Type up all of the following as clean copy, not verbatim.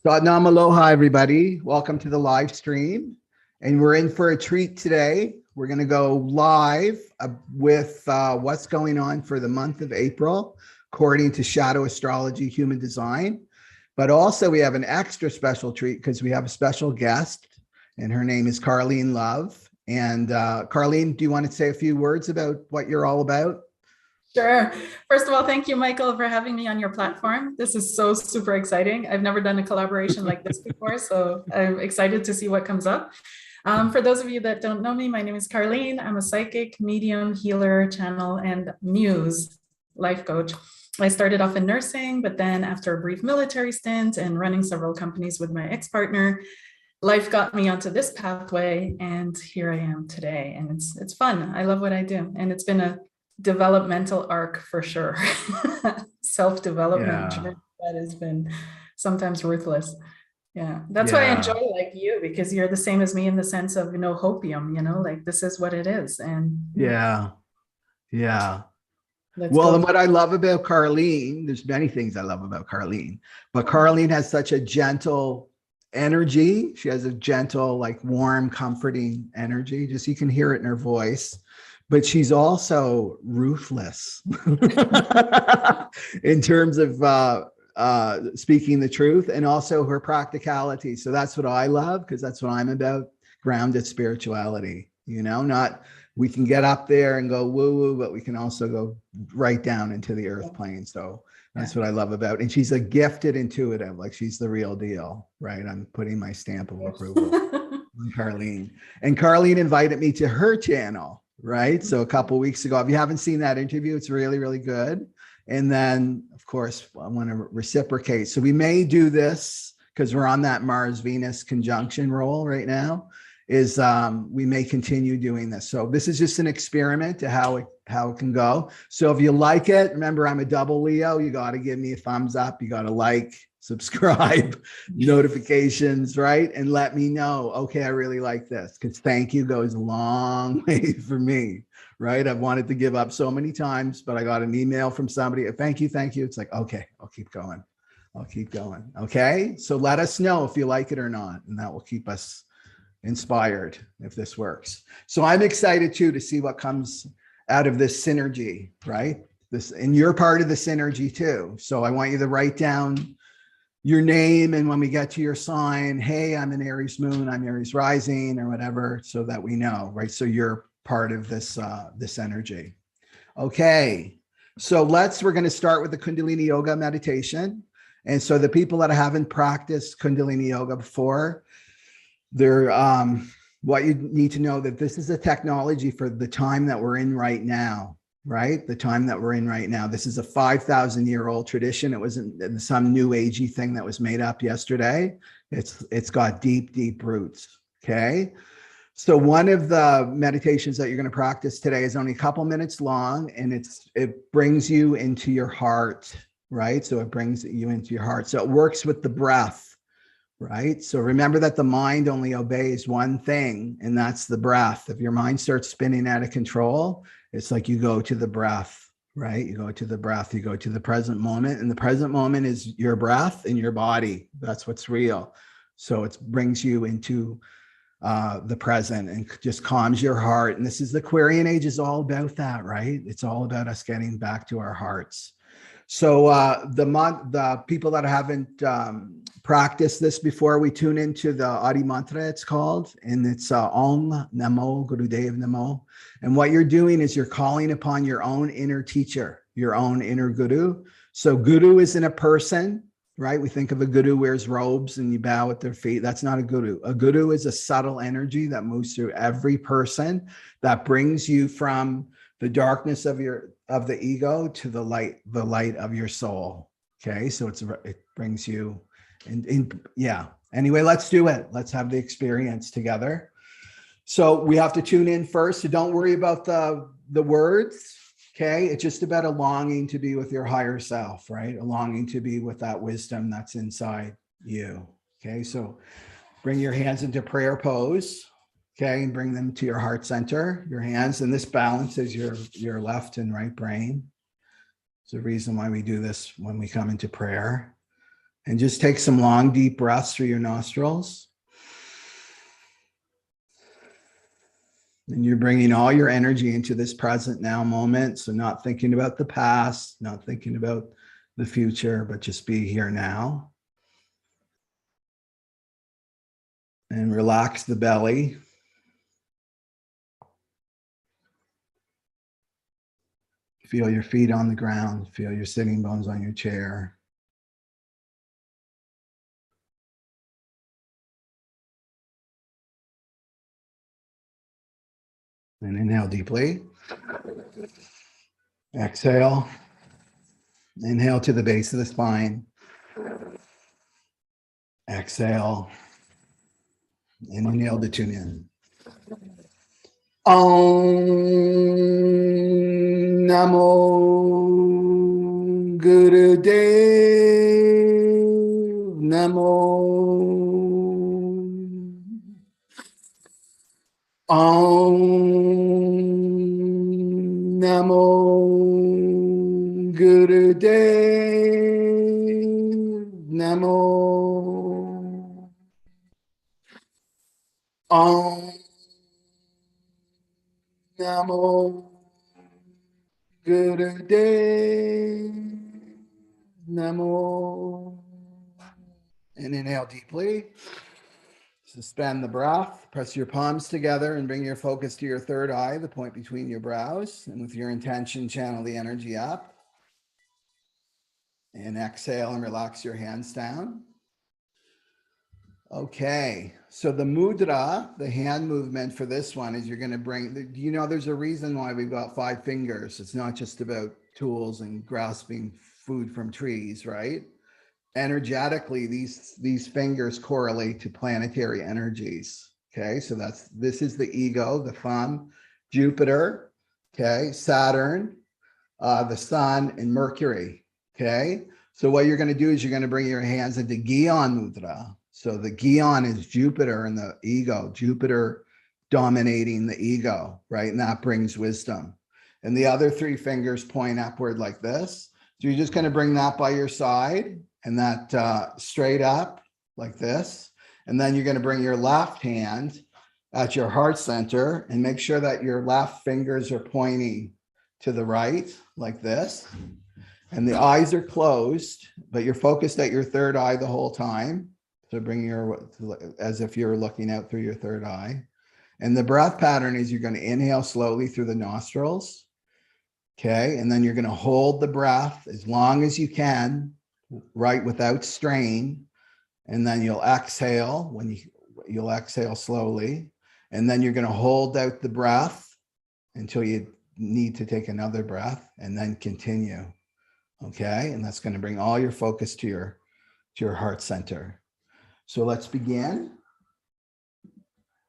Satnam Aloha, everybody. Welcome to the live stream. And we're in for a treat today. We're going to go live with what's going on for the month of April, according to Shadow Astrology Human Design. But also we have an extra special treat because we have a special guest, and her name is Carlene Love. And Carlene, do you want to say a few words about what you're all about? Sure. First of all, thank you, Michael, for having me on your platform. This is so super exciting. I've never done a collaboration like this before, so I'm excited to see what comes up. For those of you that don't know me, my name is Carlene. I'm a psychic, medium, healer, channel, and muse life coach. I started off in nursing, but then after a brief military stint and running several companies with my ex-partner, life got me onto this pathway, and here I am today. And it's fun. I love what I do, and it's been a developmental arc for sure. Self-development journey that has been sometimes ruthless. That's why I enjoy like you, because you're the same as me in the sense of no hopium, like this is what it is. And well, and what I love about Carlene, there's many things I love about Carlene, but Carlene has such a gentle energy. She has a gentle, like warm, comforting energy. Just you can hear it in her voice. But she's also ruthless in terms of speaking the truth, and also her practicality. So that's what I love, because that's what I'm about, grounded spirituality. Not we can get up there and go woo-woo, but we can also go right down into the earth plane. So that's what I love about. And she's a gifted intuitive, like she's the real deal, right? I'm putting my stamp of approval on Carlene. And Carlene invited me to her channel. Right. So a couple of weeks ago, if you haven't seen that interview, it's really, really good. And then, of course, I want to reciprocate. So we may do this because we're on that Mars-Venus conjunction roll right now, is we may continue doing this. So this is just an experiment to how it can go. So if you like it, remember, I'm a double Leo. You got to give me a thumbs up. You got to like, subscribe, notifications, right? And let me know, okay, I really like this, because thank you goes a long way for me, right? I've wanted to give up so many times, but I got an email from somebody, thank you. It's like, okay, I'll keep going. Okay. So let us know if you like it or not. And that will keep us inspired if this works. So I'm excited too, to see what comes out of this synergy, right? And you're part of the synergy too. So I want you to write down your name, and when we get to your sign, hey, I'm an Aries moon, I'm Aries rising, or whatever, so that we know, right? So you're part of this this energy. Okay, so we're going to start with the Kundalini yoga meditation. And so the people that haven't practiced Kundalini yoga before, they're what you need to know, that this is a technology for the time that we're in right now. Right? The time that we're in right now. This is a 5,000-year-old tradition. It wasn't some new agey thing that was made up yesterday. It's got deep, deep roots. Okay. So one of the meditations that you're going to practice today is only a couple minutes long, and it brings you into your heart, right? So it brings you into your heart. So it works with the breath, right? So remember that the mind only obeys one thing, and that's the breath. If your mind starts spinning out of control, it's like you go to the breath, right? You go to the breath, you go to the present moment, and the present moment is your breath and your body. That's what's real. So it brings you into the present and just calms your heart. And this is the Aquarian age is all about that, right? It's all about us getting back to our hearts. So the people that haven't practiced this before, we tune into the Adi mantra, it's called, and it's Om Namo Gurudev Namo. And what you're doing is you're calling upon your own inner teacher, your own inner guru. So guru isn't a person, right? We think of a guru wears robes and you bow at their feet. That's not a guru. A guru is a subtle energy that moves through every person, that brings you from the darkness of the ego to the light of your soul. Okay, so it brings you in. Anyway, let's do it. Let's have the experience together. So we have to tune in first. So don't worry about the words. Okay, it's just about a longing to be with your higher self, right? A longing to be with that wisdom that's inside you. Okay, so bring your hands into prayer pose. Okay, and bring them to your heart center, your hands, and this balances your left and right brain. It's the reason why we do this when we come into prayer. And just take some long, deep breaths through your nostrils. And you're bringing all your energy into this present now moment. So not thinking about the past, not thinking about the future, but just be here now. And relax the belly. Feel your feet on the ground. Feel your sitting bones on your chair. And inhale deeply. Exhale. Inhale to the base of the spine. Exhale. And inhale to tune in. Om Namo Gurudev Namo. Om Namo Gurudev Namo. Om Namo Gurudev Namo. And inhale deeply. Suspend the breath. Press your palms together and bring your focus to your third eye, the point between your brows. And with your intention, channel the energy up. And exhale and relax your hands down. Okay, so the mudra, the hand movement for this one is you're going to bring, you know, there's a reason why we've got 5 fingers. It's not just about tools and grasping food from trees, right? Energetically, these fingers correlate to planetary energies. Okay, so this is the ego, the thumb, Jupiter, okay, Saturn, the sun, and Mercury. Okay, so what you're going to do is you're going to bring your hands into Gyan Mudra. So the Gyan is Jupiter and the ego, Jupiter dominating the ego, right? And that brings wisdom. And the other 3 fingers point upward like this. So you're just going to bring that by your side and that straight up like this. And then you're going to bring your left hand at your heart center and make sure that your left fingers are pointing to the right like this. And the eyes are closed, but you're focused at your third eye the whole time. So bring as if you're looking out through your third eye. And the breath pattern is you're going to inhale slowly through the nostrils. Okay. And then you're going to hold the breath as long as you can, right, without strain. And then you'll exhale you'll exhale slowly. And then you're going to hold out the breath until you need to take another breath and then continue. Okay. And that's going to bring all your focus to your heart center. So let's begin.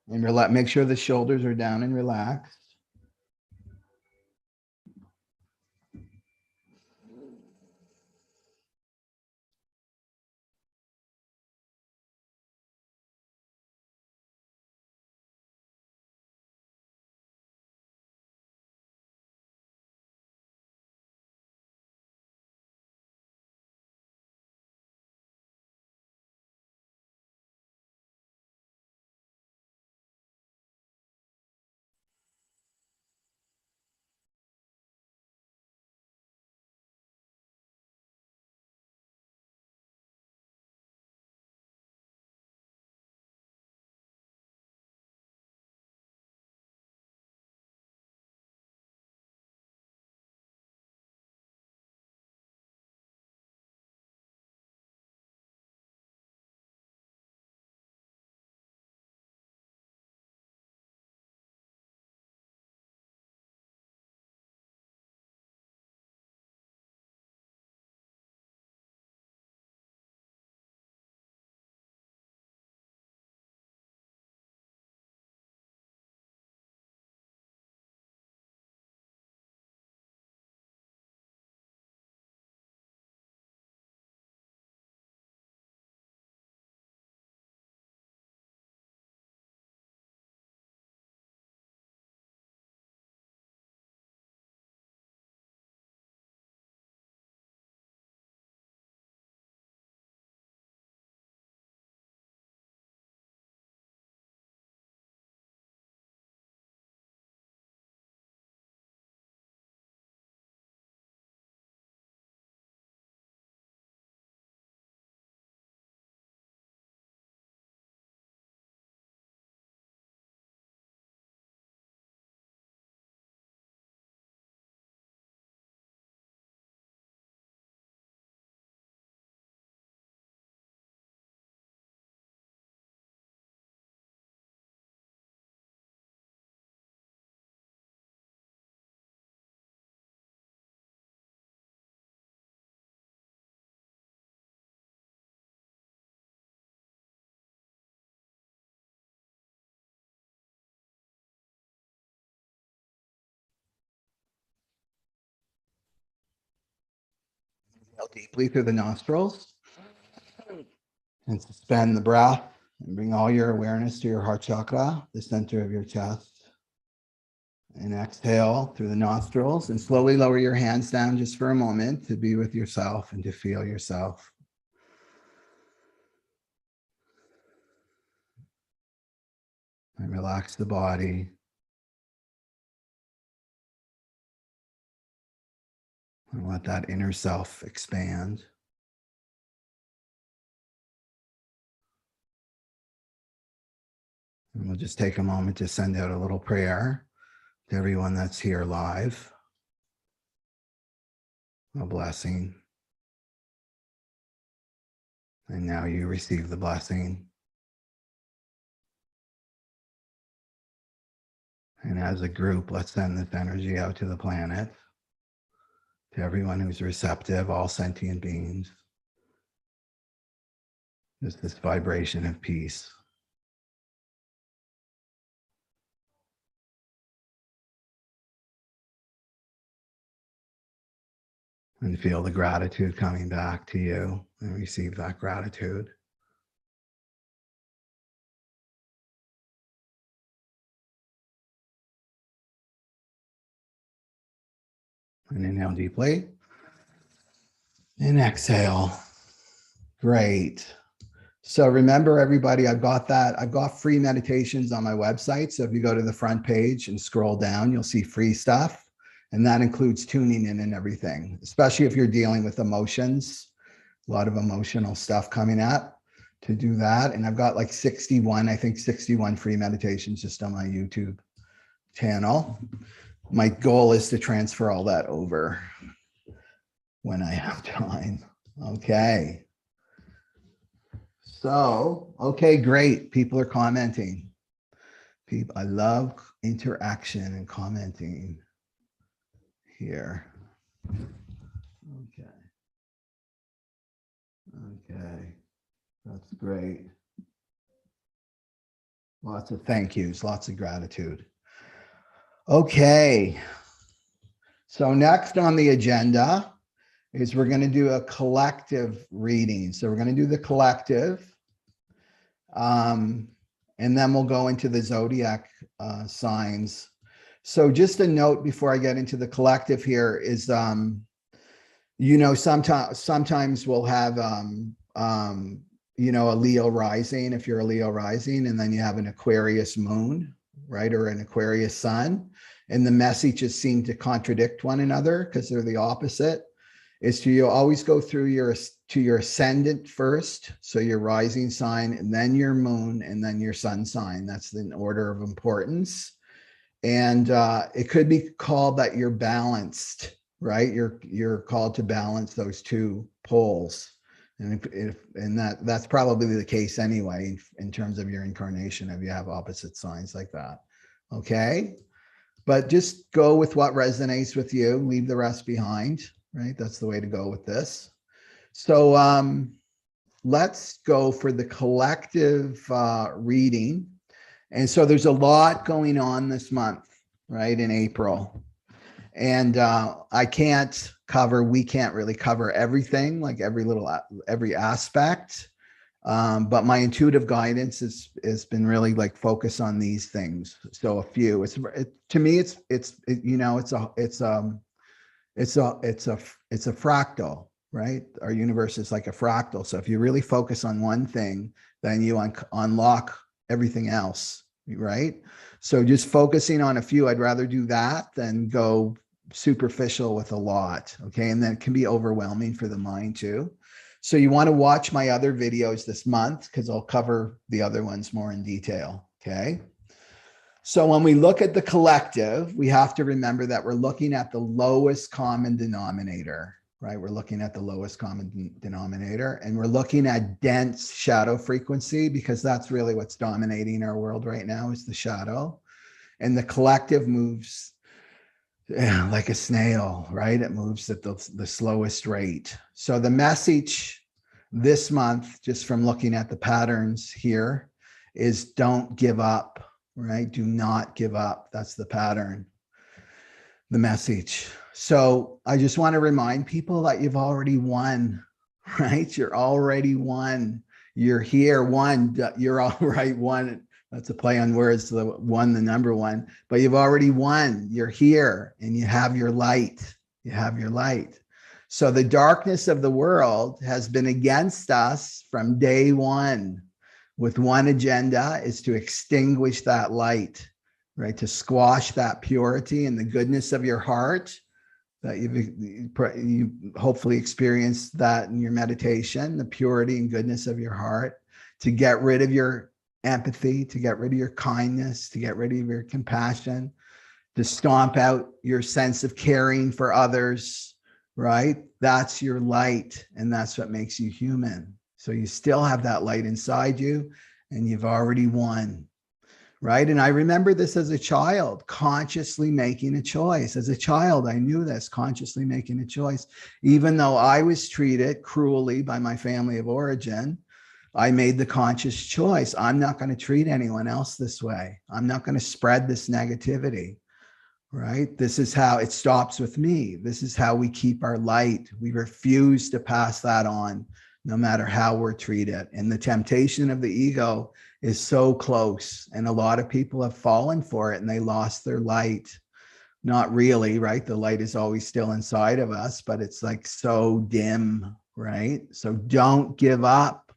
And make sure the shoulders are down and relaxed. Inhale deeply through the nostrils and suspend the breath and bring all your awareness to your heart chakra, the center of your chest. And exhale through the nostrils and slowly lower your hands down just for a moment to be with yourself and to feel yourself. And relax the body. And let that inner self expand. And we'll just take a moment to send out a little prayer to everyone that's here live. A blessing. And now you receive the blessing. And as a group, let's send this energy out to the planet, to everyone who's receptive, all sentient beings. Just this vibration of peace. And feel the gratitude coming back to you and receive that gratitude. And inhale deeply. And exhale. Great. So remember, everybody, I've got free meditations on my website. So if you go to the front page and scroll down, you'll see free stuff. And that includes tuning in and everything, especially if you're dealing with emotions, a lot of emotional stuff coming up to do that. And I've got like 61 free meditations just on my YouTube channel. My goal is to transfer all that over when I have time. Okay. So, okay, great. People are commenting. I love interaction and commenting here. Okay, that's great. Lots of thank yous, lots of gratitude. Okay, so next on the agenda is we're going to do a collective reading. So we're going to do the collective, and then we'll go into the zodiac signs. So just a note before I get into the collective here is, you know, sometimes we'll have, you know, a Leo rising, if you're a Leo rising, and then you have an Aquarius moon, right? Or an Aquarius sun. And the messages seem to contradict one another because they're the opposite. Is to you always go through your ascendant first. So your rising sign, and then your moon, and then your sun sign. That's the order of importance. And it could be called that you're balanced, right? You're called to balance those two poles. And that's probably the case anyway, in terms of your incarnation, if you have opposite signs like that. Okay. But just go with what resonates with you, leave the rest behind, right? That's the way to go with this. So let's go for the collective reading. And so there's a lot going on this month, right, in April. And we can't really cover everything, like every aspect. But my intuitive guidance has been really like focus on these things. So a few, to me, it's a fractal, right? Our universe is like a fractal. So if you really focus on one thing, then you unlock everything else, right? So just focusing on a few, I'd rather do that than go superficial with a lot. Okay. And then it can be overwhelming for the mind too. So you want to watch my other videos this month because I'll cover the other ones more in detail. Okay. So when we look at the collective, we have to remember that we're looking at the lowest common denominator, right? We're looking at the lowest common denominator, and we're looking at dense shadow frequency because that's really what's dominating our world right now is the shadow. And the collective moves like a snail, right? It moves at the slowest rate. So the message this month, just from looking at the patterns here, is don't give up, right? Do not give up. That's the pattern, the message. So I just want to remind people that you've already won, right? You're already won. You're here, one. You're all right, one. That's a play on words, the one, the number one. But you've already won. You're here, and you have your light. You have your light. So the darkness of the world has been against us from day one, with one agenda, is to extinguish that light, right? To squash that purity and the goodness of your heart. That you hopefully experienced that in your meditation, the purity and goodness of your heart, to get rid of your empathy, to get rid of your kindness, to get rid of your compassion, to stomp out your sense of caring for others, right? That's your light, and that's what makes you human. So you still have that light inside you, and you've already won. Right. And I remember this as a child, consciously making a choice. As a child, I knew this, consciously making a choice. Even though I was treated cruelly by my family of origin, I made the conscious choice. I'm not going to treat anyone else this way. I'm not going to spread this negativity. Right. This is how it stops with me. This is how we keep our light. We refuse to pass that on, no matter how we're treated. And the temptation of the ego is so close. And a lot of people have fallen for it, and they lost their light. Not really, right? The light is always still inside of us, but it's like so dim, right? So don't give up,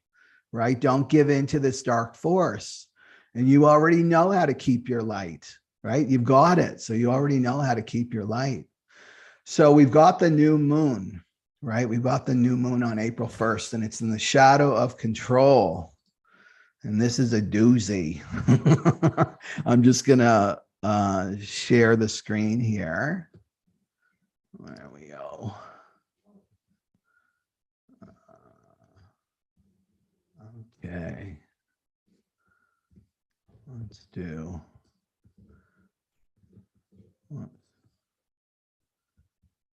right? Don't give in to this dark force. And you already know how to keep your light, right? You've got it. So you already know how to keep your light. So we've got the new moon, right? We've got the new moon on April 1st, and it's in the shadow of control. And this is a doozy. I'm just going to share the screen here. There we go. Okay. Let's do.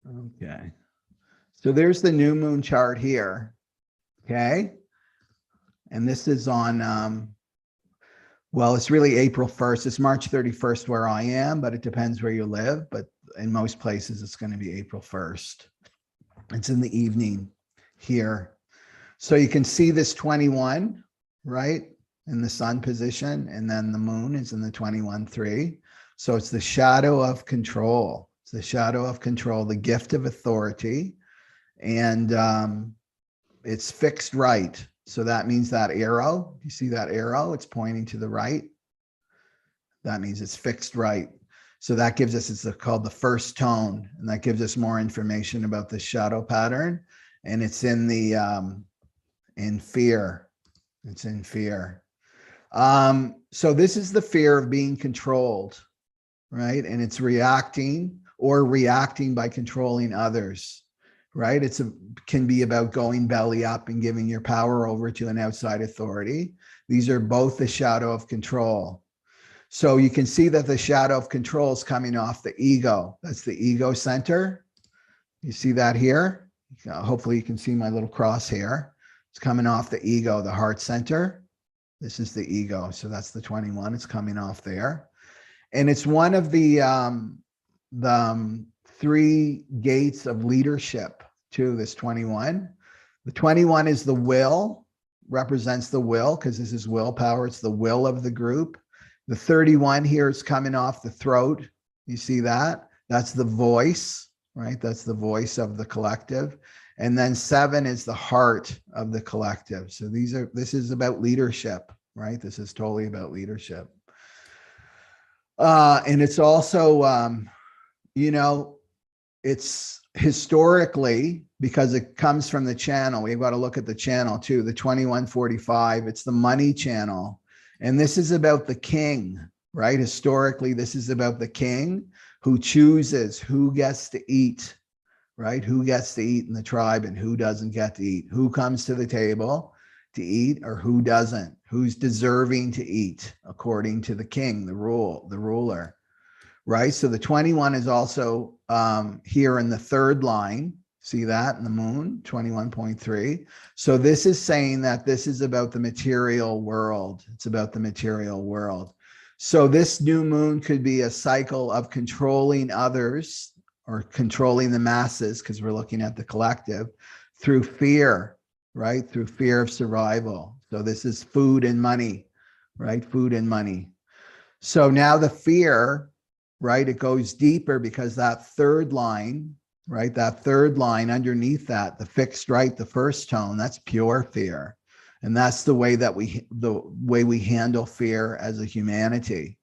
Okay. So there's the new moon chart here. Okay. And this is on, well, it's really April 1st. It's March 31st where I am, but it depends where you live. But in most places, it's going to be April 1st. It's in the evening here. So you can see this 21, right? In the sun position. And then the moon is in the 21-3. So it's the shadow of control. It's the shadow of control, the gift of authority. And it's fixed right. So that means that arrow, you see that arrow? It's pointing to the right. That means it's fixed right. So that gives us, it's called the first tone. And that gives us more information about the shadow pattern. And it's in the, in fear. It's in fear. So this is the fear of being controlled, right? And it's reacting by controlling others. Right? Can be about going belly up and giving your power over to an outside authority. These are both the shadow of control. So you can see that the shadow of control is coming off the ego. That's the ego center. You see that here? Hopefully you can see my little cross here. It's coming off the ego, the heart center. This is the ego. So that's the 21. It's coming off there. And it's one of the 3 gates of leadership to this 21. The 21 is the will, represents the will, because this is willpower. It's the will of the group. The 31 here is coming off the throat. You see that? That's the voice, right? That's the voice of the collective. And then 7 is the heart of the collective. So this is about leadership, right? This is totally about leadership. And it's also, it's historically, because it comes from the channel, we've got to look at the channel too, the 2145, it's the money channel. And this is about the king, right? Historically, this is about the king who chooses who gets to eat, right? Who gets to eat in the tribe and who doesn't get to eat, who comes to the table to eat or who doesn't, who's deserving to eat according to the king, the ruler. Right? So the 21 is also here in the 3rd line. See that in the moon, 21.3. So this is saying that this is about the material world. It's about the material world. So this new moon could be a cycle of controlling others or controlling the masses, because we're looking at the collective, through fear, right? Through fear of survival. So this is food and money, right? Food and money. So now the fear, right? It goes deeper because that third line, right? That third line underneath that, the fixed right, the first tone, that's pure fear. And that's the way that we handle fear as a humanity.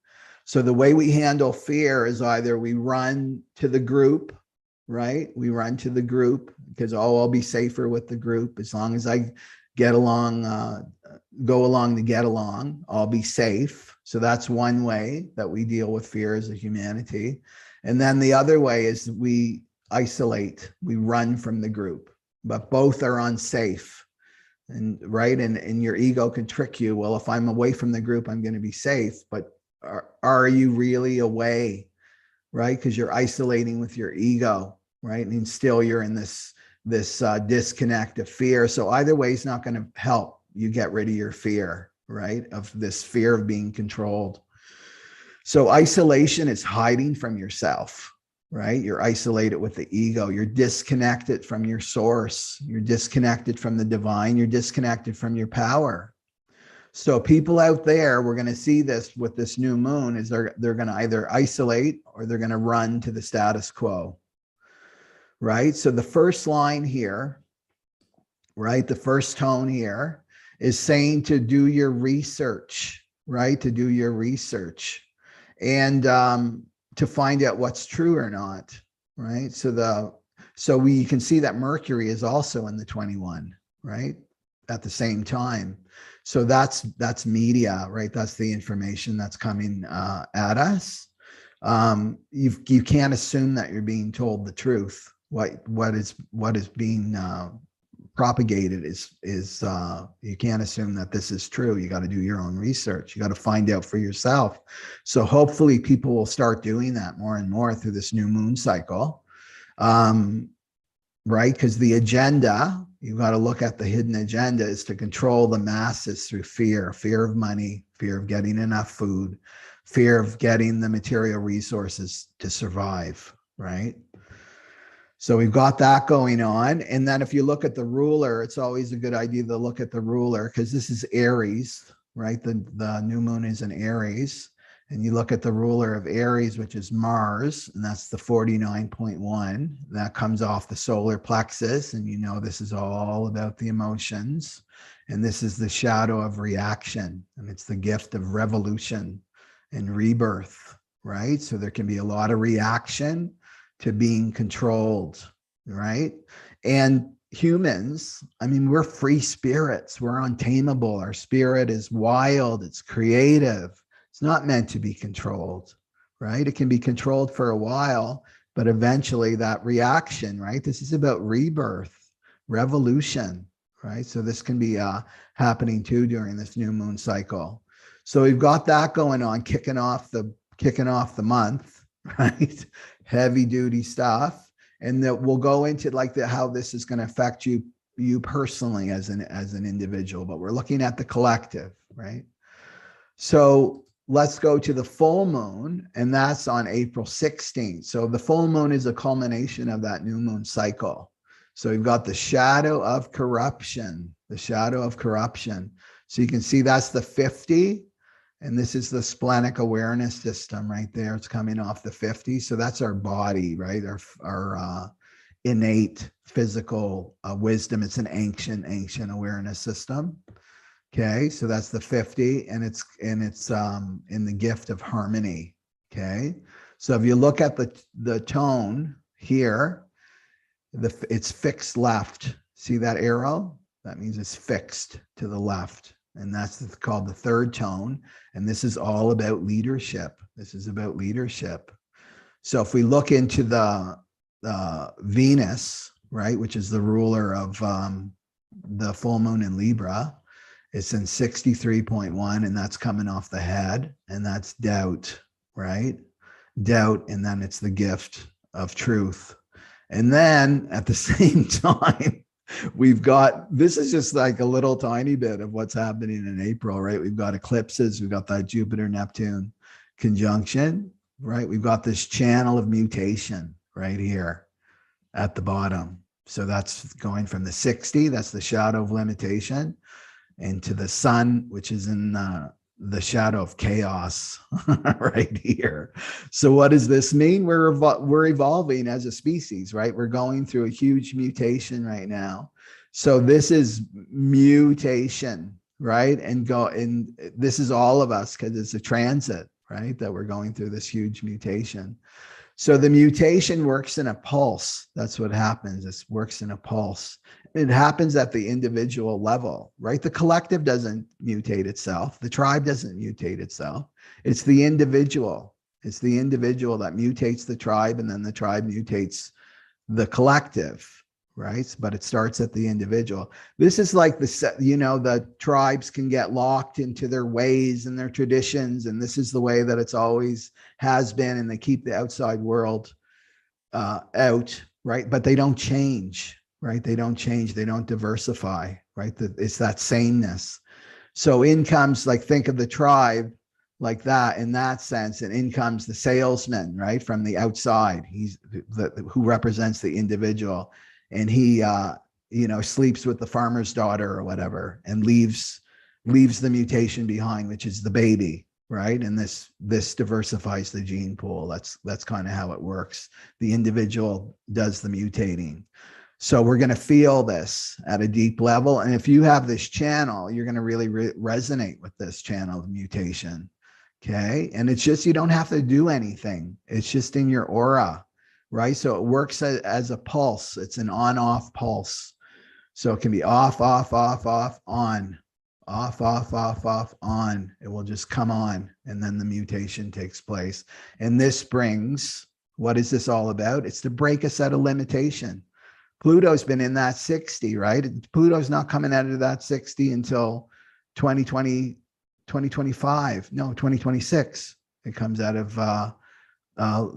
So the way we handle fear is either we run to the group, right? We run to the group because, oh, I'll be safer with the group. As long as I get along, go along to get along, I'll be safe. So that's one way that we deal with fear as a humanity. And then the other way is we isolate, we run from the group, but both are unsafe. And right, and your ego can trick you. Well, if I'm away from the group, I'm going to be safe. But are you really away, right? Because you're isolating with your ego, right? And still you're in this disconnect of fear. So either way is not going to help you get rid of your fear, right? Of this fear of being controlled. So isolation is hiding from yourself, right? You're isolated with the ego. You're disconnected from your source. You're disconnected from the divine. You're disconnected from your power. So people out there, we're going to see this with this new moon, is they're going to either isolate or they're going to run to the status quo, right? So the first line here, right? The first tone here is saying to do your research, right? To do your research and to find out what's true or not, right? So we can see that Mercury is also in the 21, right? At the same time. So that's media, right? That's the information that's coming at us. You can't assume that you're being told the truth. What is being propagated is you can't assume that this is true. You got to do your own research. You got to find out for yourself. So hopefully people will start doing that more and more through this new moon cycle, right? Because the agenda, you've got to look at the hidden agenda, is to control the masses through fear of money, fear of getting enough food, fear of getting the material resources to survive, right? So we've got that going on. And then if you look at the ruler, it's always a good idea to look at the ruler because this is Aries, right? The new moon is in Aries. And you look at the ruler of Aries, which is Mars, and that's the 49.1. That comes off the solar plexus. And you know this is all about the emotions. And this is the shadow of reaction. And it's the gift of revolution and rebirth, right? So there can be a lot of reaction to being controlled, right? And humans, I mean, we're free spirits. We're untamable. Our spirit is wild. It's creative. It's not meant to be controlled, right? It can be controlled for a while, but eventually that reaction, right? This is about rebirth, revolution, right? So this can be happening too during this new moon cycle. So we've got that going on, kicking off the month, right? Heavy duty stuff. And that we'll go into like how this is going to affect you personally as an individual, but we're looking at the collective, right? So let's go to the full moon, and that's on April 16th. So the full moon is a culmination of that new moon cycle. So we've got the shadow of corruption, So you can see that's the 50. And this is the splenic awareness system right there. It's coming off the 50. So that's our body, right? Our innate physical wisdom. It's an ancient awareness system. Okay, so that's the 50, and it's in the gift of harmony. Okay, so if you look at the tone here, it's fixed left. See that arrow? That means it's fixed to the left. And that's called the third tone. And this is all about leadership. So if we look into the Venus, right, which is the ruler of the full moon in Libra, it's in 63.1, and that's coming off the head, and that's doubt, right? Doubt, and then it's the gift of truth. And then at the same time, we've got, this is just like a little tiny bit of what's happening in April, right? We've got eclipses. We've got that Jupiter-Neptune conjunction, right? We've got this channel of mutation, right here at the bottom. So that's going from the 60, that's the shadow of limitation, into the sun, which is in the shadow of chaos right here. So what does this mean? We're evolving as a species, right? We're going through a huge mutation right now. So this is mutation, right? And this is all of us, because it's a transit, right? That we're going through this huge mutation. So the mutation works in a pulse. That's what happens. It works in a pulse. It happens at the individual level, right? The collective doesn't mutate itself. The tribe doesn't mutate itself. It's the individual. It's the individual that mutates the tribe, and then the tribe mutates the collective, right? But it starts at the individual. This is like the tribes can get locked into their ways and their traditions, and this is the way that it's always has been, and they keep the outside world out, right? But they don't change, right? They don't change. They don't diversify, right? It's that sameness. So in comes, like, think of the tribe like that, in that sense, and in comes the salesman, right? From the outside, he's who represents the individual. And he, sleeps with the farmer's daughter or whatever, and leaves the mutation behind, which is the baby, right? And this diversifies the gene pool. That's kind of how it works. The individual does the mutating. So we're going to feel this at a deep level. And if you have this channel, you're going to really resonate with this channel of mutation. Okay. And it's just, you don't have to do anything. It's just in your aura. Right? So it works as a pulse. It's an on-off pulse. So it can be off, off, off, off, on, off, off, off, off, on. It will just come on, and then the mutation takes place. And this brings, what is this all about? It's to break a set of limitation. Pluto's been in that 60, right? Pluto's not coming out of that 60 until 2026. It comes out of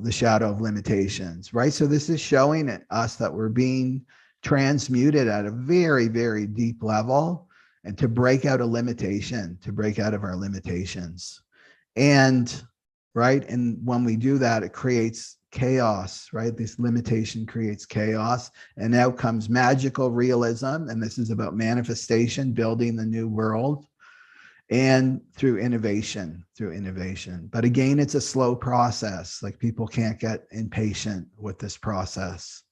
the shadow of limitations, right? So this is showing us that we're being transmuted at a very, very deep level, and to break out a limitation, to break out of our limitations. And, right, and when we do that, it creates chaos, right? This limitation creates chaos, and out comes magical realism. And this is about manifestation, building the new world, and through innovation. But again, it's a slow process. Like, people can't get impatient with this process.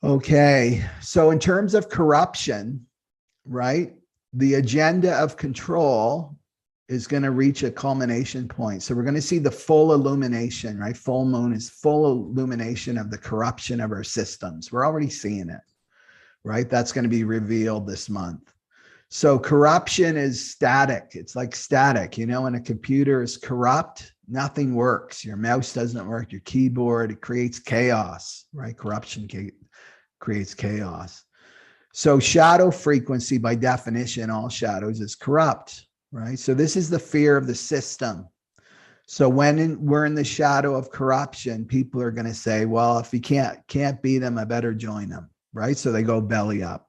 Okay, so in terms of corruption, right, the agenda of control is going to reach a culmination point. So we're going to see the full illumination, right? Full moon is full illumination of the corruption of our systems. We're already seeing it, right? That's going to be revealed this month. So corruption is static. It's like static. When a computer is corrupt, nothing works. Your mouse doesn't work, your keyboard, it creates chaos, right? Corruption creates chaos. So shadow frequency, by definition, all shadows is corrupt, right? So this is the fear of the system. So when we're in the shadow of corruption, people are going to say, well, if you can't beat them, I better join them, right? So they go belly up.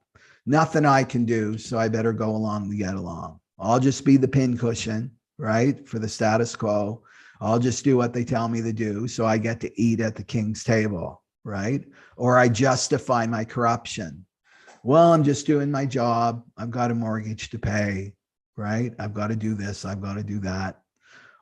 Nothing I can do, so I better go along to get along. I'll just be the pincushion, right, for the status quo. I'll just do what they tell me to do, so I get to eat at the king's table, right? Or I justify my corruption. Well, I'm just doing my job. I've got a mortgage to pay, right? I've got to do this. I've got to do that.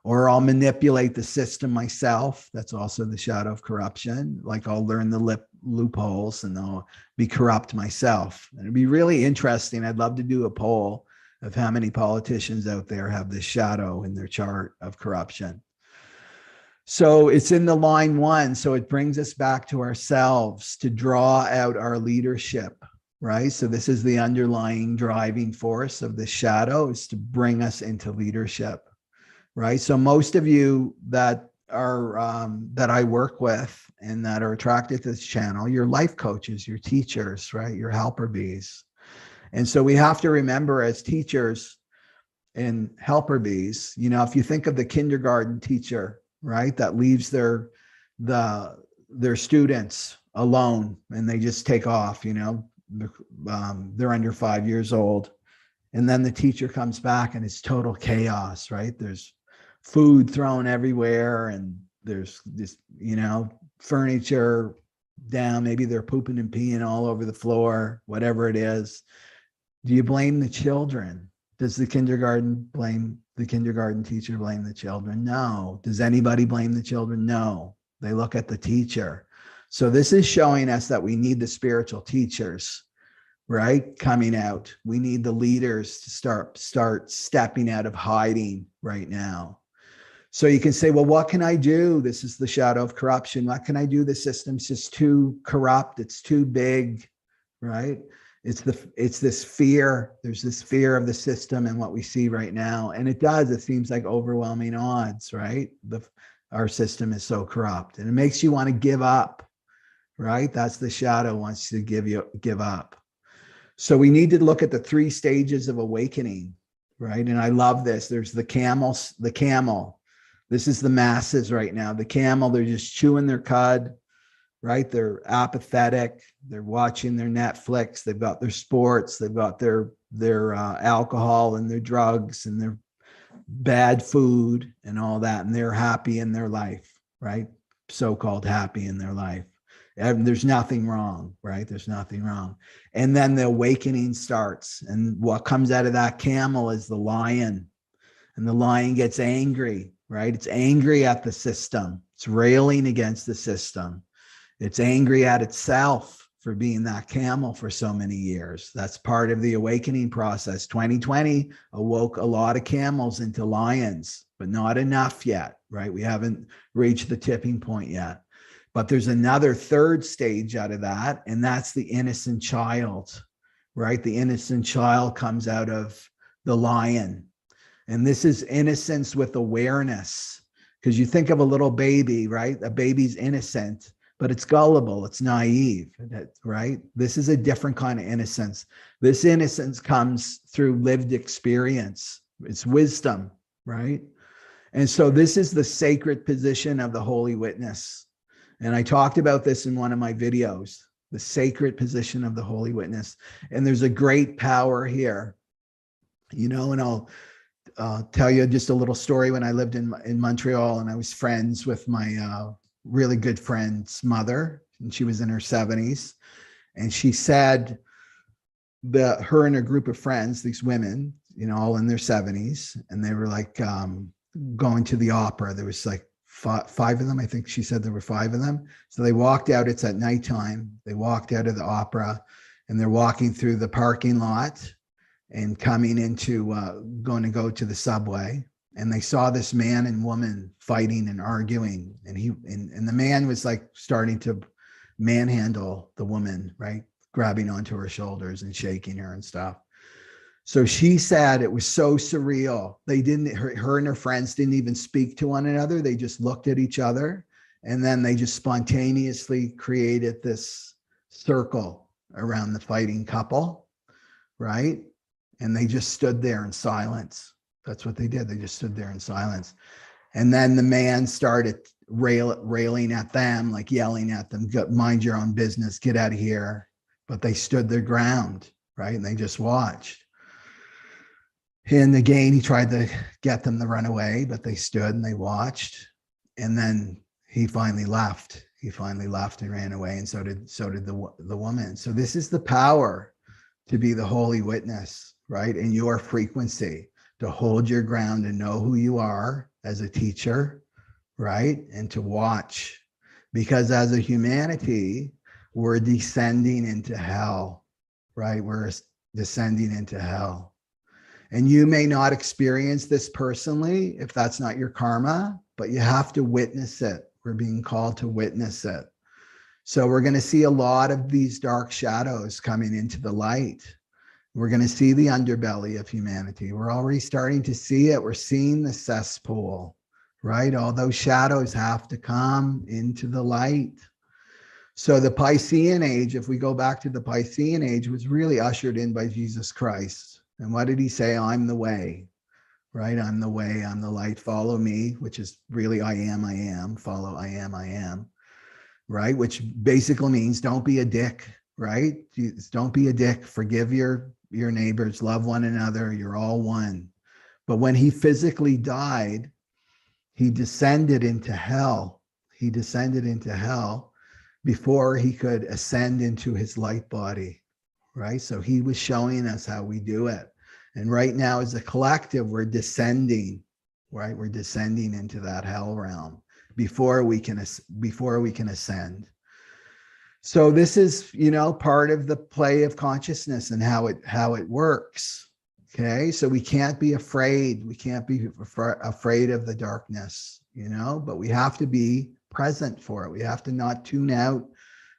Or I'll manipulate the system myself. That's also the shadow of corruption. Like, I'll learn the loopholes and I'll be corrupt myself. And it'd be really interesting. I'd love to do a poll of how many politicians out there have this shadow in their chart of corruption. So it's in the line 1. So it brings us back to ourselves to draw out our leadership, right? So this is the underlying driving force of the shadow, is to bring us into leadership. Right. So most of you that are that I work with and that are attracted to this channel, you're life coaches, you're teachers, right? You're helper bees. And so we have to remember, as teachers and helper bees, if you think of the kindergarten teacher, right, that leaves their students alone and they just take off, they're under 5 years old. And then the teacher comes back and it's total chaos, right? There's food thrown everywhere, and there's this, furniture down, maybe they're pooping and peeing all over the floor, whatever it is. Do you blame the children? Does the kindergarten teacher blame the children? No. Does anybody blame the children? No. They look at the teacher. So this is showing us that we need the spiritual teachers, right? Coming out. We need the leaders to start stepping out of hiding right now. So you can say, well, what can I do? This is the shadow of corruption. What can I do? The system's just too corrupt. It's too big, right? It's this fear. There's this fear of the system and what we see right now. And it seems like overwhelming odds, right? Our system is so corrupt, and it makes you want to give up, right? That's the shadow wants you to give up. So we need to look at the 3 stages of awakening, right? And I love this. There's the camel. This is the masses right now. The camel, they're just chewing their cud, right? They're apathetic. They're watching their Netflix. They've got their sports. They've got their alcohol and their drugs and their bad food and all that. And they're happy in their life, right? So-called happy in their life. And there's nothing wrong, right? There's nothing wrong. And then the awakening starts. And what comes out of that camel is the lion. And the lion gets angry, right? It's angry at the system. It's railing against the system. It's angry at itself for being that camel for so many years. That's part of the awakening process. 2020 awoke a lot of camels into lions, but not enough yet, right? We haven't reached the tipping point yet. But there's another 3rd stage out of that, and that's the innocent child, right? The innocent child comes out of the lion. And this is innocence with awareness, because you think of a little baby, right? A baby's innocent, but it's gullible, it's naive, right? This is a different kind of innocence. This innocence comes through lived experience. It's wisdom, right? And so this is the sacred position of the holy witness. And I talked about this in one of my videos, the sacred position of the holy witness. And there's a great power here, and I'll tell you just a little story. When I lived in Montreal, and I was friends with my really good friend's mother, and she was in her 70s. And she said that her and a group of friends, these women, all in their 70s, and they were like going to the opera. There was like five of them. I think she said there were 5 of them. So they walked out. It's at nighttime. They walked out of the opera, and they're walking through the parking lot and coming into going to go to the subway. And they saw this man and woman fighting and arguing. And the man was like starting to manhandle the woman, right? Grabbing onto her shoulders and shaking her and stuff. So she said it was so surreal. Her and her friends didn't even speak to one another. They just looked at each other. And then they just spontaneously created this circle around the fighting couple, right? And they just stood there in silence. That's what they did. They just stood there in silence. And then the man started railing at them, like yelling at them, mind your own business, get out of here. But they stood their ground, right? And they just watched. And again, he tried to get them to run away, but they stood and they watched. And then he finally left. He finally left and ran away. And so did the woman. So this is the power to be the holy witness, right? In your frequency, to hold your ground and know who you are as a teacher, right? And to watch, because as a humanity, we're descending into hell, right? We're descending into hell. And you may not experience this personally if that's not your karma, but you have to witness it. We're being called to witness it. So we're going to see a lot of these dark shadows coming into the light. We're going to see the underbelly of humanity. We're already starting to see it. We're seeing the cesspool, right? All those shadows have to come into the light. So the Piscean age, if we go back to the Piscean age, was really ushered in by Jesus Christ. And what did he say? I'm the way, right? I'm the way, I'm the light, follow me, which is really I am, follow I am, right? Which basically means don't be a dick, right? Don't be a dick, forgive your neighbors, love one another, you're all one. But when he physically died, he descended into hell. He descended into hell before he could ascend into his light body, right? So he was showing us how we do it. And right now, as a collective, we're descending, right? We're descending into that hell realm before we can ascend. So this is, part of the play of consciousness and how it works. Okay, so we can't be afraid. We can't be afraid of the darkness, but we have to be present for it. We have to not tune out,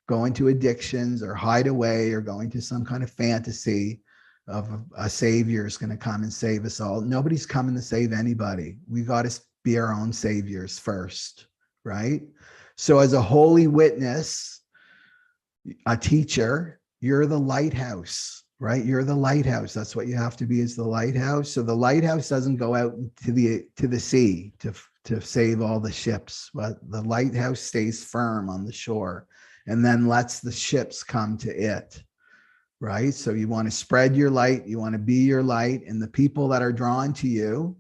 go into addictions or hide away or go into some kind of fantasy of a savior is going to come and save us all. Nobody's coming to save anybody. We got to be our own saviors first, right? So as a holy witness, a teacher, you're the lighthouse, right? You're the lighthouse. That's what you have to be, is the lighthouse. So the lighthouse doesn't go out to the sea to save all the ships, but the lighthouse stays firm on the shore and then lets the ships come to it, right? So you want to spread your light, you want to be your light, and the people that are drawn to you,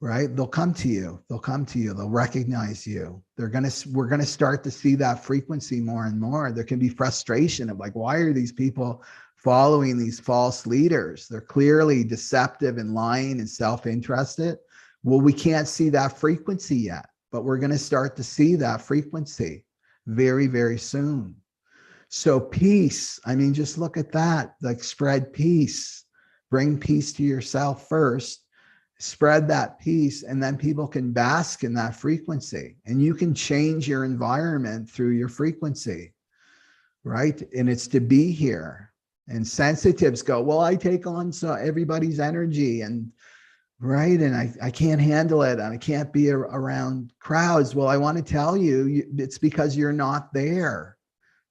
right? They'll come to you. They'll recognize you. We're going to start to see that frequency more and more. There can be frustration of like, why are these people following these false leaders? They're clearly deceptive and lying and self-interested. Well, we can't see that frequency yet, but we're going to start to see that frequency very, very soon. So peace, just look at that, like spread peace, bring peace to yourself first, spread that peace, and then people can bask in that frequency, and you can change your environment through your frequency, right? And it's to be here. And sensitives go, well, I take on everybody's energy, and right, and I can't handle it, and I can't be around crowds. Well, I want to tell you, it's because you're not there,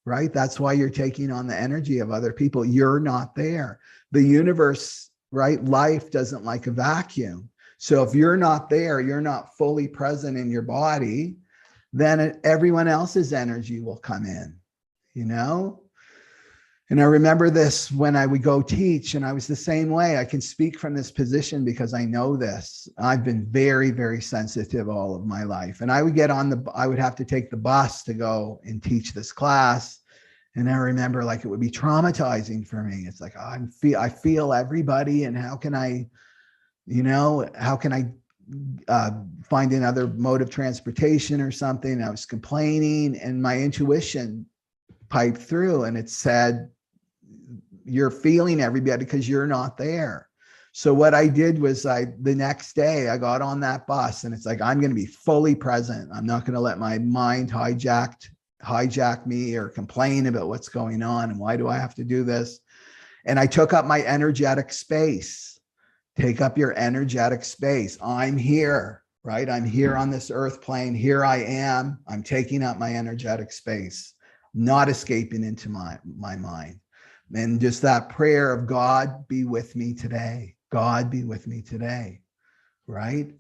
right? That's why you're taking on the energy of other people. You're not there. The universe, right? Life doesn't like a vacuum. So if you're not there, you're not fully present in your body, then everyone else's energy will come in, And I remember this when I would go teach, and I was the same way. I can speak from this position because I know this. I've been very, very sensitive all of my life. And I would I would have to take the bus to go and teach this class. And I remember like it would be traumatizing for me. It's like, I feel everybody, and how can I find another mode of transportation or something? I was complaining, and my intuition piped through, and it said, you're feeling everybody because you're not there. So what I did was the next day I got on that bus, and it's like, I'm going to be fully present. I'm not going to let my mind hijack me or complain about what's going on and why do I have to do this. And I took up my energetic space. Take up your energetic space. I'm here, right? I'm here on this earth plane. Here I am. I'm taking up my energetic space, not escaping into my mind. And just that prayer of God be with me today. God be with me today, right?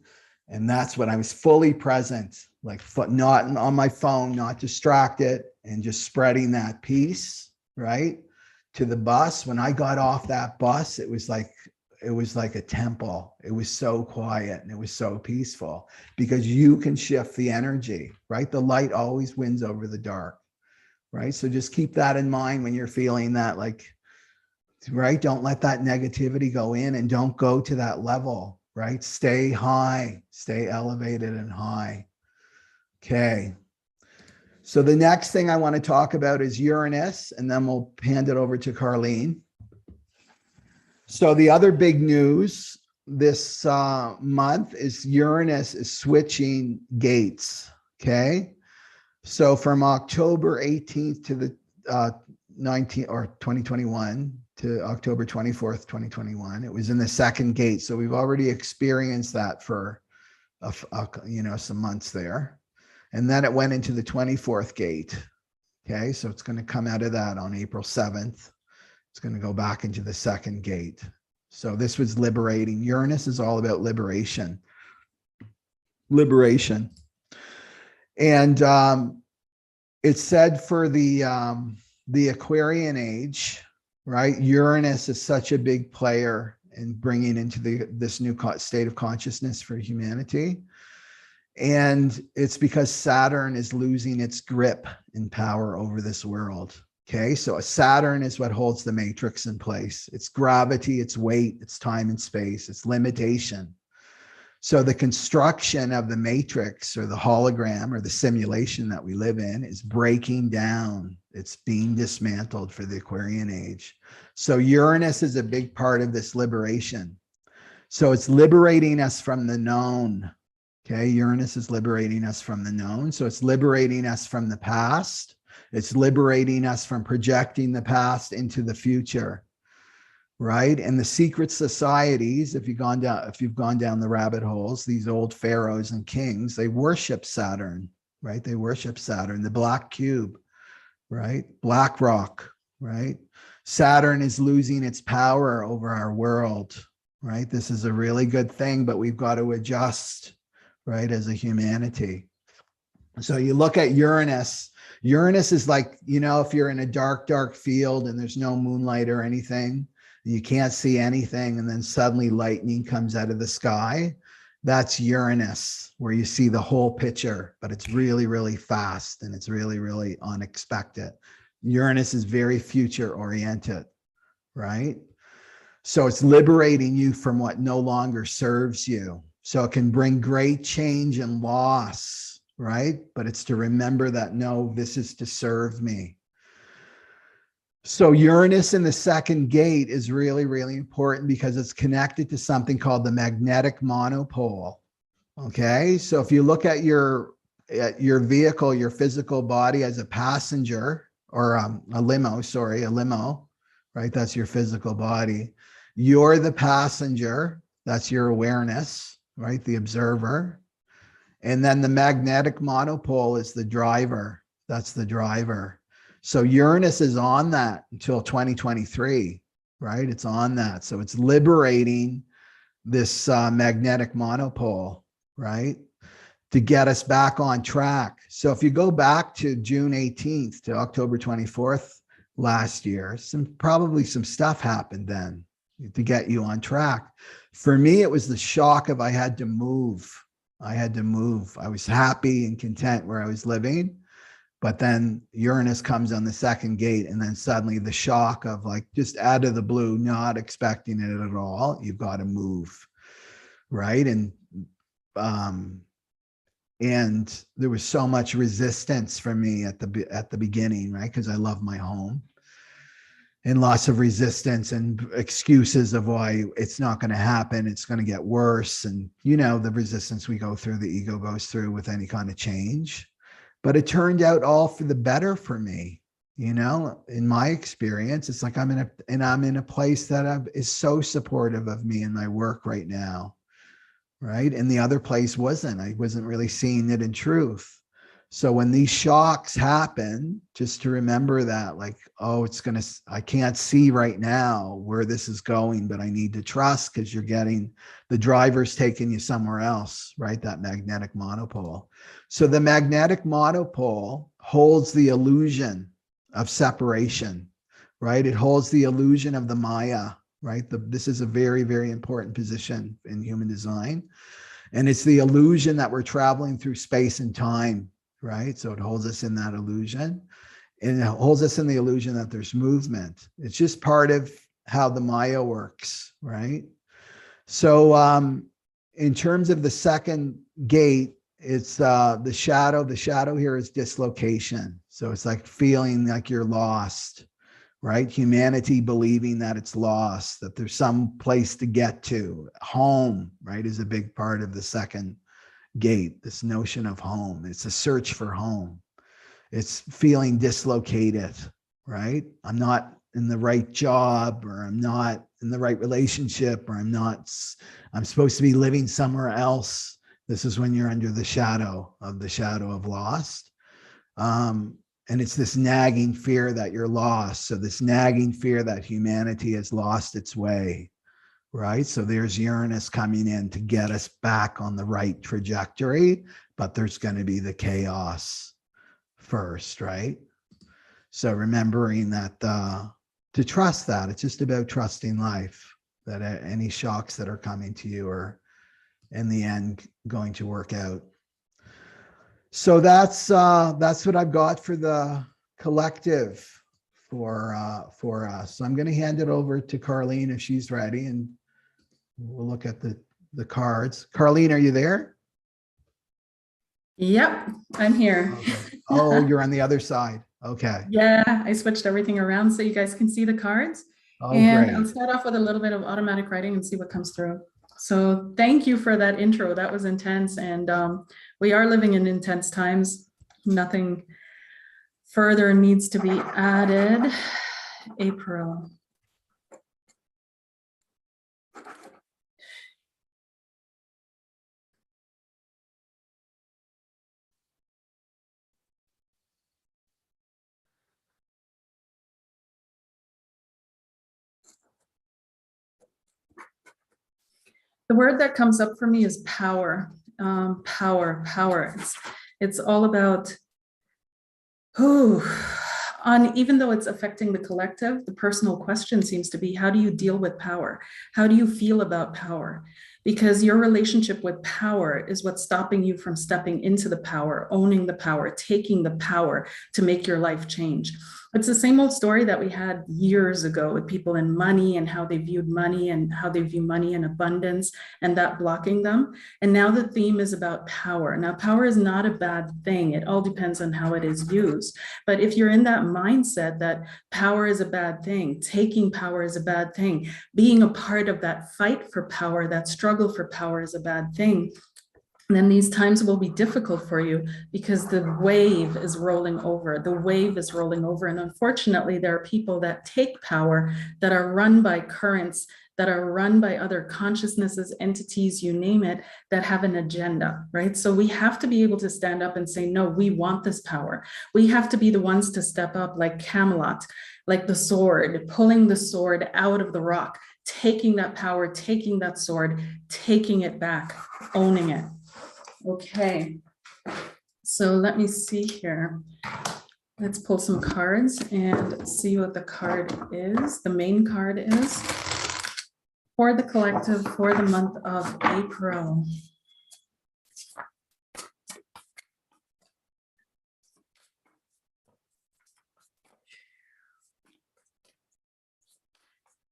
And that's when I was fully present, like not on my phone, not distracted, and just spreading that peace, right? To the bus. When I got off that bus, it was like a temple. It was so quiet and it was so peaceful because you can shift the energy, right? The light always wins over the dark. Right. So just keep that in mind when you're feeling that, like, right. Don't let that negativity go in, and don't go to that level, right? Stay high, stay elevated and high. Okay. So the next thing I want to talk about is Uranus, and then we'll hand it over to Carlene. So the other big news this month is Uranus is switching gates. Okay. So from October 18th to the 19th or 2021 to October 24th, 2021, it was in the second gate. So we've already experienced that for some months there. And then it went into the 24th gate. Okay. So it's going to come out of that on April 7th. It's going to go back into the second gate. So this was liberating. Uranus is all about liberation. And it's said for the Aquarian age, right? Uranus is such a big player in bringing into this new state of consciousness for humanity. And it's because Saturn is losing its grip and power over this world. Okay, so Saturn is what holds the matrix in place. It's gravity, it's weight, it's time and space, it's limitation. So the construction of the matrix or the hologram or the simulation that we live in is breaking down. It's being dismantled for the Aquarian age. So Uranus is a big part of this liberation. So it's liberating us from the known. Okay, Uranus is liberating us from the known. So it's liberating us from the past. It's liberating us from projecting the past into the future, right? And the secret societies, if you've gone down the rabbit holes, these old pharaohs and kings, they worship Saturn, right? They worship Saturn, the black cube, right? Black rock, right? Saturn is losing its power over our world, right? This is a really good thing, but we've got to adjust, right, as a humanity. So you look at Uranus. Uranus is like, you know, if you're in a dark, dark field and there's no moonlight or anything, you can't see anything, and then suddenly lightning comes out of the sky. That's Uranus, where you see the whole picture, but it's really, really fast and it's really, really unexpected. Uranus is very future oriented, right? So it's liberating you from what no longer serves you. So it can bring great change and loss, right? But it's to remember that, no, this is to serve me. So Uranus in the second gate is really, really important because it's connected to something called the magnetic monopole. Okay, so if you look at your vehicle, your physical body as a passenger or a limo, right? That's your physical body. You're the passenger. That's your awareness, right? The observer. And then the magnetic monopole is the driver. That's the driver. So Uranus is on that until 2023, right? It's on that. So it's liberating this magnetic monopole, right? To get us back on track. So if you go back to June 18th to October 24th last year, probably some stuff happened then to get you on track. For me, it was the shock of I had to move. I had to move. I was happy and content where I was living. But then Uranus comes on the second gate, and then suddenly the shock of, like, just out of the blue, not expecting it at all, you've got to move, right? And there was so much resistance from me at the beginning, right? Because I love my home, and lots of resistance and excuses of why it's not going to happen. It's going to get worse. And, you know, the resistance we go through, the ego goes through with any kind of change. But it turned out all for the better for me. You know, in my experience, it's like I'm in a place that is so supportive of me and my work right now, right? And the other place I wasn't really seeing it in truth. So when these shocks happen, just to remember that, like, oh, I can't see right now where this is going, but I need to trust, because the driver's taking you somewhere else, right? That magnetic monopole. So the magnetic monopole holds the illusion of separation, right? It holds the illusion of the Maya, right? This is a very, very important position in human design. And it's the illusion that we're traveling through space and time, right? So it holds us in that illusion. And it holds us in the illusion that there's movement. It's just part of how the Maya works, right? So in terms of the second gate, it's the shadow. The shadow here is dislocation. So it's like feeling like you're lost, right? Humanity believing that it's lost, that there's some place to get to. Home, right, is a big part of the second gate, this notion of home. It's a search for home. It's feeling dislocated, right? I'm not in the right job, or I'm not in the right relationship, or I'm supposed to be living somewhere else. This is when you're under the shadow of lost. And it's this nagging fear that you're lost. So this nagging fear that humanity has lost its way, right? So there's Uranus coming in to get us back on the right trajectory, but there's going to be the chaos first, right? So remembering that to trust that, it's just about trusting life, that any shocks that are coming to you are in the end going to work out. So that's what I've got for the collective for us. So I'm going to hand it over to Carlene if she's ready, and we'll look at the cards. Carlene, are you there? Yep, I'm here. Okay. Oh, you're on the other side. Okay. Yeah, I switched everything around so you guys can see the cards. Oh, And great. I'll start off with a little bit of automatic writing and see what comes through. So thank you for that intro. That was intense. And we are living in intense times. Nothing further needs to be added. April. The word that comes up for me is power. Power. It's all about even though it's affecting the collective, the personal question seems to be, how do you deal with power? How do you feel about power? Because your relationship with power is what's stopping you from stepping into the power, owning the power, taking the power to make your life change. It's the same old story that we had years ago with people in money and how they viewed money and how they view money in abundance and that blocking them. And now the theme is about power. Now, power is not a bad thing. It all depends on how it is used. But if you're in that mindset that power is a bad thing, taking power is a bad thing, being a part of that fight for power, that struggle for power is a bad thing, then these times will be difficult for you because the wave is rolling over. The wave is rolling over. And unfortunately, there are people that take power that are run by currents, that are run by other consciousnesses, entities, you name it, that have an agenda, right? So we have to be able to stand up and say, no, we want this power. We have to be the ones to step up like Camelot, like the sword, pulling the sword out of the rock, taking that power, taking that sword, taking it back, owning it. Okay, so let me see here. Let's pull some cards and see what the card is. The main card is for the collective for the month of April.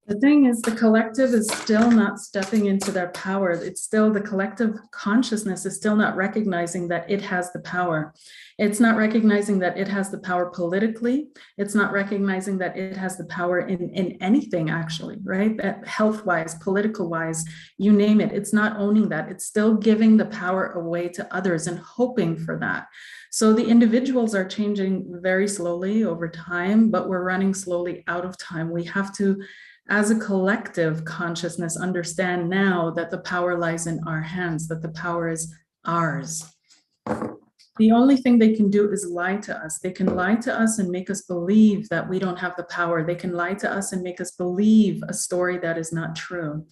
The thing is, the collective is still not stepping into their power. It's still, the collective consciousness is still not recognizing that it has the power. It's not recognizing that it has the power politically. It's not recognizing that it has the power in anything, actually, right? Health-wise, political-wise, you name it. It's not owning that. It's still giving the power away to others and hoping for that. So the individuals are changing very slowly over time, but we're running slowly out of time. We have to, as a collective consciousness, understand now that the power lies in our hands, that the power is ours. The only thing they can do is lie to us. They can lie to us and make us believe that we don't have the power. They can lie to us and make us believe a story that is not true.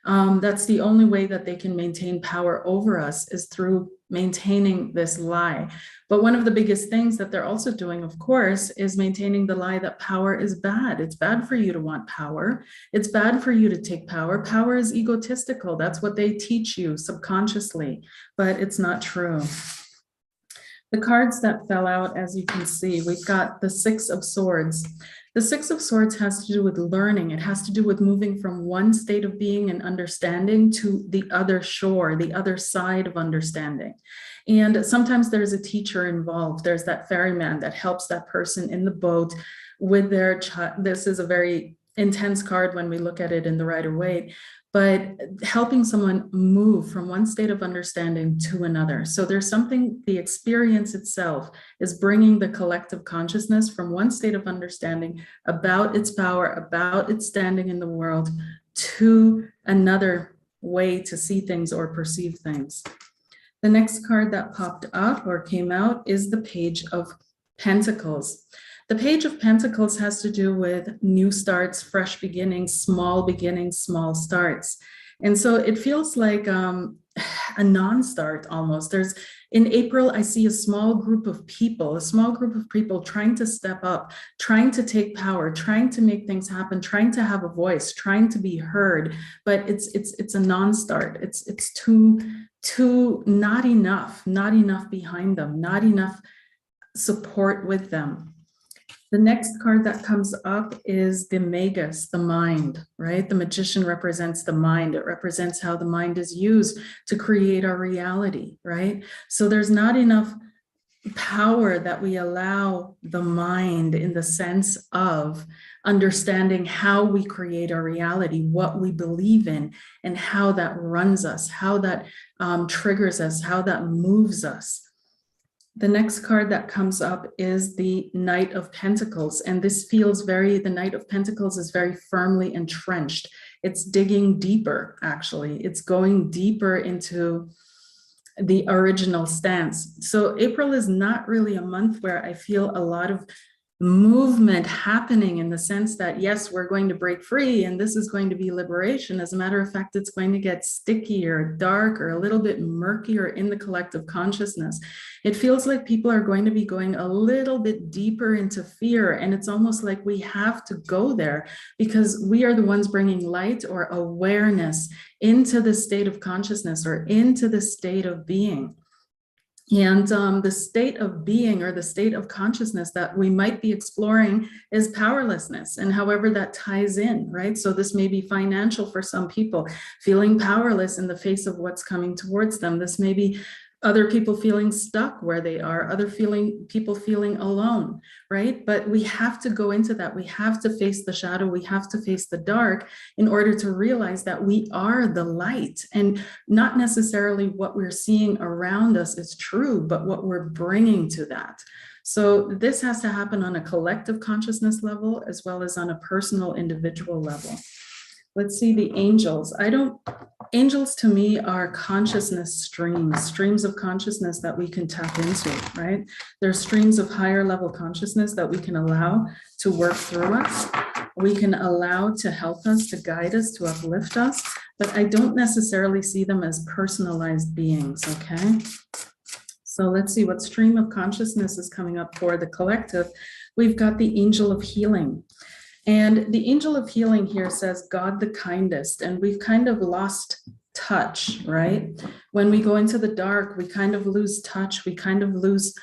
That's the only way that they can maintain power over us, is through maintaining this lie. But one of the biggest things that they're also doing, of course, is maintaining the lie that power is bad. It's bad for you to want power. It's bad for you to take power. Power is egotistical. That's what they teach you subconsciously, but it's not true. The cards that fell out, as you can see, we've got the Six of Swords. The Six of Swords has to do with learning. It has to do with moving from one state of being and understanding to the other shore, the other side of understanding. And sometimes there's a teacher involved. There's that ferryman that helps that person in the boat with their child. This is a very intense card when we look at it in the Rider-Waite, but helping someone move from one state of understanding to another. So there's something, the experience itself is bringing the collective consciousness from one state of understanding about its power, about its standing in the world, to another way to see things or perceive things. The next card that popped up or came out is the Page of Pentacles. The Page of Pentacles has to do with new starts, fresh beginnings, small starts. And so it feels like a non-start almost. In April, I see a small group of people trying to step up, trying to take power, trying to make things happen, trying to have a voice, trying to be heard, but it's a non-start. It's too not enough behind them, not enough support with them. The next card that comes up is the Magus, the mind, right? The Magician represents the mind. It represents how the mind is used to create our reality, right? So there's not enough power that we allow the mind in the sense of understanding how we create our reality, what we believe in, and how that runs us, how that triggers us, how that moves us. The next card that comes up is the Knight of Pentacles. And this feels the Knight of Pentacles is very firmly entrenched. It's digging deeper, actually. It's going deeper into the original stance. So April is not really a month where I feel a lot of movement happening in the sense that, yes, we're going to break free and this is going to be liberation. As a matter of fact, it's going to get stickier, darker, a little bit murkier in the collective consciousness. It feels like people are going to be going a little bit deeper into fear. And it's almost like we have to go there because we are the ones bringing light or awareness into the state of consciousness or into the state of being. And the state of being or the state of consciousness that we might be exploring is powerlessness, and however that ties in, right? So this may be financial for some people, feeling powerless in the face of what's coming towards them. This may be other people feeling stuck where they are, people feeling alone, right? But we have to go into that. We have to face the shadow. We have to face the dark in order to realize that we are the light, and not necessarily what we're seeing around us is true, but what we're bringing to that. So this has to happen on a collective consciousness level as well as on a personal individual level. Let's see the angels. Angels to me are consciousness streams of consciousness that we can tap into, right? There's streams of higher level consciousness that we can allow to work through us. We can allow to help us, to guide us, to uplift us, but I don't necessarily see them as personalized beings, okay? So let's see what stream of consciousness is coming up for the collective. We've got the angel of healing. And the angel of healing here says, God the kindest, and we've kind of lost touch, right? When we go into the dark, we kind of lose touch. We kind of lose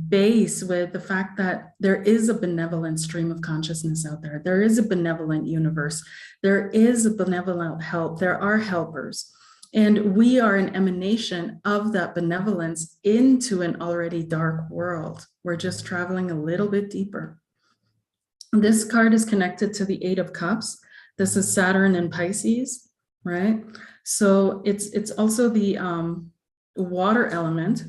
base with the fact that there is a benevolent stream of consciousness out there. There is a benevolent universe. There is a benevolent help. There are helpers. And we are an emanation of that benevolence into an already dark world. We're just traveling a little bit deeper. This card is connected to the Eight of Cups. This is Saturn and Pisces, right? So it's also the water element.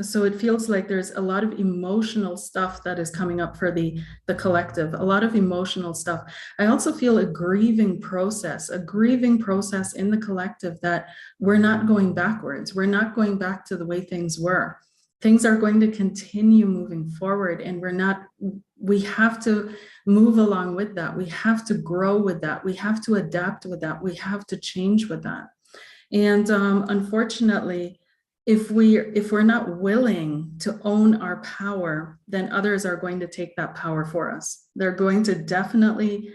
So it feels like there's a lot of emotional stuff that is coming up for the collective, a lot of emotional stuff. I also feel a grieving process in the collective, that we're not going backwards. We're not going back to the way things were. Things are going to continue moving forward, and we have to move along with that. We have to grow with that. We have to adapt with that. We have to change with that. And unfortunately, if we're not willing to own our power, then others are going to take that power for us. They're going to definitely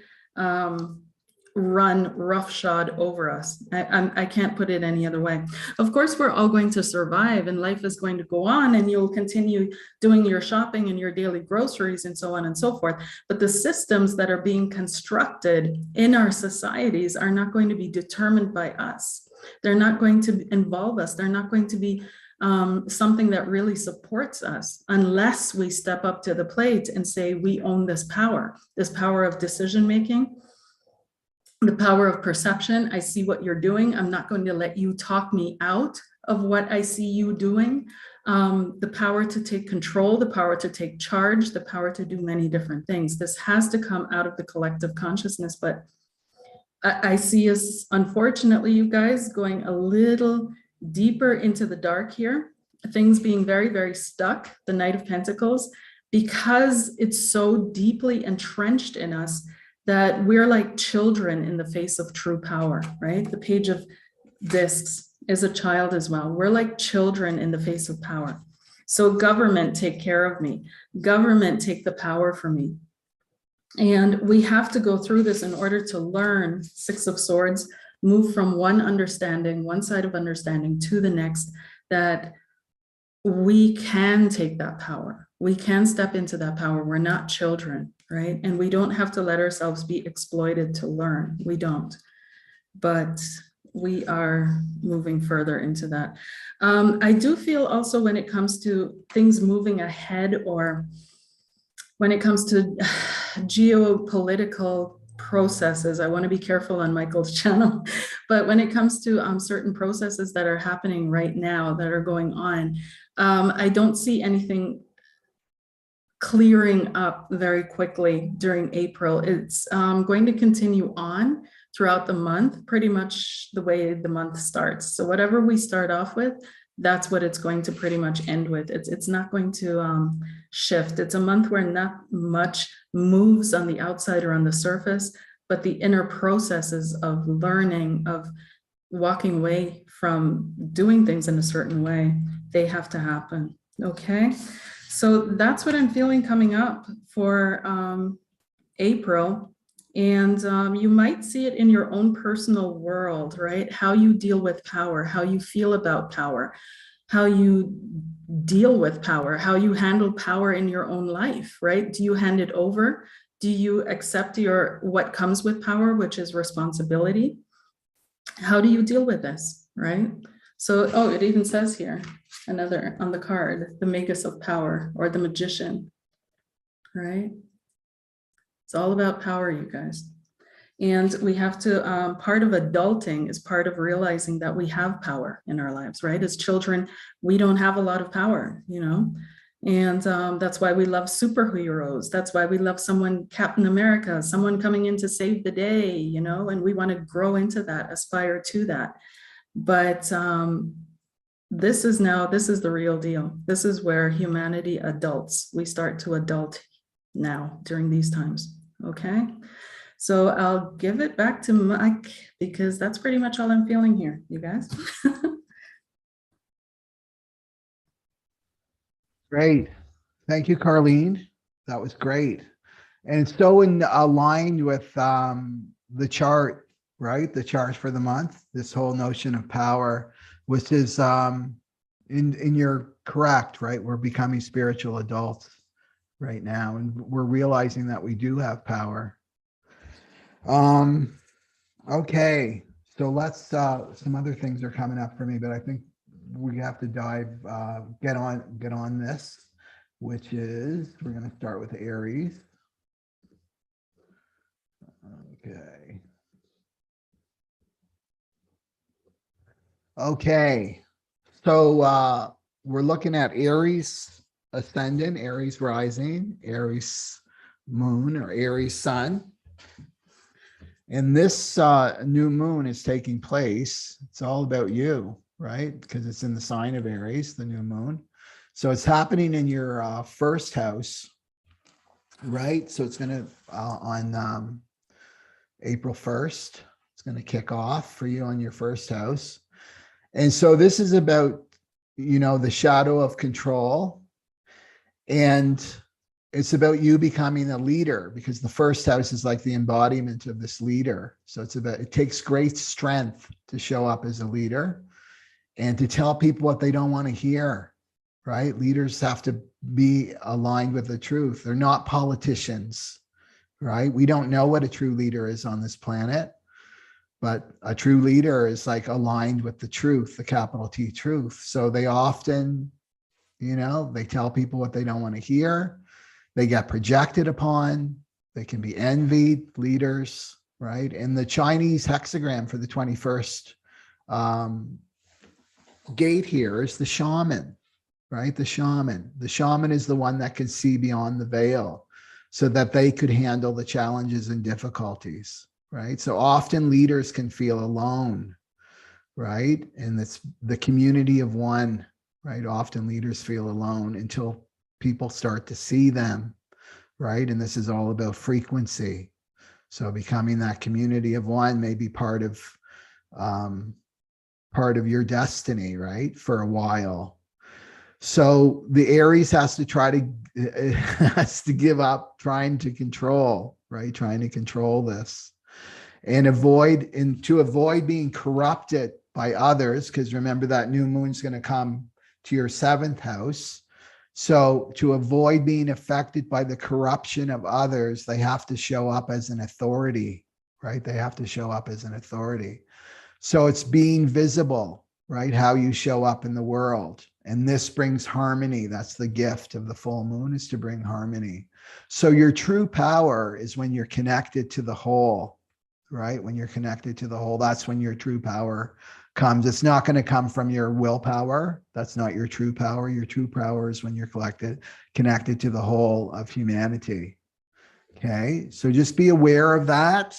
run roughshod over us. I can't put it any other way. Of course, we're all going to survive and life is going to go on, and you'll continue doing your shopping and your daily groceries and so on and so forth. But the systems that are being constructed in our societies are not going to be determined by us. They're not going to involve us. They're not going to be something that really supports us unless we step up to the plate and say, we own this power of decision-making, the power of perception. I see what you're doing. I'm not going to let you talk me out of what I see you doing. The power to take control, the power to take charge, the power to do many different things. This has to come out of the collective consciousness, but I see us, unfortunately, you guys, going a little deeper into the dark here, things being very, very stuck, the Knight of Pentacles, because it's so deeply entrenched in us that we're like children in the face of true power, right? The Page of Discs is a child as well. We're like children in the face of power. So government, take care of me. Government, take the power from me. And we have to go through this in order to learn, Six of Swords, move from one understanding, one side of understanding to the next, that we can take that power. We can step into that power. We're not children, right? And we don't have to let ourselves be exploited to learn. We don't. But we are moving further into that. I do feel also when it comes to things moving ahead, or when it comes to geopolitical processes, I want to be careful on Michael's channel, but when it comes to certain processes that are happening right now, that are going on, I don't see anything clearing up very quickly during April. It's going to continue on throughout the month, pretty much the way the month starts. So whatever we start off with, that's what it's going to pretty much end with. It's not going to shift. It's a month where not much moves on the outside or on the surface, but the inner processes of learning, of walking away from doing things in a certain way, they have to happen. Okay. So that's what I'm feeling coming up for April. And you might see it in your own personal world, right? How you deal with power, how you feel about power, how you deal with power, how you handle power in your own life, right? Do you hand it over? Do you accept what comes with power, which is responsibility? How do you deal with this, right? So, oh, it even says here, another on the card, the Magus of Power, or the Magician, right? It's all about power, you guys. And we have to, part of adulting is part of realizing that we have power in our lives, right? As children, we don't have a lot of power, you know? And that's why we love superheroes. That's why we love someone, Captain America, someone coming in to save the day, you know, and we want to grow into that, aspire to that. But this is the real deal. This is where humanity adults. We start to adult now during these times. Okay. So I'll give it back to Mike, because that's pretty much all I'm feeling here, you guys. Great. Thank you, Carlene. That was great. And so aligned with the chart, right? The chart for the month, this whole notion of power, which is you're correct, right? We're becoming spiritual adults right now, and we're realizing that we do have power. Okay, so let's some other things are coming up for me, but I think we have to get on this, which is, we're going to start with Aries. Okay, so we're looking at Aries ascendant, Aries rising, Aries moon, or Aries sun. And this new moon is taking place. It's all about you, right? Because it's in the sign of Aries, the new moon. So it's happening in your first house, right? So it's going to, on April 1st, it's going to kick off for you on your first house. And so this is about, you know, the shadow of control. And it's about you becoming a leader, because the first house is like the embodiment of this leader. So it takes great strength to show up as a leader and to tell people what they don't want to hear, right? Leaders have to be aligned with the truth. They're not politicians, right? We don't know what a true leader is on this planet, but a true leader is like aligned with the truth, the capital T truth. So they often, you know, they tell people what they don't want to hear. They get projected upon. They can be envied, leaders, right? And the Chinese hexagram for the 21st gate here is the shaman, right? The shaman. The shaman is the one that could see beyond the veil so that they could handle the challenges and difficulties, right? So often leaders can feel alone, right? And it's the community of one, right? Often leaders feel alone until people start to see them, right? And this is all about frequency. So becoming that community of one may be part of your destiny, right? For a while. So the Aries has to give up trying to control, right? Trying to control this. and to avoid being corrupted by others, because remember that new moon's going to come to your 7th house. So to avoid being affected by the corruption of others, they have to show up as an authority, right? They have to show up as an authority. So it's being visible, right? How you show up in the world. And this brings harmony. That's the gift of the full moon, is to bring harmony. So your true power is when you're connected to the whole, right? When you're connected to the whole, that's when your true power comes. It's not going to come from your willpower. That's not your true power. Your true power is when you're connected to the whole of humanity. Okay. So just be aware of that.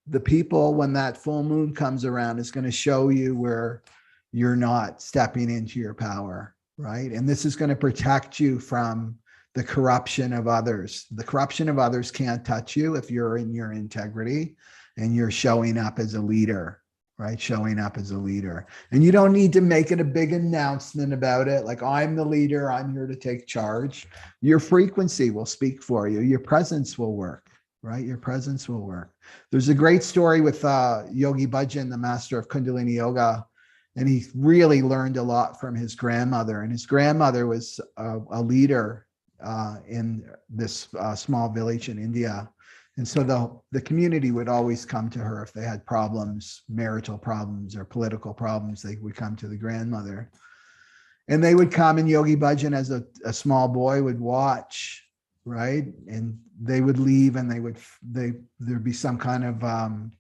The people, when that full moon comes around, is going to show you where you're not stepping into your power, right? And this is going to protect you from the corruption of others. The corruption of others can't touch you if you're in your integrity and you're showing up as a leader, right? Showing up as a leader. And you don't need to make it a big announcement about it. Like, I'm the leader, I'm here to take charge. Your frequency will speak for you. Your presence will work, right? Your presence will work. There's a great story with Yogi Bhajan, the master of Kundalini yoga. And he really learned a lot from his grandmother. And his grandmother was a leader in this small village in India. And so the community would always come to her if they had problems, marital problems or political problems. They would come to the grandmother. And they would come, and Yogi Bhajan, as a small boy, would watch, right? And they would leave, and there'd be some kind of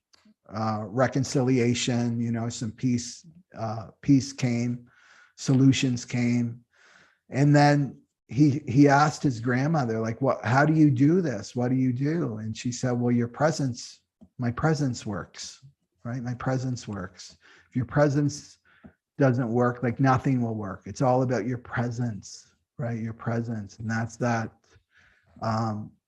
reconciliation, you know, some peace came, solutions came. And then he asked his grandmother, like, how do you do this? What do you do? And she said, well, my presence works, right? My presence works. If your presence doesn't work, like, nothing will work. It's all about your presence, right? Your presence. And that's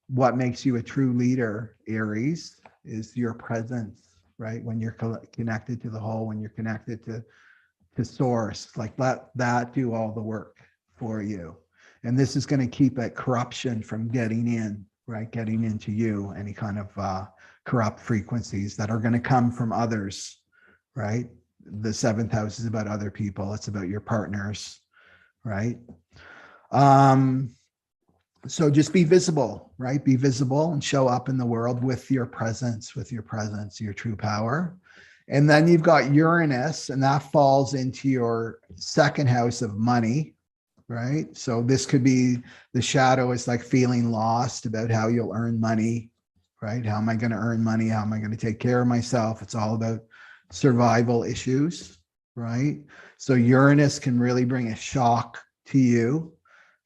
what makes you a true leader, Aries, is your presence, right? When you're connected to the whole, when you're connected to source, like, let that do all the work for you. And this is going to keep that corruption from getting in, right? Getting into you, any kind of corrupt frequencies that are going to come from others, right? The 7th house is about other people. It's about your partners, right? So just be visible, right? Be visible and show up in the world with your presence, your true power. And then you've got Uranus, and that falls into your 2nd house of money, right? So this could be the shadow, is like feeling lost about how you'll earn money, right? How am I going to earn money? How am I going to take care of myself? It's all about survival issues, right? So Uranus can really bring a shock to you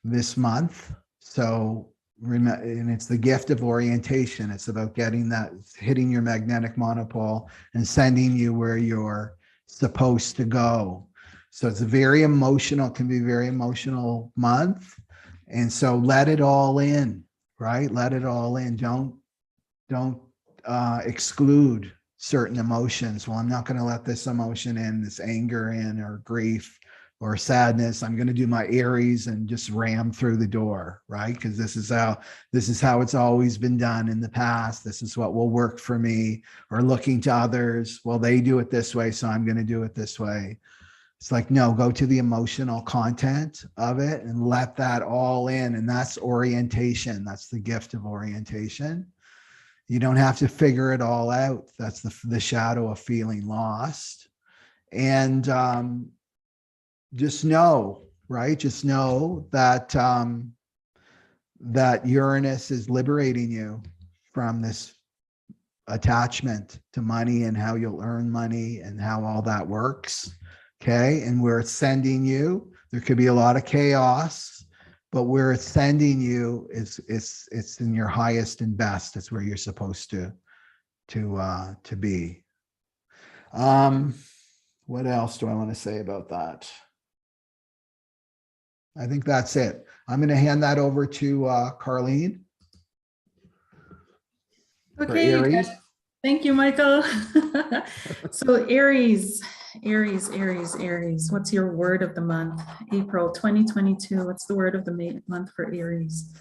this month. So and it's the gift of orientation. It's about hitting your magnetic monopole and sending you where you're supposed to go. So it's can be a very emotional month. And so let it all in, right? Let it all in. Don't exclude certain emotions. Well, I'm not going to let this emotion in, this anger in, or grief or sadness. I'm going to do my Aries and just ram through the door, right? Because this is how it's always been done in the past. This is what will work for me. Or looking to others, well, they do it this way, so I'm going to do it this way. It's like, no, go to the emotional content of it and let that all in. And that's orientation. That's the gift of orientation. You don't have to figure it all out. That's the shadow of feeling lost. And just know, right? Just know that that Uranus is liberating you from this attachment to money and how you'll earn money and how all that works. Okay. And where it's sending you, there could be a lot of chaos, but where it's sending you it's in your highest and best. It's where you're supposed to be. What else do I want to say about that? I think that's it. I'm going to hand that over to Carlene. Okay. Thank you, Michael. So Aries. What's your word of the month? April 2022. What's the word of the month for Aries?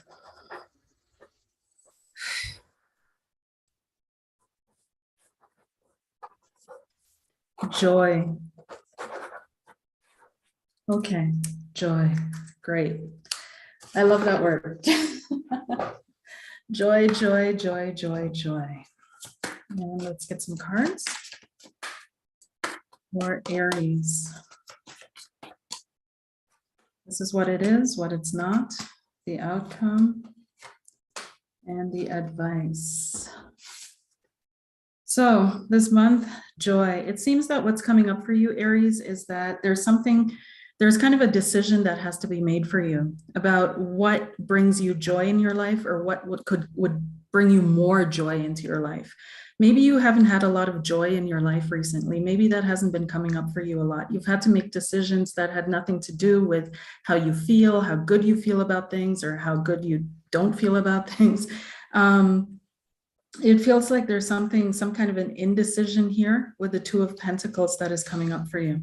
Joy. Okay, joy. Great. I love that word. Joy, joy, joy, joy, joy. And let's get some cards for Aries. This is what it is, what it's not, the outcome, and the advice. So this month, joy. It seems that what's coming up for you, Aries, is that there's kind of a decision that has to be made for you about what brings you joy in your life, or what would bring you more joy into your life. Maybe you haven't had a lot of joy in your life recently. Maybe that hasn't been coming up for you a lot. You've had to make decisions that had nothing to do with how you feel, how good you feel about things, or how good you don't feel about things. It feels like there's some kind of an indecision here with the Two of Pentacles that is coming up for you.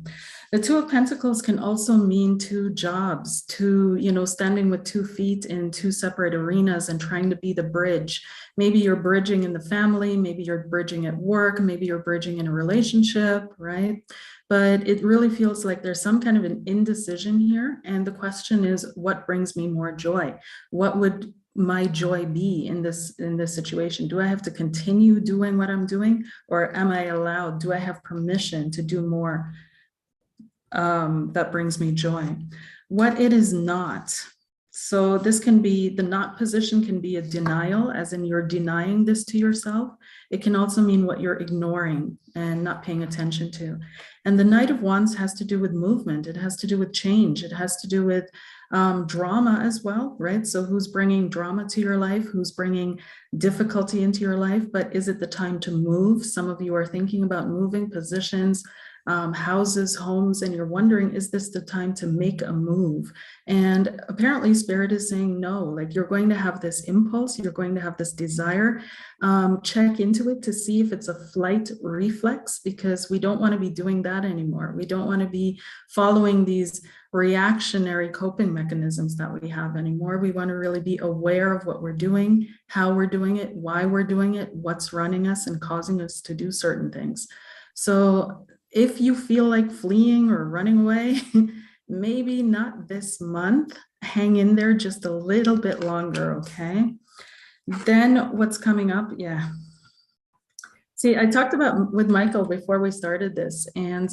The Two of Pentacles can also mean two jobs, standing with 2 feet in 2 separate arenas and trying to be the bridge. Maybe you're bridging in the family, maybe you're bridging at work, maybe you're bridging in a relationship, right? But it really feels like there's some kind of an indecision here. And the question is, what brings me more joy? What would my joy be in this situation? Do I have to continue doing what I'm doing, or am I allowed? Do I have permission to do more that brings me joy? What it is not. So this can be, the not position can be a denial, as in you're denying this to yourself. It can also mean what you're ignoring and not paying attention to. And the Knight of Wands has to do with movement. It has to do with change. It has to do with drama as well, right? So who's bringing drama to your life? Who's bringing difficulty into your life? But is it the time to move? Some of you are thinking about moving positions, houses, homes, and you're wondering, is this the time to make a move? And apparently Spirit is saying no, like you're going to have this impulse, you're going to have this desire. Check into it to see if it's a flight reflex, because we don't want to be doing that anymore. We don't want to be following these reactionary coping mechanisms that we have anymore. We want to really be aware of what we're doing, how we're doing it, why we're doing it, what's running us and causing us to do certain things. So if you feel like fleeing or running away, maybe not this month. Hang in there just a little bit longer, okay? Then what's coming up? Yeah. See, I talked about with Michael before we started this, and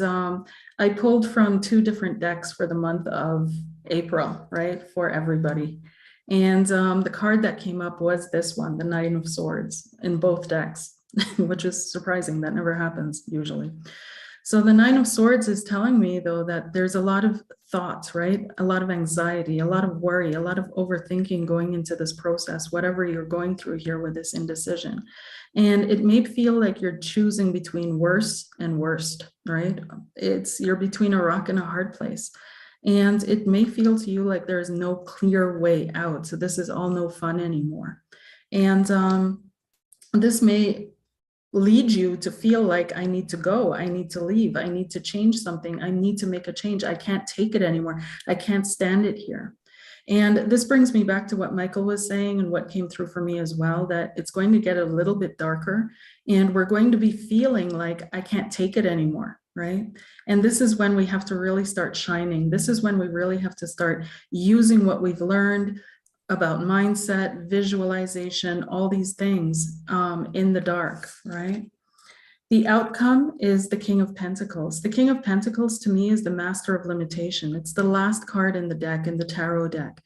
I pulled from 2 different decks for the month of April, right, for everybody. And the card that came up was this one, the Nine of Swords, in both decks, which is surprising. That never happens usually. So the Nine of Swords is telling me, though, that there's a lot of thoughts, right? A lot of anxiety, a lot of worry, a lot of overthinking going into this process, whatever you're going through here with this indecision. And it may feel like you're choosing between worse and worst, right? You're between a rock and a hard place. And it may feel to you like there's no clear way out. So this is all no fun anymore. And this may lead you to feel like, I need to go, I need to leave, I need to change something, I need to make a change, I can't take it anymore, I can't stand it here. And this brings me back to what Michael was saying and what came through for me as well, that it's going to get a little bit darker and we're going to be feeling like, I can't take it anymore, right? And this is when we have to really start shining. This is when we really have to start using what we've learned about mindset, visualization, all these things in the dark, right? The outcome is the King of Pentacles. The King of Pentacles to me is the master of limitation. It's the last card in the deck, in the tarot deck.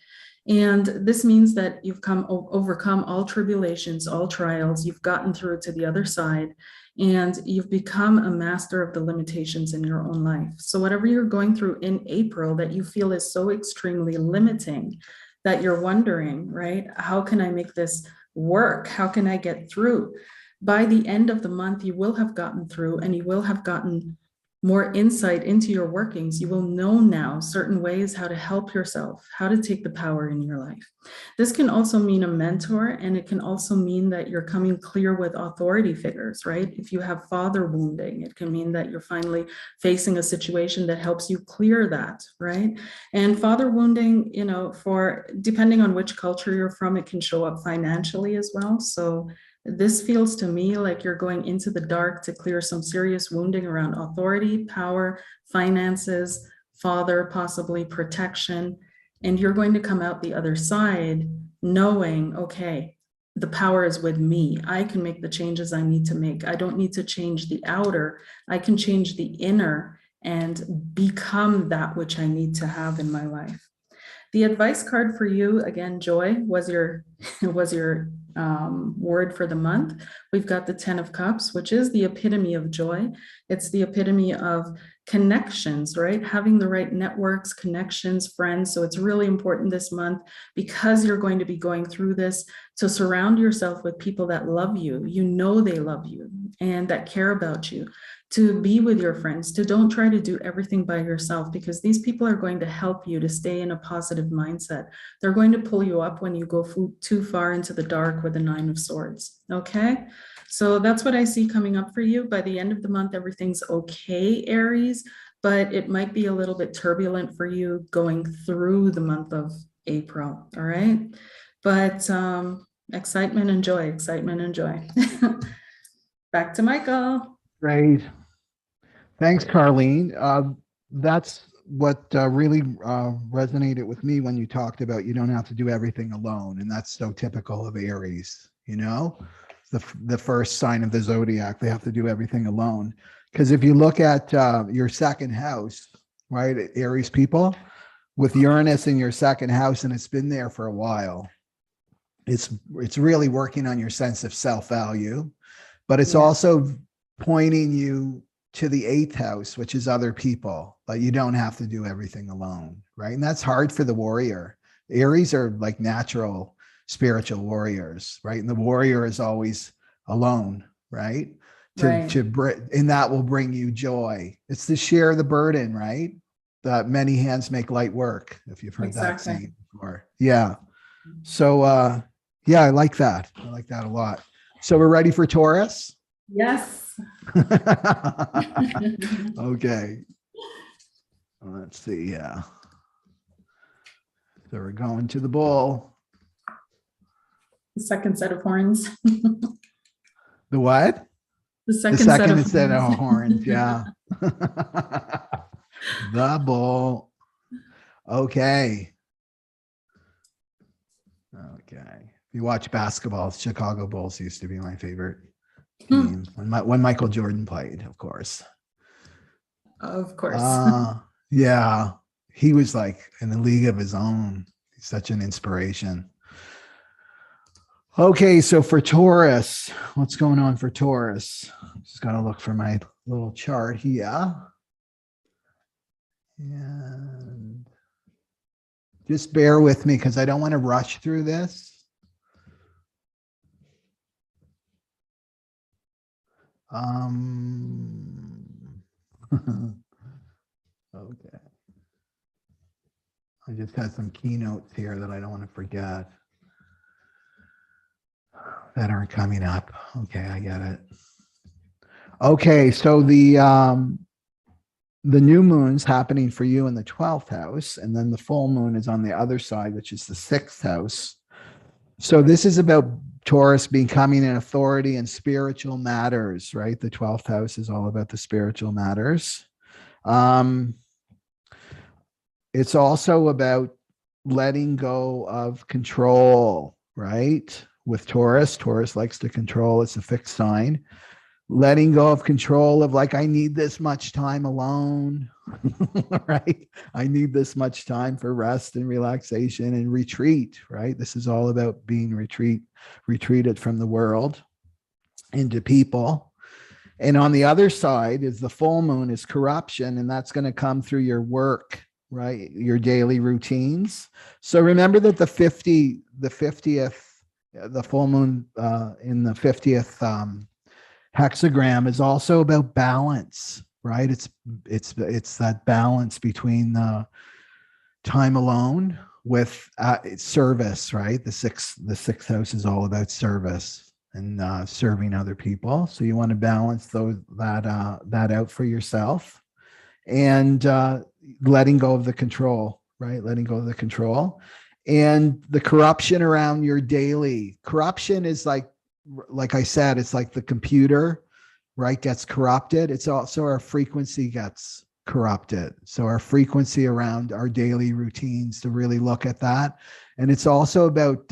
And this means that you've overcome all tribulations, all trials, you've gotten through to the other side, and you've become a master of the limitations in your own life. So whatever you're going through in April that you feel is so extremely limiting, that you're wondering, right? How can I make this work? How can I get through? By the end of the month, you will have gotten through and you will have gotten more insight into your workings. You will know now certain ways how to help yourself, how to take the power in your life. This can also mean a mentor, and it can also mean that you're coming clear with authority figures, right? If you have father wounding, it can mean that you're finally facing a situation that helps you clear that, right? And father wounding, depending on which culture you're from, it can show up financially as well. So This feels to me like you're going into the dark to clear some serious wounding around authority, power, finances, father, possibly protection. And you're going to come out the other side knowing, okay, the power is with me. I can make the changes I need to make. I don't need to change the outer. I can change the inner and become that which I need to have in my life. The advice card for you, again, joy was your word for the month. We've got the 10 of Cups, which is the epitome of joy. It's the epitome of connections, right? Having the right networks, connections, friends. So it's really important this month, because you're going to be going through this, to surround yourself with people that love you. You know they love you and that care about you. To be with your friends, to don't try to do everything by yourself, because these people are going to help you to stay in a positive mindset. They're going to pull you up when you go too far into the dark with the 9 of Swords. Okay, so that's what I see coming up for you. By the end of the month, everything's okay, Aries, but it might be a little bit turbulent for you going through the month of April. All right, but excitement and joy, excitement and joy. Back to Michael. Great. Thanks, Carlene. That's what really resonated with me when you talked about you don't have to do everything alone. And that's so typical of Aries, you know, the first sign of the zodiac, they have to do everything alone. Because if you look at your second house, right, Aries people, with Uranus in your second house, and it's been there for a while, it's really working on your sense of self-value, but it's also pointing you to the 8th house, which is other people, but you don't have to do everything alone, right? And that's hard for the warrior. Aries are like natural spiritual warriors, right? And the warrior is always alone, right? And that will bring you joy. It's to share the burden, right? That many hands make light work, if you've heard that saying before. Yeah. So yeah, I like that. I like that a lot. So we're ready for Taurus? Yes. Okay. Let's see. Yeah. So we're going to the bull. The second set of horns. The what? The second set of horns. Yeah. The bull. Okay. Okay. If you watch basketball, Chicago Bulls used to be my favorite team when Michael Jordan played, of course. Of course. Yeah. He was like in a league of his own. He's such an inspiration. Okay, so for Taurus, what's going on for Taurus? Just got to look for my little chart here. And just bear with me because I don't want to rush through this. Okay. I just had some keynotes here that I don't want to forget that aren't coming up. Okay, I get it. Okay, so the new moon's happening for you in the 12th house, and then the full moon is on the other side, which is the 6th house. So this is about Taurus becoming an authority in spiritual matters, right? The 12th house is all about the spiritual matters. It's also about letting go of control, right? With Taurus likes to control. It's a fixed sign. Letting go of control of like, I need this much time alone, right? I need this much time for rest and relaxation and retreat, right? This is all about being retreated from the world into people. And on the other side is the full moon is corruption, and that's going to come through your work, right? Your daily routines. So remember that the full moon in the 50th hexagram is also about balance, right? It's that balance between the time alone with service, right? The sixth house is all about service and serving other people. So you want to balance that out for yourself, and letting go of the control, right? Letting go of the control and the corruption around your daily. Corruption is like like I said, it's like the computer, right, gets corrupted. It's also our frequency gets corrupted. So our frequency around our daily routines, to really look at that. And it's also about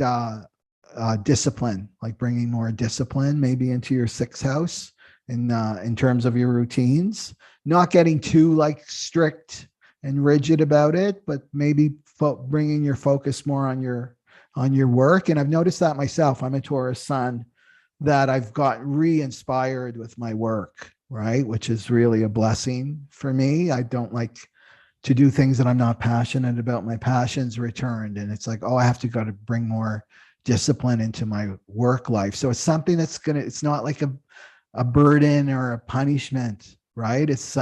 discipline, like bringing more discipline maybe into your sixth house in terms of your routines, not getting too like strict and rigid about it, but maybe bringing your focus more on your work. And I've noticed that myself. I'm a Taurus sun, that I've got re-inspired with my work, right? Which is really a blessing for me. I don't like to do things that I'm not passionate about. My passion's returned, and it's like, oh, I have to got to bring more discipline into my work life. So it's something that's it's not like a burden or a punishment, right? It's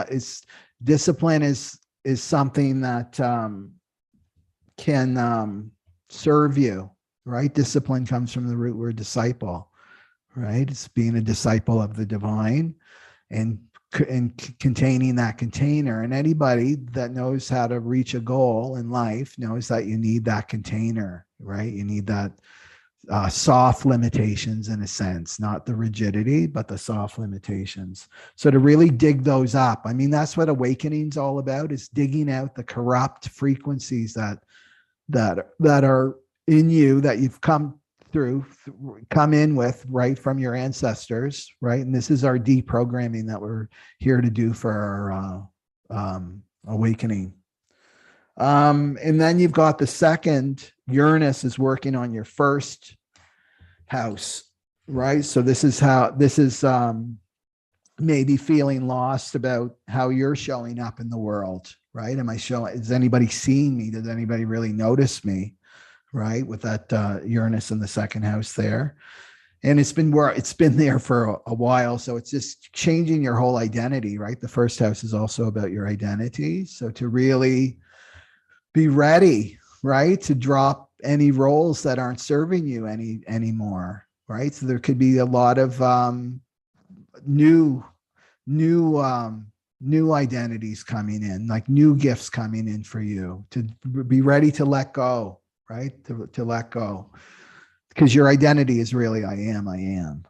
discipline is something that can serve you, right? Discipline comes from the root word disciple, right? It's being a disciple of the divine and containing that container. And anybody that knows how to reach a goal in life knows that you need that container, right? You need that soft limitations, in a sense, not the rigidity, but the soft limitations. So to really dig those up, I mean, that's what awakening's all about, is digging out the corrupt frequencies that are in you, that you've come in with, right, from your ancestors, right? And this is our deprogramming that we're here to do for our awakening. And then you've got the second, Uranus is working on your first house, right? So this is maybe feeling lost about how you're showing up in the world, right? Is anybody seeing me? Does anybody really notice me? Right? With that Uranus in the second house there. And it's been there for a while. So it's just changing your whole identity, right? The first house is also about your identity. So to really be ready, right, to drop any roles that aren't serving you anymore, right? So there could be a lot of new identities coming in, like new gifts coming in for you, to be ready to let go, right? To let go, because your identity is really I am,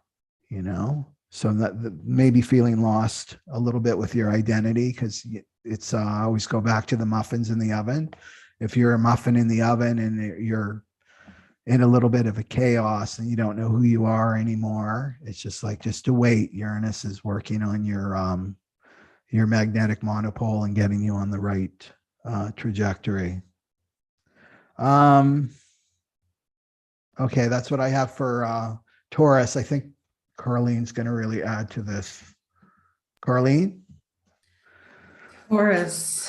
you know? So that maybe feeling lost a little bit with your identity, because it's I always go back to the muffins in the oven. If you're a muffin in the oven and you're in a little bit of a chaos and you don't know who you are anymore, it's just to wait. Uranus is working on your magnetic monopole and getting you on the right trajectory. Okay, that's what I have for Taurus. I think Carlene's going to really add to this. Carlene? Taurus.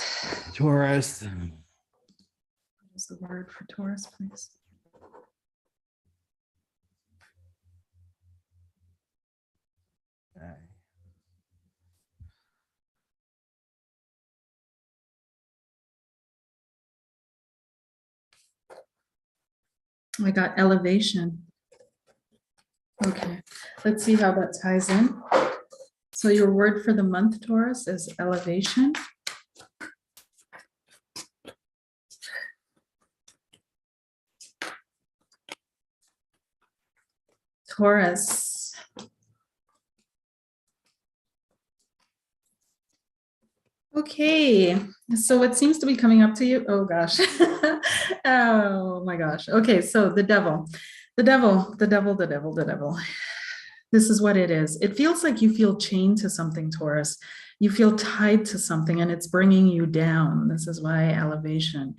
Taurus. What is the word for Taurus, please? Okay. I got elevation. Okay, let's see how that ties in. So your word for the month, Taurus, is elevation. Taurus. Okay, so what seems to be coming up to you? Oh gosh. Oh my gosh. Okay, so the devil. This is what it is. It feels like you feel chained to something, Taurus. You feel tied to something and it's bringing you down. This is why elevation.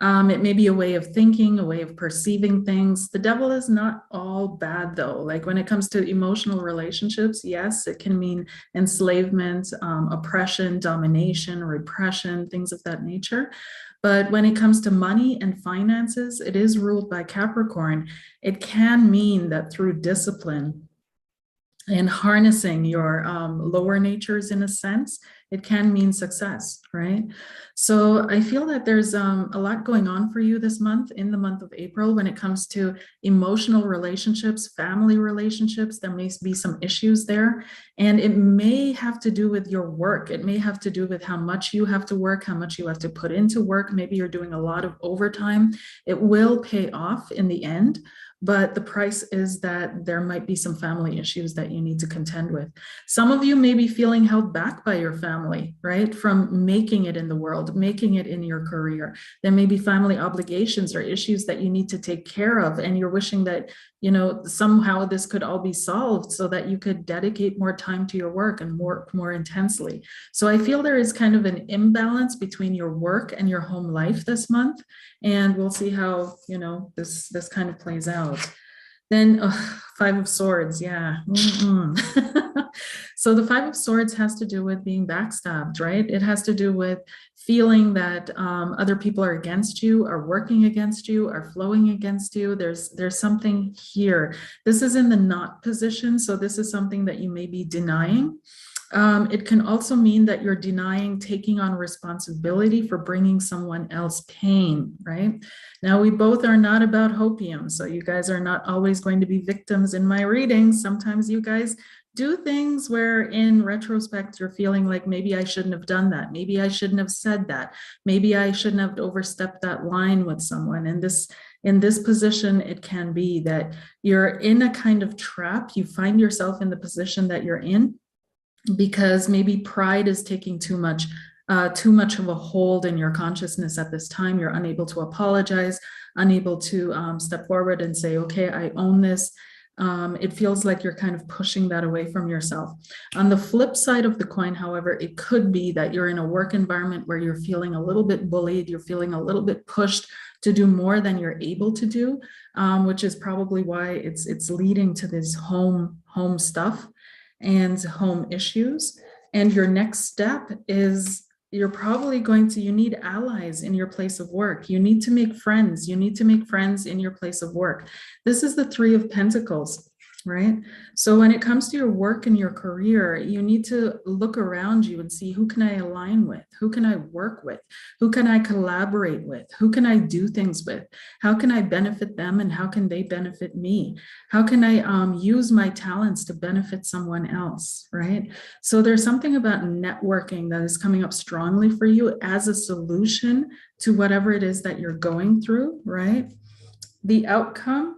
It may be a way of thinking, a way of perceiving things. The devil is not all bad though. Like when it comes to emotional relationships, yes, it can mean enslavement, oppression, domination, repression, things of that nature. But when it comes to money and finances, it is ruled by Capricorn. It can mean that through discipline and harnessing your lower natures in a sense, it can mean success, right? So I feel that there's a lot going on for you this month, in the month of April, when it comes to emotional relationships, family relationships. There may be some issues there, and it may have to do with your work. It may have to do with how much you have to work, how much you have to put into work. Maybe you're doing a lot of overtime. It will pay off in the end. but the price is that there might be some family issues that you need to contend with. Some of you may be feeling held back by your family, right? From making it in the world, making it in your career. There may be family obligations or issues that you need to take care of, and you're wishing that, you know, somehow this could all be solved so that you could dedicate more time to your work and work more intensely. So I feel there is kind of an imbalance between your work and your home life this month, and we'll see how, you know, this kind of plays out. Then Five of Swords, yeah. So the Five of Swords has to do with being backstabbed, right? It has to do with feeling that other people are against you, are working against you, are flowing against you. There's something here. This is in the not position, so this is something that you may be denying. It can also mean that you're denying taking on responsibility for bringing someone else pain, right? Now, we both are not about hopium, so you guys are not always going to be victims in my readings. Sometimes you guys do things where in retrospect, you're feeling like maybe I shouldn't have done that. Maybe I shouldn't have said that. Maybe I shouldn't have overstepped that line with someone. And in this position, it can be that you're in a kind of trap. You find yourself in the position that you're in because maybe pride is taking too much of a hold in your consciousness at this time. You're unable to apologize, unable to step forward and say, okay, I own this. It feels like you're kind of pushing that away from yourself. On the flip side of the coin, however, it could be that you're in a work environment where you're feeling a little bit bullied, you're feeling a little bit pushed to do more than you're able to do, which is probably why it's leading to this home stuff and home issues. And your next step is you're probably you need allies in your place of work. You need to make friends. You need to make friends in your place of work. This is the Three of Pentacles, right? So when it comes to your work and your career, you need to look around you and see, who can I align with? Who can I work with? Who can I collaborate with? Who can I do things with? How can I benefit them and how can they benefit me? How can I use my talents to benefit someone else, right? So there's something about networking that is coming up strongly for you as a solution to whatever it is that you're going through, right? The outcome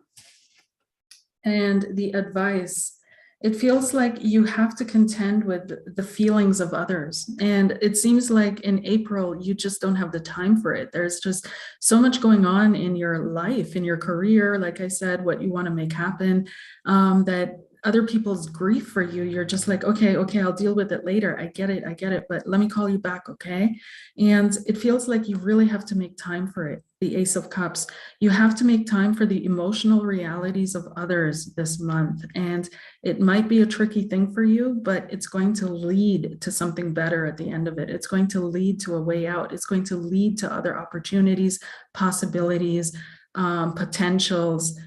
and the advice, it feels like you have to contend with the feelings of others. And it seems like in April, you just don't have the time for it. There's just so much going on in your life, in your career, like I said, what you want to make happen, that other people's grief for you, you're just like, okay, I'll deal with it later. I get it, but let me call you back, okay? And it feels like you really have to make time for it. The Ace of Cups, you have to make time for the emotional realities of others this month. And it might be a tricky thing for you, but it's going to lead to something better at the end of it. It's going to lead to a way out. It's going to lead to other opportunities, possibilities, potentials,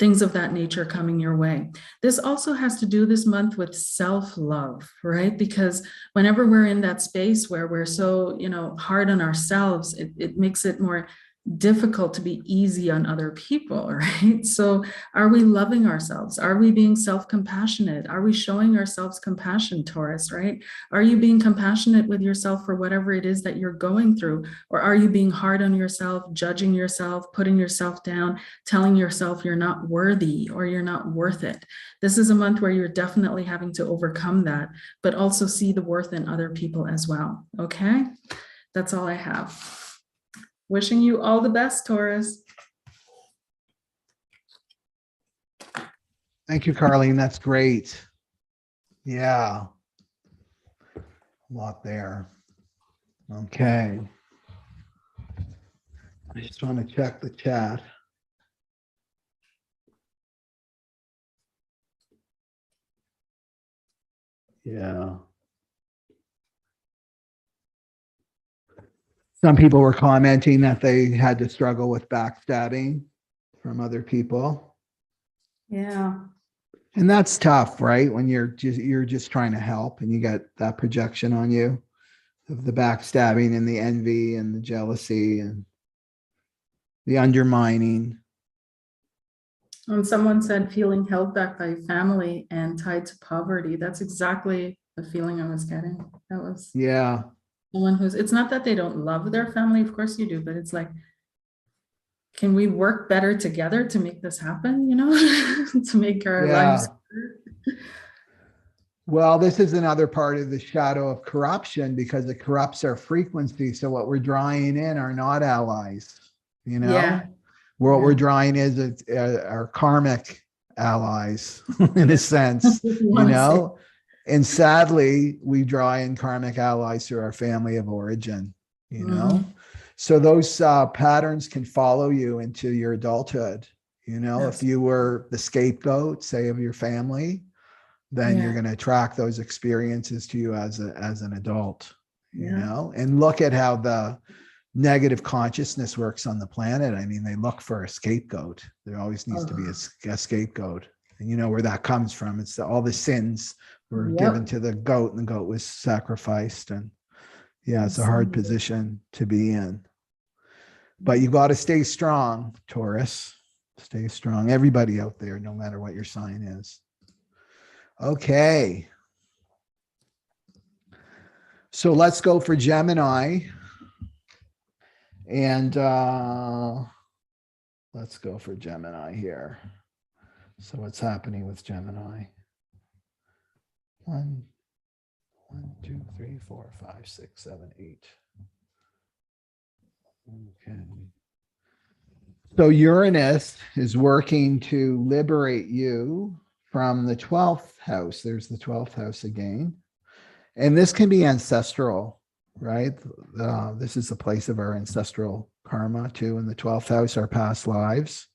things of that nature coming your way. This also has to do this month with self-love, right? Because whenever we're in that space where we're so, hard on ourselves, it makes it more difficult to be easy on other people, right? So are we loving ourselves? Are we being self-compassionate? Are we showing ourselves compassion, Taurus, right? Are you being compassionate with yourself for whatever it is that you're going through? Or are you being hard on yourself, judging yourself, putting yourself down, telling yourself you're not worthy or you're not worth it? This is a month where you're definitely having to overcome that, but also see the worth in other people as well, okay? That's all I have. Wishing you all the best, Taurus. Thank you, Carlene. That's great. Yeah. A lot there. Okay. I just want to check the chat. Yeah. Some people were commenting that they had to struggle with backstabbing from other people. Yeah. And that's tough, right? When you're just trying to help and you got that projection on you of the backstabbing and the envy and the jealousy and the undermining. And someone said feeling held back by family and tied to poverty. That's exactly the feeling I was getting. That was Yeah. someone it's not that they don't love their family, of course you do, but it's like can we work better together to make this happen, to make our Yeah. lives better? Well, this is another part of the shadow of corruption because it corrupts our frequency. So what we're drawing in are not allies, Yeah. What we're Yeah. drawing is our karmic allies in a sense, If you want to say. And sadly, we draw in karmic allies through our family of origin, Mhm. So those patterns can follow you into your adulthood. If Yes. you were the scapegoat, say, of your family, then you're Yeah. going to attract those experiences to you as an adult, Yeah. and look at how the negative consciousness works on the planet. I mean, they look for a scapegoat. There always needs to be Oh, a scapegoat. And you know where that comes from. It's all the sins were given yep. to the goat, and the goat was sacrificed. And yeah, it's a hard Absolutely. position to be in. But you got to stay strong, Taurus. Stay strong. Everybody out there, no matter what your sign is. Okay. So let's go for Gemini. And let's go for Gemini here. So what's happening with Gemini? 1, 2, 3, 4, 5, 6, 7, 8. Okay. So Uranus is working to liberate you from the 12th house. There's the 12th house again. And this can be ancestral, right? This is the place of our ancestral karma too. In the 12th house, our past lives.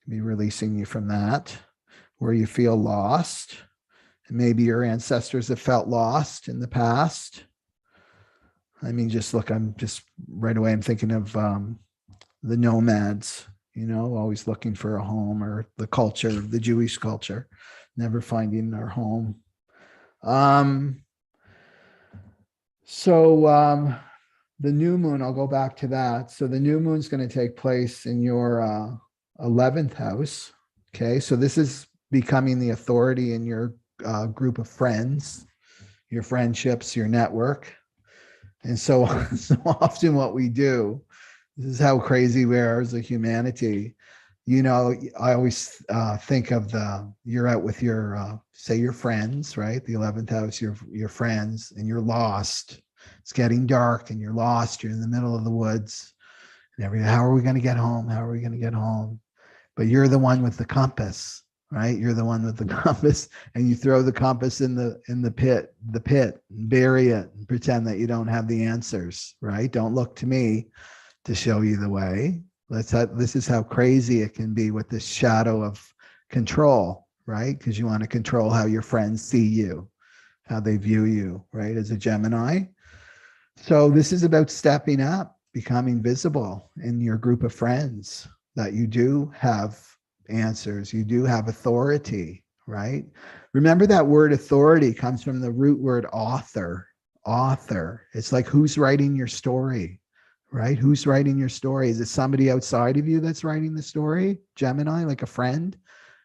Be releasing you from that, where you feel lost. And maybe your ancestors have felt lost in the past. I mean, I'm thinking of the nomads, always looking for a home, or the culture, the Jewish culture, never finding their home. So the new moon, I'll go back to that. So the new moon's going to take place in your 11th house. Okay. So this is becoming the authority in your group of friends, your friendships, your network. And so often what we do, this is how crazy we are as a humanity. I always think of you're out with your, say, your friends, right? The 11th house, your friends, and you're lost. It's getting dark and you're lost. You're in the middle of the woods and everything. How are we going to get home? How are we going to get home? But you're the one with the compass, right? You're the one with the compass, and you throw the compass in the pit, and bury it and pretend that you don't have the answers, right? Don't look to me to show you the way. This is how crazy it can be with this shadow of control, right? Because you want to control how your friends see you, how they view you, right? As a Gemini. So this is about stepping up, becoming visible in your group of friends, that you do have answers, you do have authority, right? Remember that word authority comes from the root word author. It's like, who's writing your story, right? Who's writing your story? Is it somebody outside of you that's writing the story? Gemini, like a friend?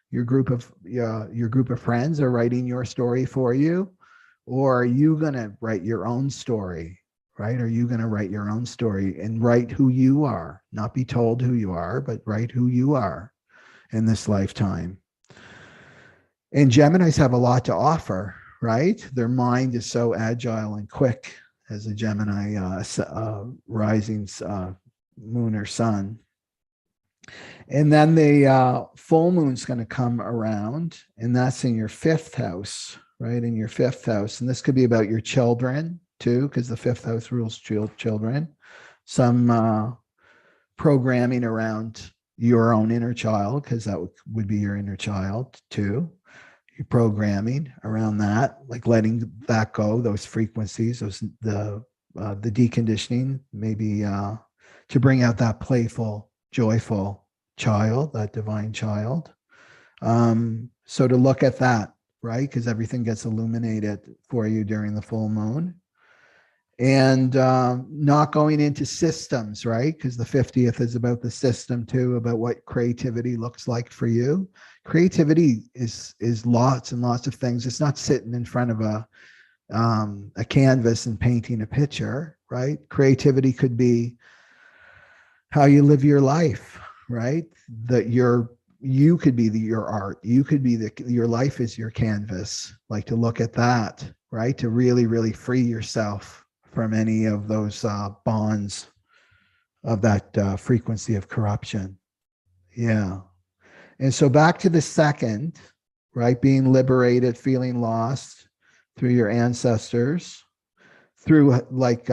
Your group of friends are writing your story for you? Or are you going to write your own story, right? Are you going to write your own story and write who you are, not be told who you are, but write who you are in this lifetime? And Geminis have a lot to offer, right? Their mind is so agile and quick as a Gemini rising moon or sun. And then the full moon's going to come around, and that's in your 5th house, right? In your 5th house. And this could be about your children too, because the 5th house rules children. Some programming around your own inner child, because that would be your inner child too. You're programming around that, like letting that go, those frequencies, the deconditioning, maybe to bring out that playful, joyful child, that divine child. So to look at that, right? Because everything gets illuminated for you during the full moon. And not going into systems, right? Because the 50th is about the system too, about what creativity looks like for you. Creativity is lots and lots of things. It's not sitting in front of a canvas and painting a picture, right? Creativity could be how you live your life, right? That you could be your art. You could be your life is your canvas. Like to look at that, right? To really, really free yourself from any of those bonds of that frequency of corruption. Yeah. And so back to the second, right? Being liberated, feeling lost through your ancestors, through like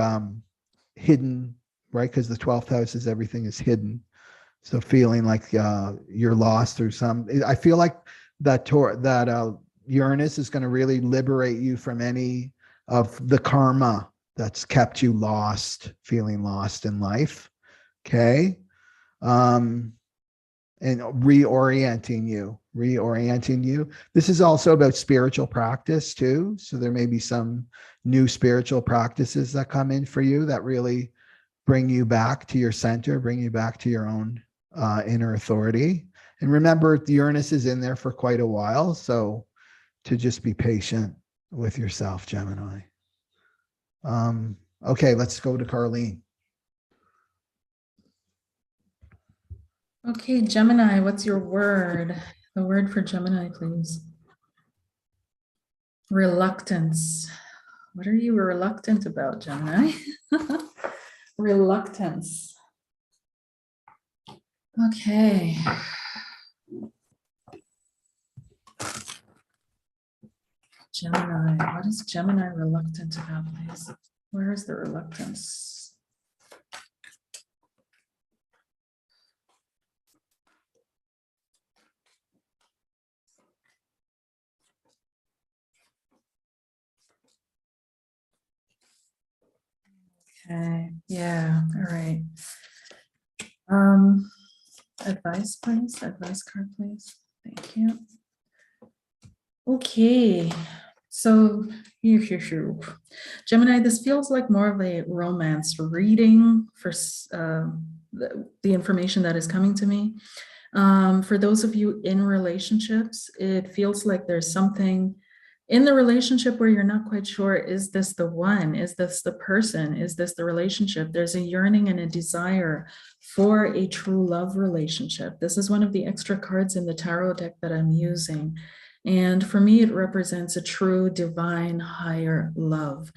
hidden, right? Because the 12th house is everything is hidden. So feeling like you're lost through I feel like that Uranus is going to really liberate you from any of the karma that's kept you lost, feeling lost in life. Okay. And reorienting you. This is also about spiritual practice too. So there may be some new spiritual practices that come in for you that really bring you back to your center, bring you back to your own inner authority. And remember, the Uranus is in there for quite a while. So to just be patient with yourself, Gemini. Okay, let's go to Carlene. Okay, Gemini, what's your word? The word for Gemini, please. Reluctance. What are you reluctant about, Gemini? Reluctance. Okay. Gemini, what is Gemini reluctant about, please? Where is the reluctance? Okay, yeah, all right. Advice, please. Advice card, please. Thank you. Okay, so Gemini, this feels like more of a romance reading for the information that is coming to me. For those of you in relationships, it feels like there's something in the relationship where you're not quite sure, is this the one? Is this the person? Is this the relationship? There's a yearning and a desire for a true love relationship. This is one of the extra cards in the tarot deck that I'm using. And for me, it represents a true divine higher love.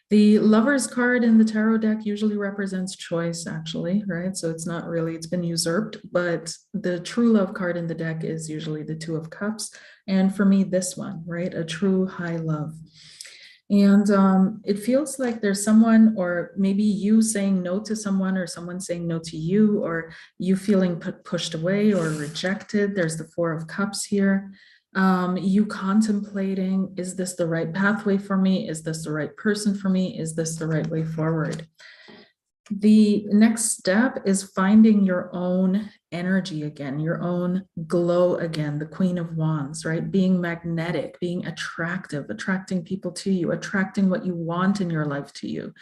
The Lover's card in the tarot deck usually represents choice, actually, right? So it's not really, it's been usurped, but the true love card in the deck is usually the Two of Cups. And for me, this one, right? A true high love. And it feels like there's someone, or maybe you saying no to someone, or someone saying no to you, or you feeling pushed away or rejected. There's the Four of Cups here. You contemplating, is this the right pathway for me? Is this the right person for me? Is this the right way forward? The next step is finding your own energy again, your own glow again, the Queen of Wands, right? Being magnetic, being attractive, attracting people to you, attracting what you want in your life to you.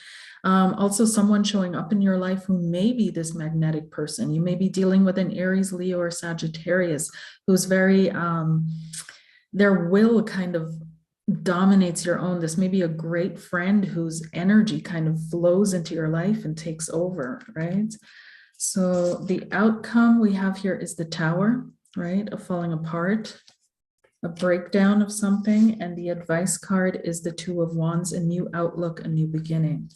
Also, someone showing up in your life who may be this magnetic person. You may be dealing with an Aries, Leo, or Sagittarius who's very, their will kind of dominates your own. This may be a great friend whose energy kind of flows into your life and takes over, right? So the outcome we have here is the Tower, right? A falling apart, a breakdown of something. And the advice card is the Two of Wands, a new outlook, a new beginning.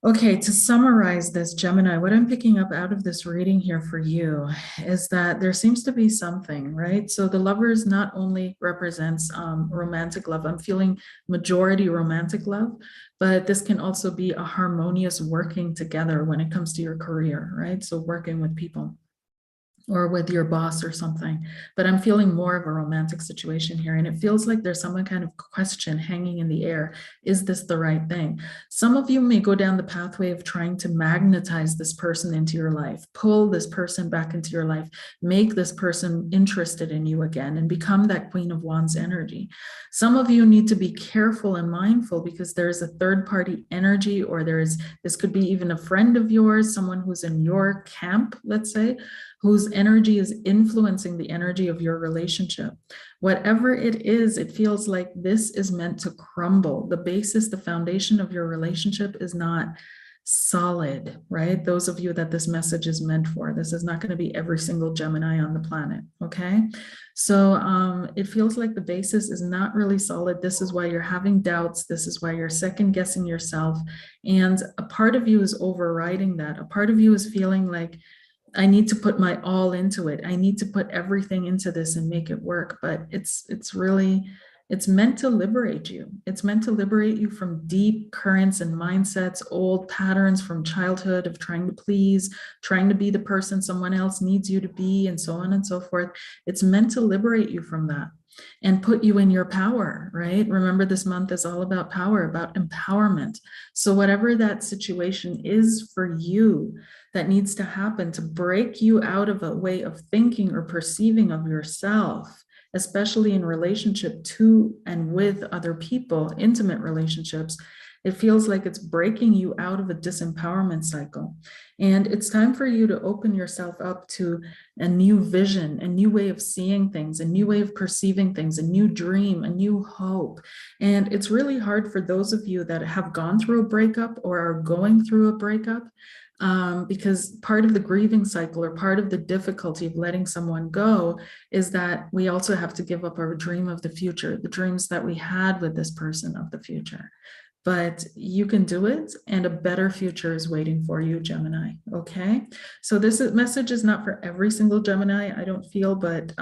Okay, to summarize this, Gemini, what I'm picking up out of this reading here for you is that there seems to be something, right? So the Lovers not only represents romantic love, I'm feeling majority romantic love, but this can also be a harmonious working together when it comes to your career, right? So working with people, or with your boss or something, but I'm feeling more of a romantic situation here. And it feels like there's some kind of question hanging in the air. Is this the right thing? Some of you may go down the pathway of trying to magnetize this person into your life, pull this person back into your life, make this person interested in you again, and become that Queen of Wands energy. Some of you need to be careful and mindful because there is a third party energy, or this could be even a friend of yours, someone who's in your camp, let's say, whose energy is influencing the energy of your relationship. Whatever it is, it feels like this is meant to crumble. The basis, the foundation of your relationship is not solid, right? Those of you that this message is meant for. This is not going to be every single Gemini on the planet, okay? So it feels like the basis is not really solid. This is why you're having doubts. This is why you're second guessing yourself. And a part of you is overriding that. A part of you is feeling like, I need to put my all into it. I need to put everything into this and make it work. But it's meant to liberate you. It's meant to liberate you from deep currents and mindsets, old patterns from childhood of trying to please, trying to be the person someone else needs you to be, and so on and so forth. It's meant to liberate you from that and put you in your power, right? Remember, this month is all about power, about empowerment. So whatever that situation is for you that needs to happen to break you out of a way of thinking or perceiving of yourself, especially in relationship to and with other people, intimate relationships, it feels like it's breaking you out of a disempowerment cycle. And it's time for you to open yourself up to a new vision, a new way of seeing things, a new way of perceiving things, a new dream, a new hope. And it's really hard for those of you that have gone through a breakup or are going through a breakup, because part of the grieving cycle or part of the difficulty of letting someone go is that we also have to give up our dream of the future, the dreams that we had with this person of the future. But you can do it, and a better future is waiting for you, Gemini. Okay, so this message is not for every single Gemini, I don't feel, but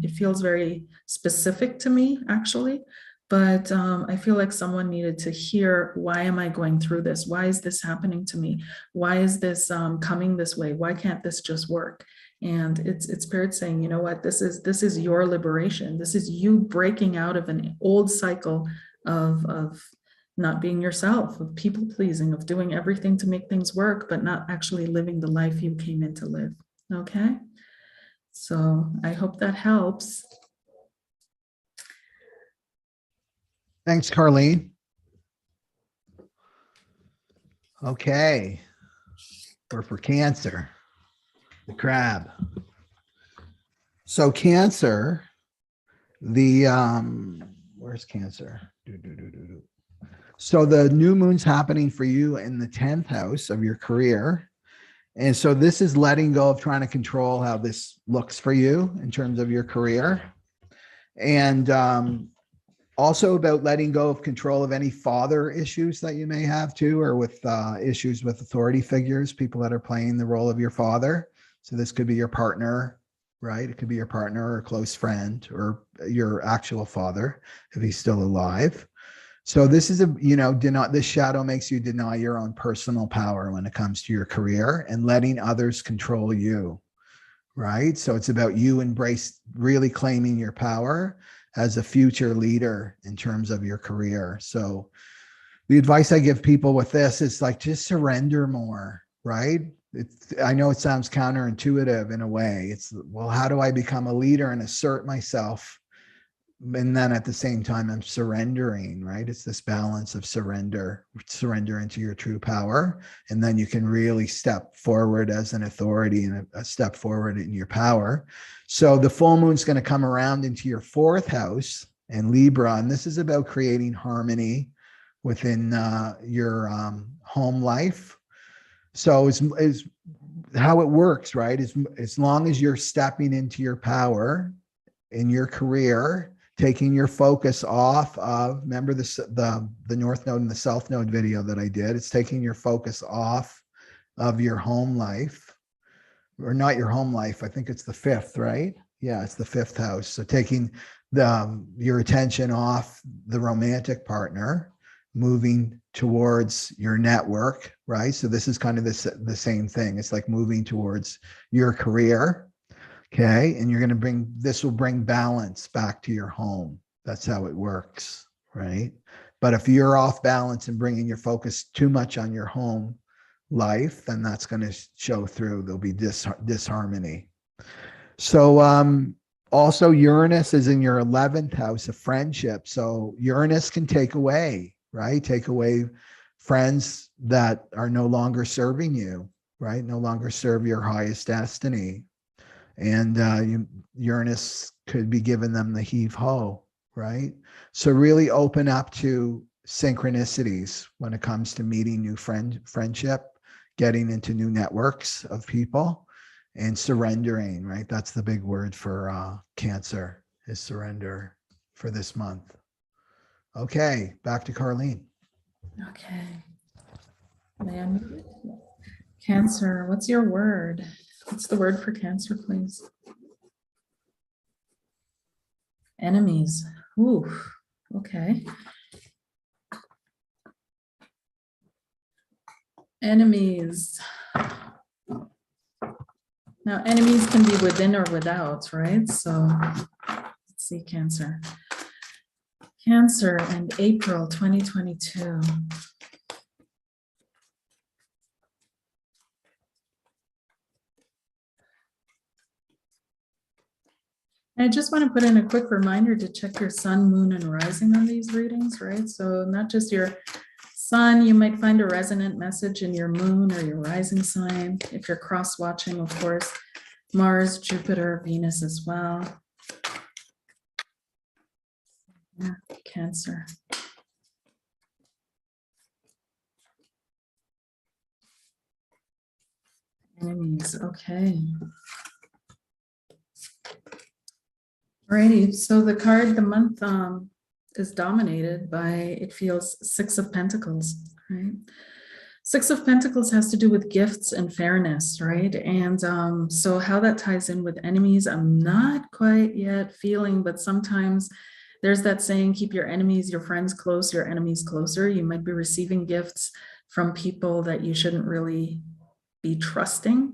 it feels very specific to me, actually. But I feel like someone needed to hear, why am I going through this? Why is this happening to me? Why is this coming this way? Why can't this just work? And it's Spirit saying, you know what, this is your liberation. This is you breaking out of an old cycle of not being yourself, of people pleasing, of doing everything to make things work, but not actually living the life you came in to live. Okay, so I hope that helps. Thanks, Carlene. Okay, we're for Cancer, the crab. So Cancer, where's Cancer? So the new moon's happening for you in the 10th house of your career. And so this is letting go of trying to control how this looks for you in terms of your career. And also about letting go of control of any father issues that you may have too, or with issues with authority figures, people that are playing the role of your father. So this could be your partner, right? It could be your partner or a close friend or your actual father if he's still alive. So this is this shadow makes you deny your own personal power when it comes to your career and letting others control you, right? So it's about you really claiming your power as a future leader in terms of your career. So the advice I give people with this is like, just surrender more, right? I know it sounds counterintuitive in a way. It's, well, how do I become a leader and assert myself? And then at the same time, I'm surrendering, right? It's this balance of surrender into your true power. And then you can really step forward as an authority and a step forward in your power. So the full moon's going to come around into your 4th house in Libra. And this is about creating harmony within your home life. So is how it works, right? Is as long as you're stepping into your power in your career, taking your focus off of, remember the North Node and the South Node video that I did, it's taking your focus off of your home life, or not your home life. I think it's the 5th, right? Yeah, it's the 5th house. So taking your attention off the romantic partner, moving towards your network, right? So this is kind of the same thing. It's like moving towards your career. Okay. And this will bring balance back to your home. That's how it works. Right. But if you're off balance and bringing your focus too much on your home life, then that's going to show through. There'll be disharmony. So, also Uranus is in your 11th house of friendship. So Uranus can take away, right? Take away friends that are no longer serving you, right? No longer serve your highest destiny. And Uranus could be giving them the heave ho, right? So really open up to synchronicities when it comes to meeting new friendship, getting into new networks of people, and surrendering, right? That's the big word for Cancer, is surrender for this month. Okay, back to Carlene. Okay. May I mute it? Cancer, what's your word? What's the word for Cancer, please? Enemies. Ooh, okay. Enemies. Now, enemies can be within or without, right? So let's see, Cancer. Cancer in April 2022. I just want to put in a quick reminder to check your sun, moon, and rising on these readings, right? So not just your sun, you might find a resonant message in your moon or your rising sign. If you're cross-watching, of course, Mars, Jupiter, Venus as well. Yeah, Cancer. Enemies, okay. Alrighty, so the card, the month is dominated by, it feels, Six of Pentacles, right? Six of Pentacles has to do with gifts and fairness, right? And so how that ties in with enemies, I'm not quite yet feeling, but sometimes there's that saying, keep your enemies, your friends close, your enemies closer. You might be receiving gifts from people that you shouldn't really be trusting.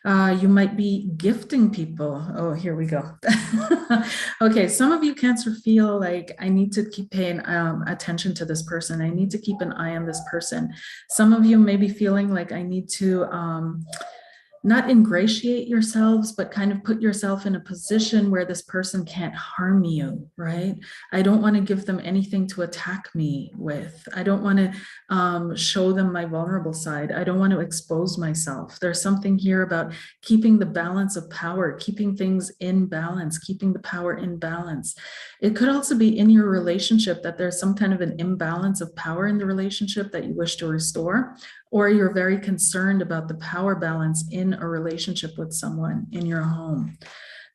You might be gifting people. Oh, here we go. Okay, some of you Cancer feel like I need to keep paying attention to this person. I need to keep an eye on this person. Some of you may be feeling like I need to not ingratiate yourselves, but kind of put yourself in a position where this person can't harm you, right? I don't want to give them anything to attack me with. I don't want to show them my vulnerable side. I don't want to expose myself. There's something here about keeping the balance of power, keeping things in balance, keeping the power in balance. It could also be in your relationship that there's some kind of an imbalance of power in the relationship that you wish to restore, or you're very concerned about the power balance in a relationship with someone in your home.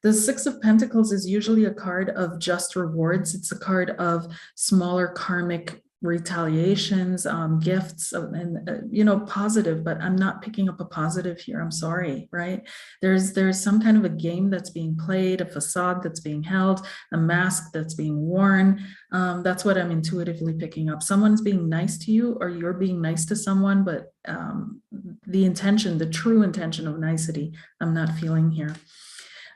The Six of Pentacles is usually a card of just rewards. It's a card of smaller karmic retaliations, gifts, and positive, but I'm not picking up a positive here. I'm sorry, right? There's some kind of a game that's being played, a facade that's being held, a mask that's being worn. That's what I'm intuitively picking up. Someone's being nice to you, or you're being nice to someone, but the intention, the true intention of nicety, I'm not feeling here.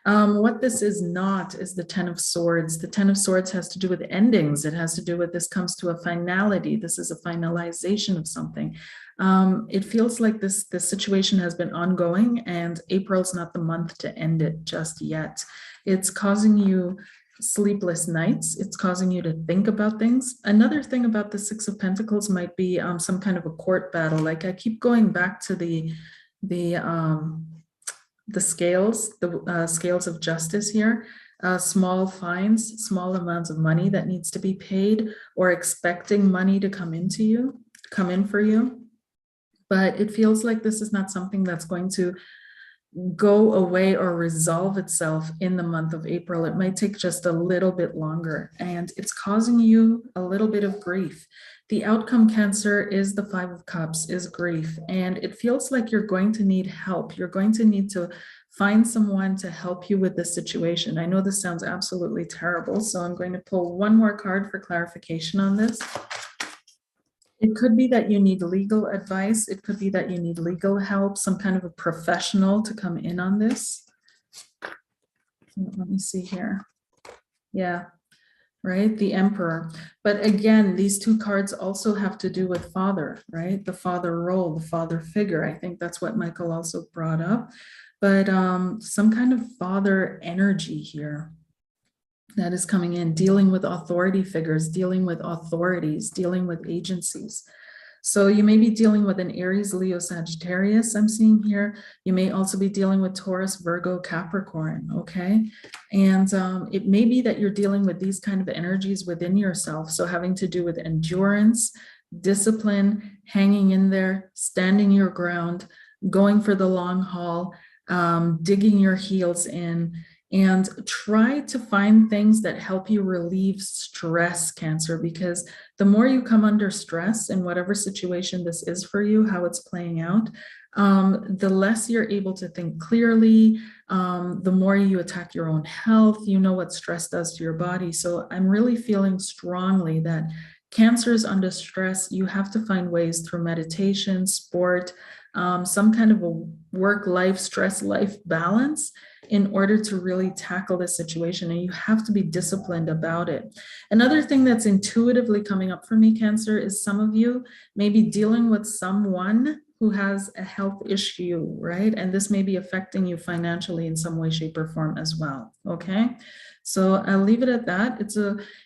What this is not is the Ten of Swords. The Ten of Swords has to do with endings. It has to do with, this comes to a finality. This is a finalization of something. It feels like this situation has been ongoing, and April's not the month to end it just yet. It's causing you sleepless nights. It's causing you to think about things. Another thing about the Six of Pentacles might be some kind of a court battle. Like, I keep going back to the scales, the scales of justice here, small fines, small amounts of money that needs to be paid, or expecting money to come in for you. But it feels like this is not something that's going to go away or resolve itself in the month of April. It might take just a little bit longer, and it's causing you a little bit of grief. The outcome, Cancer, is the Five of Cups, is grief, and it feels like you're going to need help. You're going to need to find someone to help you with this situation. I know this sounds absolutely terrible, so I'm going to pull one more card for clarification on this. It could be that you need legal advice. It could be that you need legal help, some kind of a professional to come in on this. Let me see here. Yeah, right, the Emperor. But again, these two cards also have to do with father, right? The father role, the father figure. I think that's what Michael also brought up. But some kind of father energy here that is coming in, dealing with authority figures, dealing with authorities, dealing with agencies. So you may be dealing with an Aries, Leo, Sagittarius, I'm seeing here. You may also be dealing with Taurus, Virgo, Capricorn, okay? And it may be that you're dealing with these kind of energies within yourself. So having to do with endurance, discipline, hanging in there, standing your ground, going for the long haul, digging your heels in, and try to find things that help you relieve stress, Cancer, because the more you come under stress in whatever situation this is for you, how it's playing out, the less you're able to think clearly, the more you attack your own health. You know what stress does to your body. So I'm really feeling strongly that Cancer is under stress. You have to find ways through meditation, sport, some kind of a work-life, stress-life balance in order to really tackle this situation. And you have to be disciplined about it. Another thing that's intuitively coming up for me, Cancer, is some of you may be dealing with someone who has a health issue, right? And this may be affecting you financially in some way, shape, or form as well, okay? So I'll leave it at that.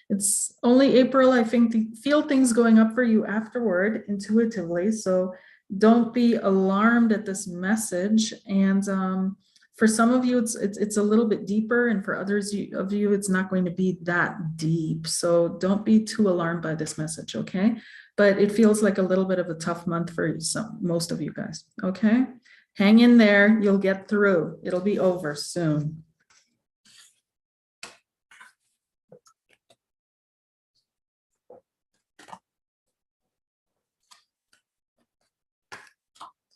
It's only April. I think feel things going up for you afterward intuitively. So don't be alarmed at this message. And for some of you, it's a little bit deeper, and for others of you, it's not going to be that deep. So don't be too alarmed by this message, okay? But it feels like a little bit of a tough month for most of you guys, okay? Hang in there. You'll get through. It'll be over soon.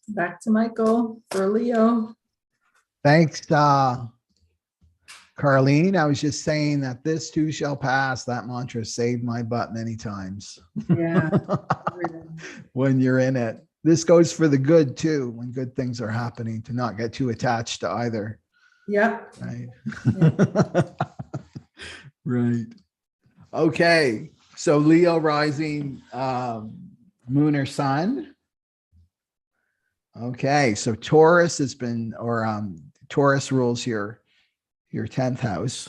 Back to Michael for Leo. Thanks, Carlene. I was just saying that this too shall pass. That mantra saved my butt many times. Yeah. When you're in it. This goes for the good too, when good things are happening, to not get too attached to either. Yep. Right. Yep. Right. Okay. So Leo rising, moon or sun. Okay. So Taurus has been, Taurus rules your 10th house.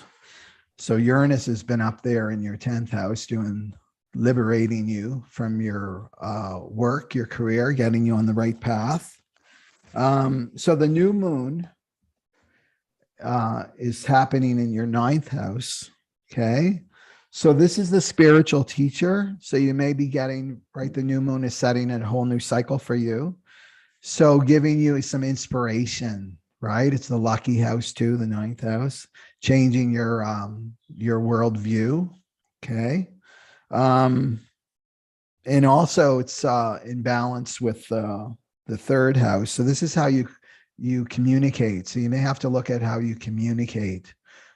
So Uranus has been up there in your 10th house liberating you from your work, your career, getting you on the right path. So the new moon is happening in your 9th house. Okay. So this is the spiritual teacher. So you may be getting, right, the new moon is setting a whole new cycle for you. So giving you some inspiration, right? It's the lucky house too, the 9th house, changing your worldview. Okay. And also it's in balance with the 3rd house. So this is how you communicate. So you may have to look at how you communicate.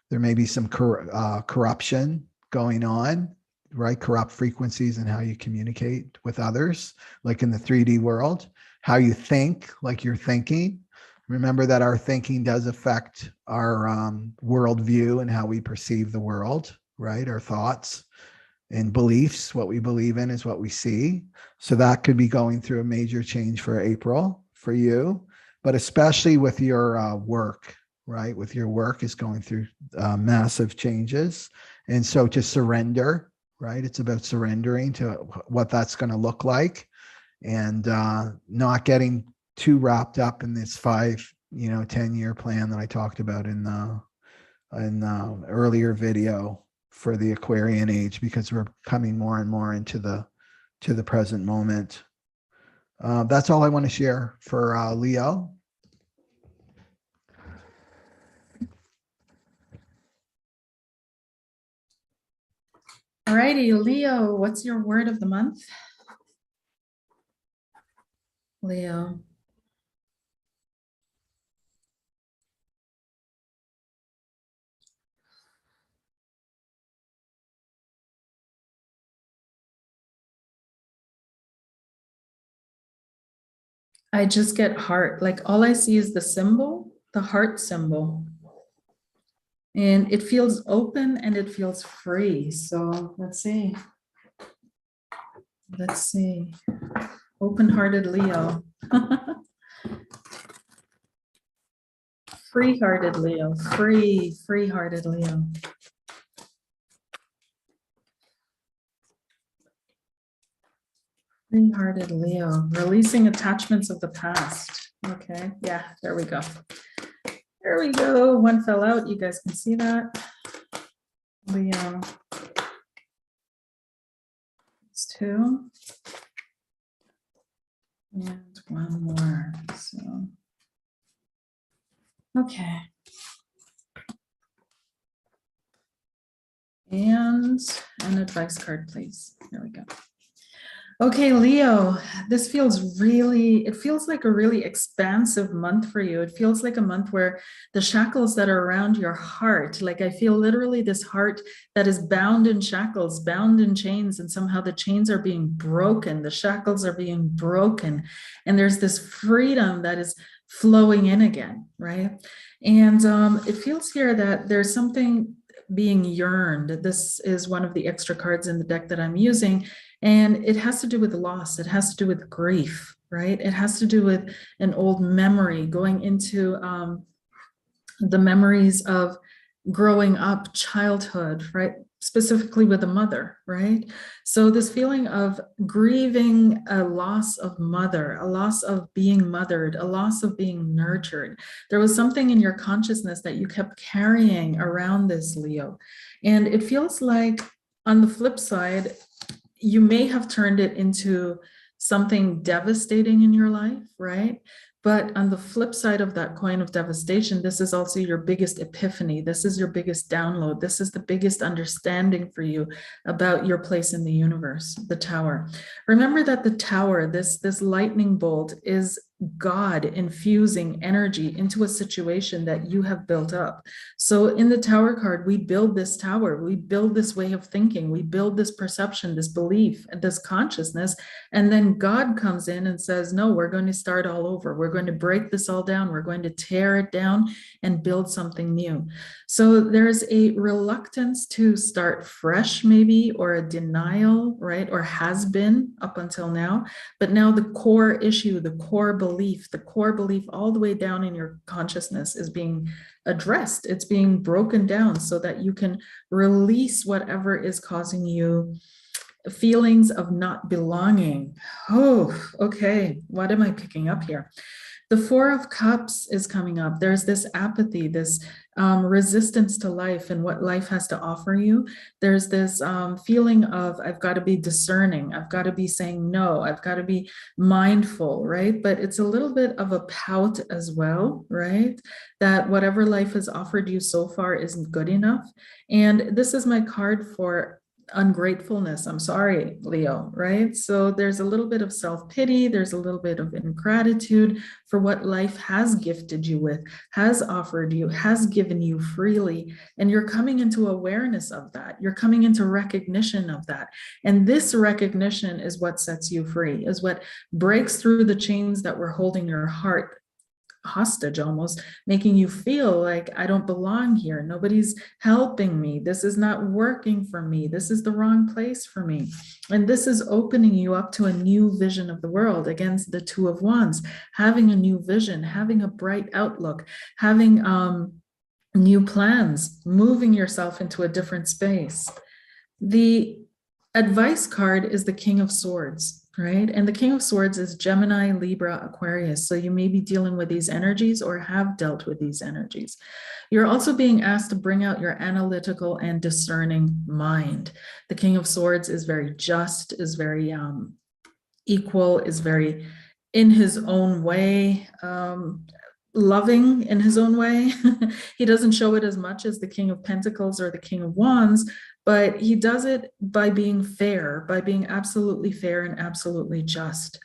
There may be some corruption going on, right? Corrupt frequencies in how you communicate with others, like in the 3D world, how you think, like you're thinking. Remember that our thinking does affect our worldview and how we perceive the world, right? Our thoughts and beliefs, what we believe in is what we see. So that could be going through a major change for April for you, but especially with your work, right? With your work is going through massive changes. And so to surrender, right? It's about surrendering to what that's going to look like, and not getting too wrapped up in this 10-year plan that I talked about in the earlier video for the Aquarian age, because we're coming more and more into the present moment. That's all I want to share for Leo. All righty, Leo, what's your word of the month? Leo. I just get heart. Like all I see is the symbol, the heart symbol. And it feels open and it feels free. So let's see. Let's see. Open-hearted Leo. Free-hearted Leo. Free-hearted Leo. Free-hearted Leo, releasing attachments of the past. Okay, yeah, there we go. There we go. One fell out. You guys can see that. Leo. It's two. And one more. So, okay. And an advice card, please. There we go. Okay, Leo, this feels really, it feels like a really expansive month for you. It feels like a month where the shackles that are around your heart, like I feel literally this heart that is bound in shackles, bound in chains, and somehow the chains are being broken, the shackles are being broken, and there's this freedom that is flowing in again, right? And it feels here that there's something being yearned. This is one of the extra cards in the deck that I'm using. And it has to do with loss. It has to do with grief, right? It has to do with an old memory, going into the memories of growing up, childhood, right? Specifically with a mother, right? So this feeling of grieving a loss of mother, a loss of being mothered, a loss of being nurtured. There was something in your consciousness that you kept carrying around this, Leo. And it feels like on the flip side, you may have turned it into something devastating in your life, right? But on the flip side of that coin of devastation, this is also your biggest epiphany. This is your biggest download. This is the biggest understanding for you about your place in the universe, the tower. Remember that the tower, this lightning bolt, is God infusing energy into a situation that you have built up. So in the tower card, we build this tower, we build this way of thinking, we build this perception, this belief, and this consciousness. And then God comes in and says, no, we're going to start all over. We're going to break this all down. We're going to tear it down and build something new. So there's a reluctance to start fresh, maybe, or a denial, right? Or has been up until now. But now the core issue, the core belief all the way down in your consciousness is being addressed. It's being broken down so that you can release whatever is causing you feelings of not belonging. Oh, okay. What am I picking up here? The Four of Cups is coming up. There's this apathy, this resistance to life and what life has to offer you. There's this feeling of, I've got to be discerning. I've got to be saying no. I've got to be mindful, right? But it's a little bit of a pout as well, right? That whatever life has offered you so far isn't good enough. And this is my card for ungratefulness. I'm sorry, Leo, right? So there's a little bit of self-pity. There's a little bit of ingratitude for what life has gifted you with, has offered you, has given you freely. And you're coming into awareness of that. You're coming into recognition of that. And this recognition is what sets you free, is what breaks through the chains that were holding your heart hostage, almost making you feel like I don't belong here. Nobody's helping me. This is not working for me. This is the wrong place for me. And this is opening you up to a new vision of the world. Against the Two of Wands, having a new vision, having a bright outlook, having new plans, moving yourself into a different space. The advice card is the King of Swords. Right? And the King of Swords is Gemini, Libra, Aquarius. So you may be dealing with these energies or have dealt with these energies. You're also being asked to bring out your analytical and discerning mind. The King of Swords is very just, is very equal, is very in his own way, loving in his own way. He doesn't show it as much as the King of Pentacles or the King of Wands, but he does it by being fair, by being absolutely fair and absolutely just.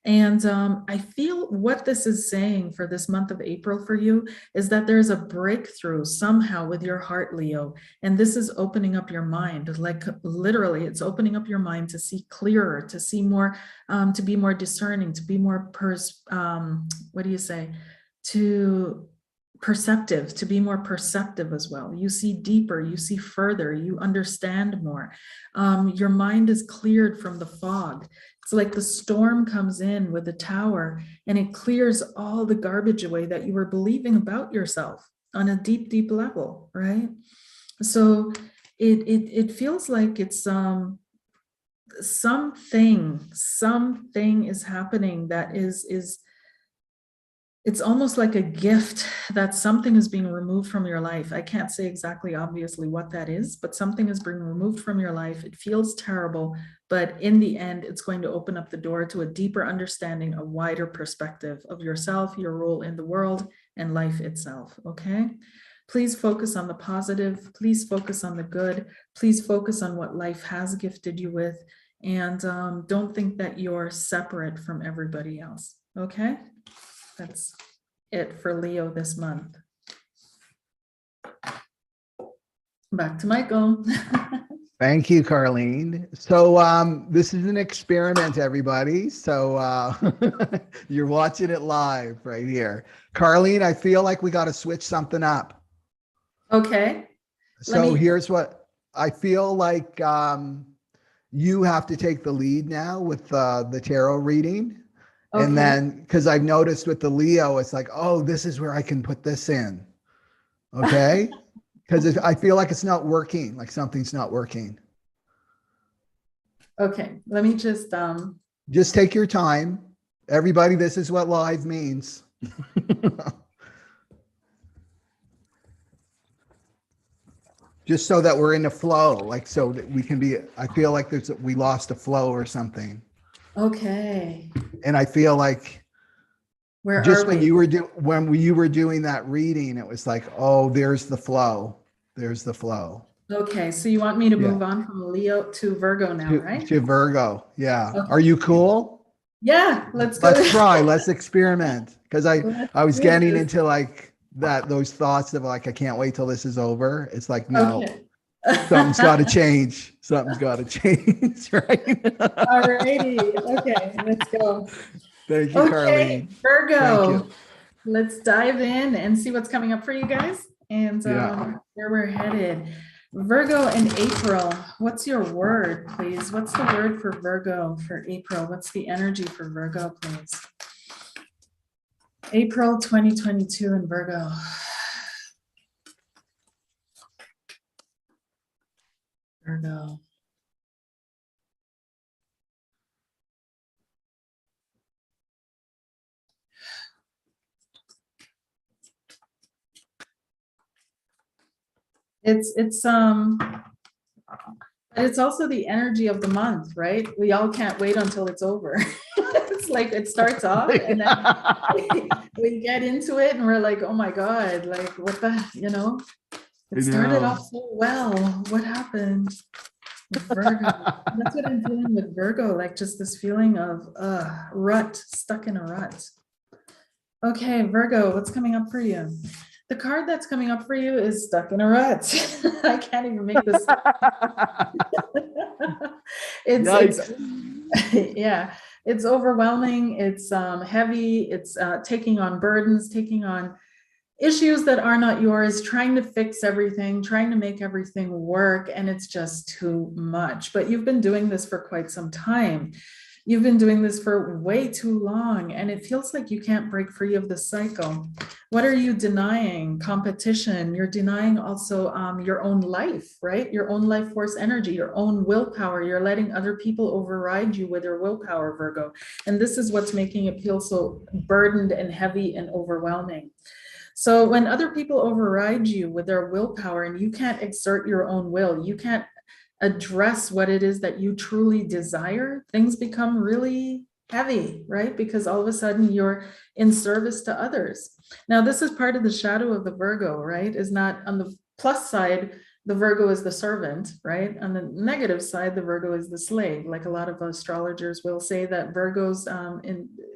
And I feel what this is saying for this month of April for you is that there's a breakthrough somehow with your heart, Leo. And this is opening up your mind, like literally it's opening up your mind to see clearer, to see more, to be more discerning, to be more, perceptive, to be more perceptive as well. You see deeper, you see further, you understand more. Your mind is cleared from the fog. It's like the storm comes in with the tower and it clears all the garbage away that you were believing about yourself on a deep, deep level, right? So it feels like it's something is happening that is it's almost like a gift, that something is being removed from your life. I can't say exactly, obviously, what that is, but something is being removed from your life. It feels terrible, but in the end, it's going to open up the door to a deeper understanding, a wider perspective of yourself, your role in the world, and life itself, okay? Please focus on the positive. Please focus on the good. Please focus on what life has gifted you with. And don't think that you're separate from everybody else, okay? That's it for Leo this month. Back to Michael. Thank you, Carlene. So this is an experiment, everybody. So you're watching it live right here. Carlene, I feel like we got to switch something up. Okay. So here's what I feel like. You have to take the lead now with the tarot reading. Okay. And then, because I've noticed with the Leo, it's like, oh, this is where I can put this in. Okay. Because I feel like it's not working, like something's not working. Okay. Let me just take your time. Everybody, this is what live means. Just so that we're in the flow, like so that we can be, I feel like we lost a flow or something. Okay. And I feel like when you were doing that reading, it was like, oh, there's the flow. There's the flow. Okay. So you want me to move on from Leo to Virgo now, right? To Virgo. Yeah. Okay. Are you cool? Yeah. Let's go. Let's try. Let's experiment. Because I was getting into like those thoughts of like, I can't wait till this is over. It's like, no. Okay. Something's got to change. Something's got to change, right? All righty. Okay, let's go. Thank you, Carlene. Virgo. Thank you. Let's dive in and see what's coming up for you guys and where we're headed. Virgo in April. What's your word, please? What's the word for Virgo for April? What's the energy for Virgo, please? April 2022 in Virgo. Virgo. It's also the energy of the month, right? We all can't wait until it's over. It's like it starts off and then we get into it and we're like, oh my God, like what the, it started off so well. What happened? Virgo. That's what I'm feeling with Virgo, like just this feeling of rut, stuck in a rut. Okay, Virgo, what's coming up for you? The card that's coming up for you is stuck in a rut. I can't even make this. It's overwhelming. It's heavy. It's taking on burdens, taking on issues that are not yours, trying to fix everything, trying to make everything work, and it's just too much. But you've been doing this for quite some time. You've been doing this for way too long, and it feels like you can't break free of the cycle. What are you denying? Competition. You're denying also your own life, right? Your own life force energy, your own willpower. You're letting other people override you with your willpower, Virgo. And this is what's making it feel so burdened and heavy and overwhelming. So when other people override you with their willpower and you can't exert your own will, you can't address what it is that you truly desire, things become really heavy, right? Because all of a sudden you're in service to others. Now, this is part of the shadow of the Virgo, right? Is not on the plus side, the Virgo is the servant, right? On the negative side, the Virgo is the slave. Like a lot of astrologers will say that Virgos,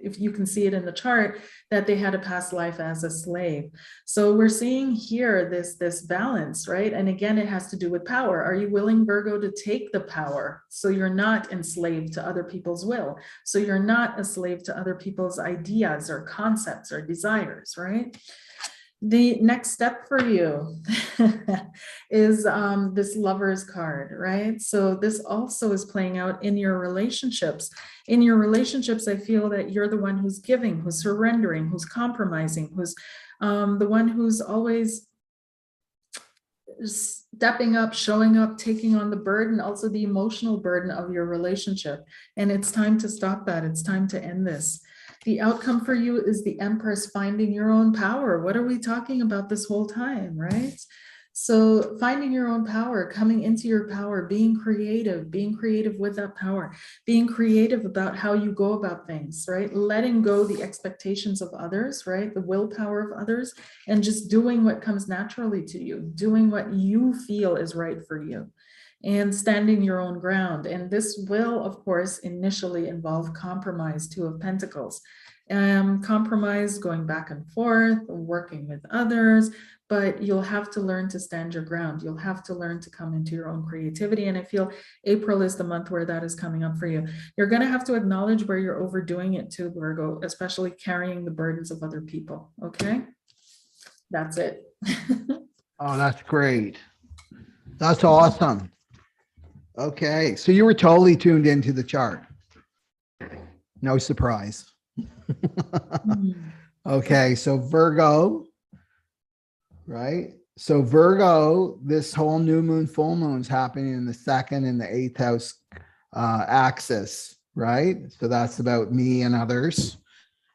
if you can see it in the chart, that they had a past life as a slave. So we're seeing here this balance, right? And again, it has to do with power. Are you willing, Virgo, to take the power so you're not enslaved to other people's will? So you're not a slave to other people's ideas or concepts or desires, right? The next step for you is this Lover's card, right? So this also is playing out in your relationships. In your relationships, I feel that you're the one who's giving, who's surrendering, who's compromising, who's the one who's always stepping up, showing up, taking on the burden, also the emotional burden of your relationship. And it's time to stop that. It's time to end this. The outcome for you is the Empress, finding your own power. What are we talking about this whole time, right? So finding your own power, coming into your power, being creative with that power, being creative about how you go about things, right? Letting go the expectations of others, right? The willpower of others, and just doing what comes naturally to you, doing what you feel is right for you, and standing your own ground. And this will, of course, initially involve compromise, Two of Pentacles. Compromise, going back and forth, working with others, but you'll have to learn to stand your ground. You'll have to learn to come into your own creativity. And I feel April is the month where that is coming up for you. You're going to have to acknowledge where you're overdoing it too, Virgo, especially carrying the burdens of other people. Okay. That's it. Oh, that's great. That's awesome. Okay. So you were totally tuned into the chart. No surprise. Okay. So Virgo, right? So Virgo, this whole new moon, full moon is happening in the 2nd and the 8th house axis, right? So that's about me and others.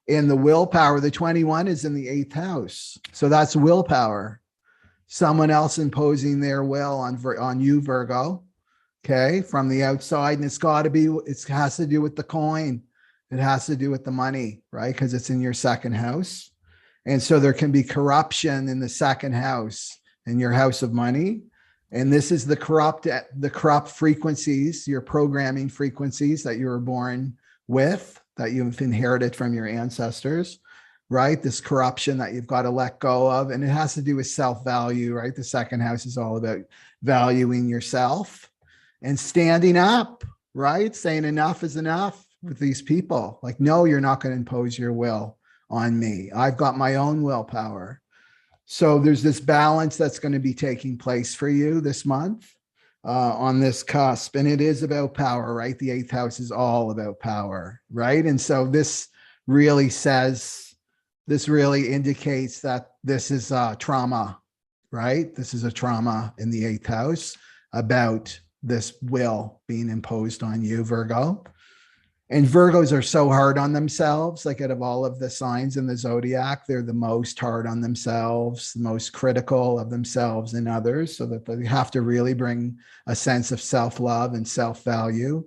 And the willpower, the 21 is in the 8th house. So that's willpower. Someone else imposing their will on you, Virgo, okay, from the outside. And it has to do with the coin. It has to do with the money, right? Because it's in your 2nd house. And so there can be corruption in the 2nd house, in your house of money. And this is the corrupt frequencies, your programming frequencies that you were born with, that you've inherited from your ancestors, right? This corruption that you've got to let go of. And it has to do with self-value, right? The 2nd house is all about valuing yourself and standing up, right? Saying enough is enough with these people. Like, no, you're not going to impose your will on me. I've got my own willpower. So there's this balance that's going to be taking place for you this month on this cusp. And it is about power, right? The 8th house is all about power, right? And so this really indicates that this is trauma, right? This is a trauma in the 8th house about this will being imposed on you, Virgo. And Virgos are so hard on themselves. Like, out of all of the signs in the zodiac, they're the most hard on themselves, the most critical of themselves and others, so that they have to really bring a sense of self-love and self-value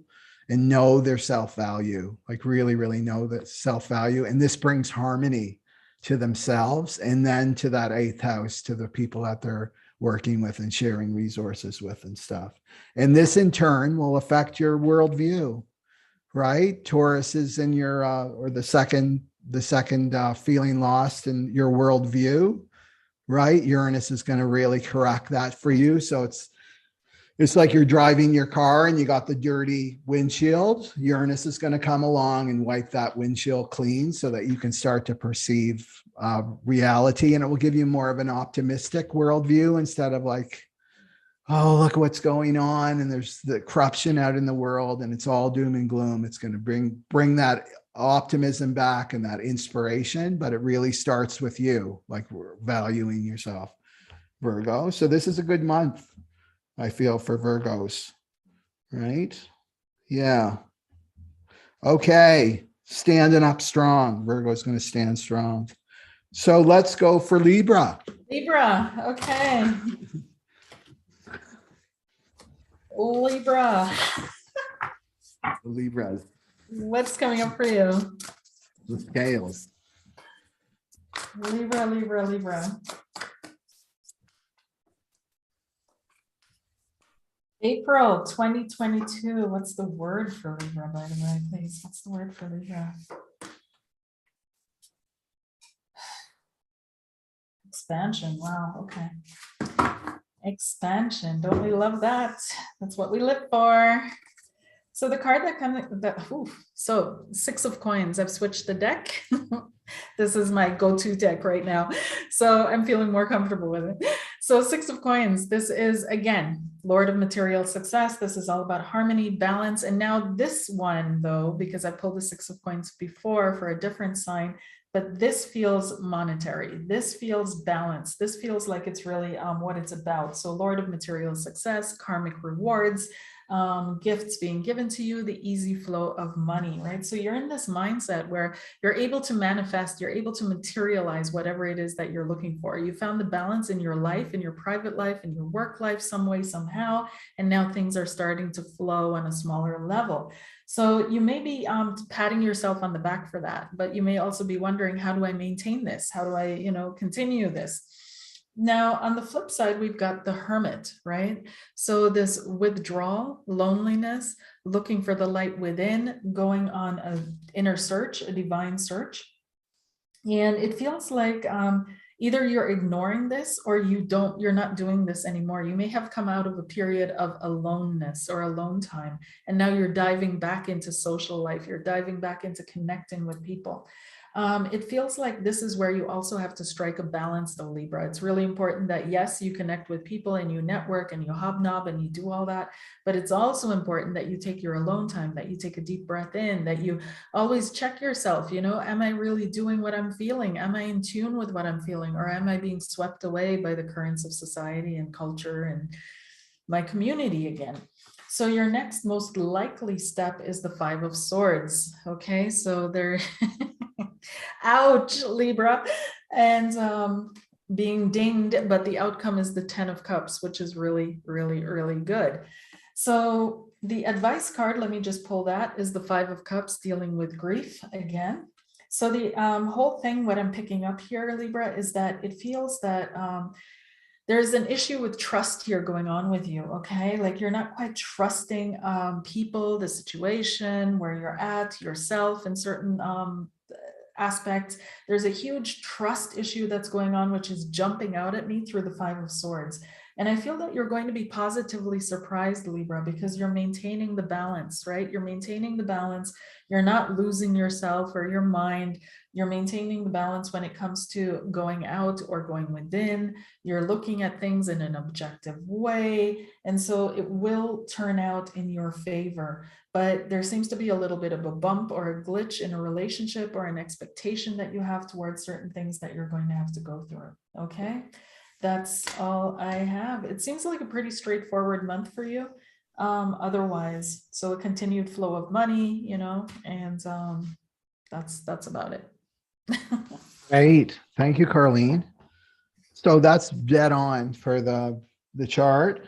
and know their self-value, like really, really know that self-value. And this brings harmony to themselves and then to that 8th house, to the people that they're working with and sharing resources with and stuff. And this in turn will affect your worldview. Right? Taurus is in your, or the second feeling lost in your worldview, right? Uranus is going to really correct that for you. So it's like you're driving your car and you got the dirty windshield. Uranus is going to come along and wipe that windshield clean so that you can start to perceive reality. And it will give you more of an optimistic worldview instead of like, oh, look what's going on, and there's the corruption out in the world and it's all doom and gloom. It's going to bring that optimism back and that inspiration, but it really starts with you, like valuing yourself, Virgo. So this is a good month, I feel, for Virgos, right? Yeah. Okay. Standing up strong. Virgo's going to stand strong. So let's go for Libra. Libra. Okay. Libra. Libras. What's coming up for you? The scales. Libra, Libra, Libra. April 2022. What's the word for Libra, by the way, please? What's the word for Libra? Expansion. Wow. Okay. Expansion. Don't we love that? That's what we live for. So the card that comes, so 6 of coins. I've switched the deck. This is my go-to deck right now. So I'm feeling more comfortable with it. So Six of Coins, this is, again, Lord of material success. This is all about harmony, balance. And now this one, though, because I pulled the Six of Coins before for a different sign, but this feels monetary. This feels balanced. This feels like it's really what it's about. So Lord of material success, karmic rewards, gifts being given to you, the easy flow of money, right? So you're in this mindset where you're able to manifest, you're able to materialize whatever it is that you're looking for. You found the balance in your life, in your private life, in your work life, some way, somehow, and now things are starting to flow on a smaller level. So you may be patting yourself on the back for that, but you may also be wondering, how do I maintain this? How do I, continue this? Now, on the flip side, we've got the Hermit, right? So this withdrawal, loneliness, looking for the light within, going on an inner search, a divine search. And it feels like either you're ignoring this or you're not doing this anymore. You may have come out of a period of aloneness or alone time, and now you're diving back into social life. You're diving back into connecting with people. It feels like this is where you also have to strike a balance, though, Libra. It's really important that, yes, you connect with people and you network and you hobnob and you do all that, but it's also important that you take your alone time, that you take a deep breath in, that you always check yourself, am I really doing what I'm feeling? Am I in tune with what I'm feeling? Or am I being swept away by the currents of society and culture and my community again? So your next most likely step is the Five of Swords. Okay, so there, ouch, Libra, and being dinged, but the outcome is the Ten of Cups, which is really, really, really good. So the advice card, let me just pull that, is the Five of Cups, dealing with grief again. So the whole thing, what I'm picking up here, Libra, is that it feels that there's an issue with trust here going on with you, okay? Like you're not quite trusting people, the situation, where you're at, yourself in certain aspects. There's a huge trust issue that's going on, which is jumping out at me through the Five of Swords. And I feel that you're going to be positively surprised, Libra, because you're maintaining the balance, right? You're maintaining the balance. You're not losing yourself or your mind. You're maintaining the balance when it comes to going out or going within. You're looking at things in an objective way. And so it will turn out in your favor. But there seems to be a little bit of a bump or a glitch in a relationship or an expectation that you have towards certain things that you're going to have to go through. Okay, that's all I have. It seems like a pretty straightforward month for you. Otherwise, so a continued flow of money, and that's about it. Great. Thank you, Carlene. So that's dead on for the chart.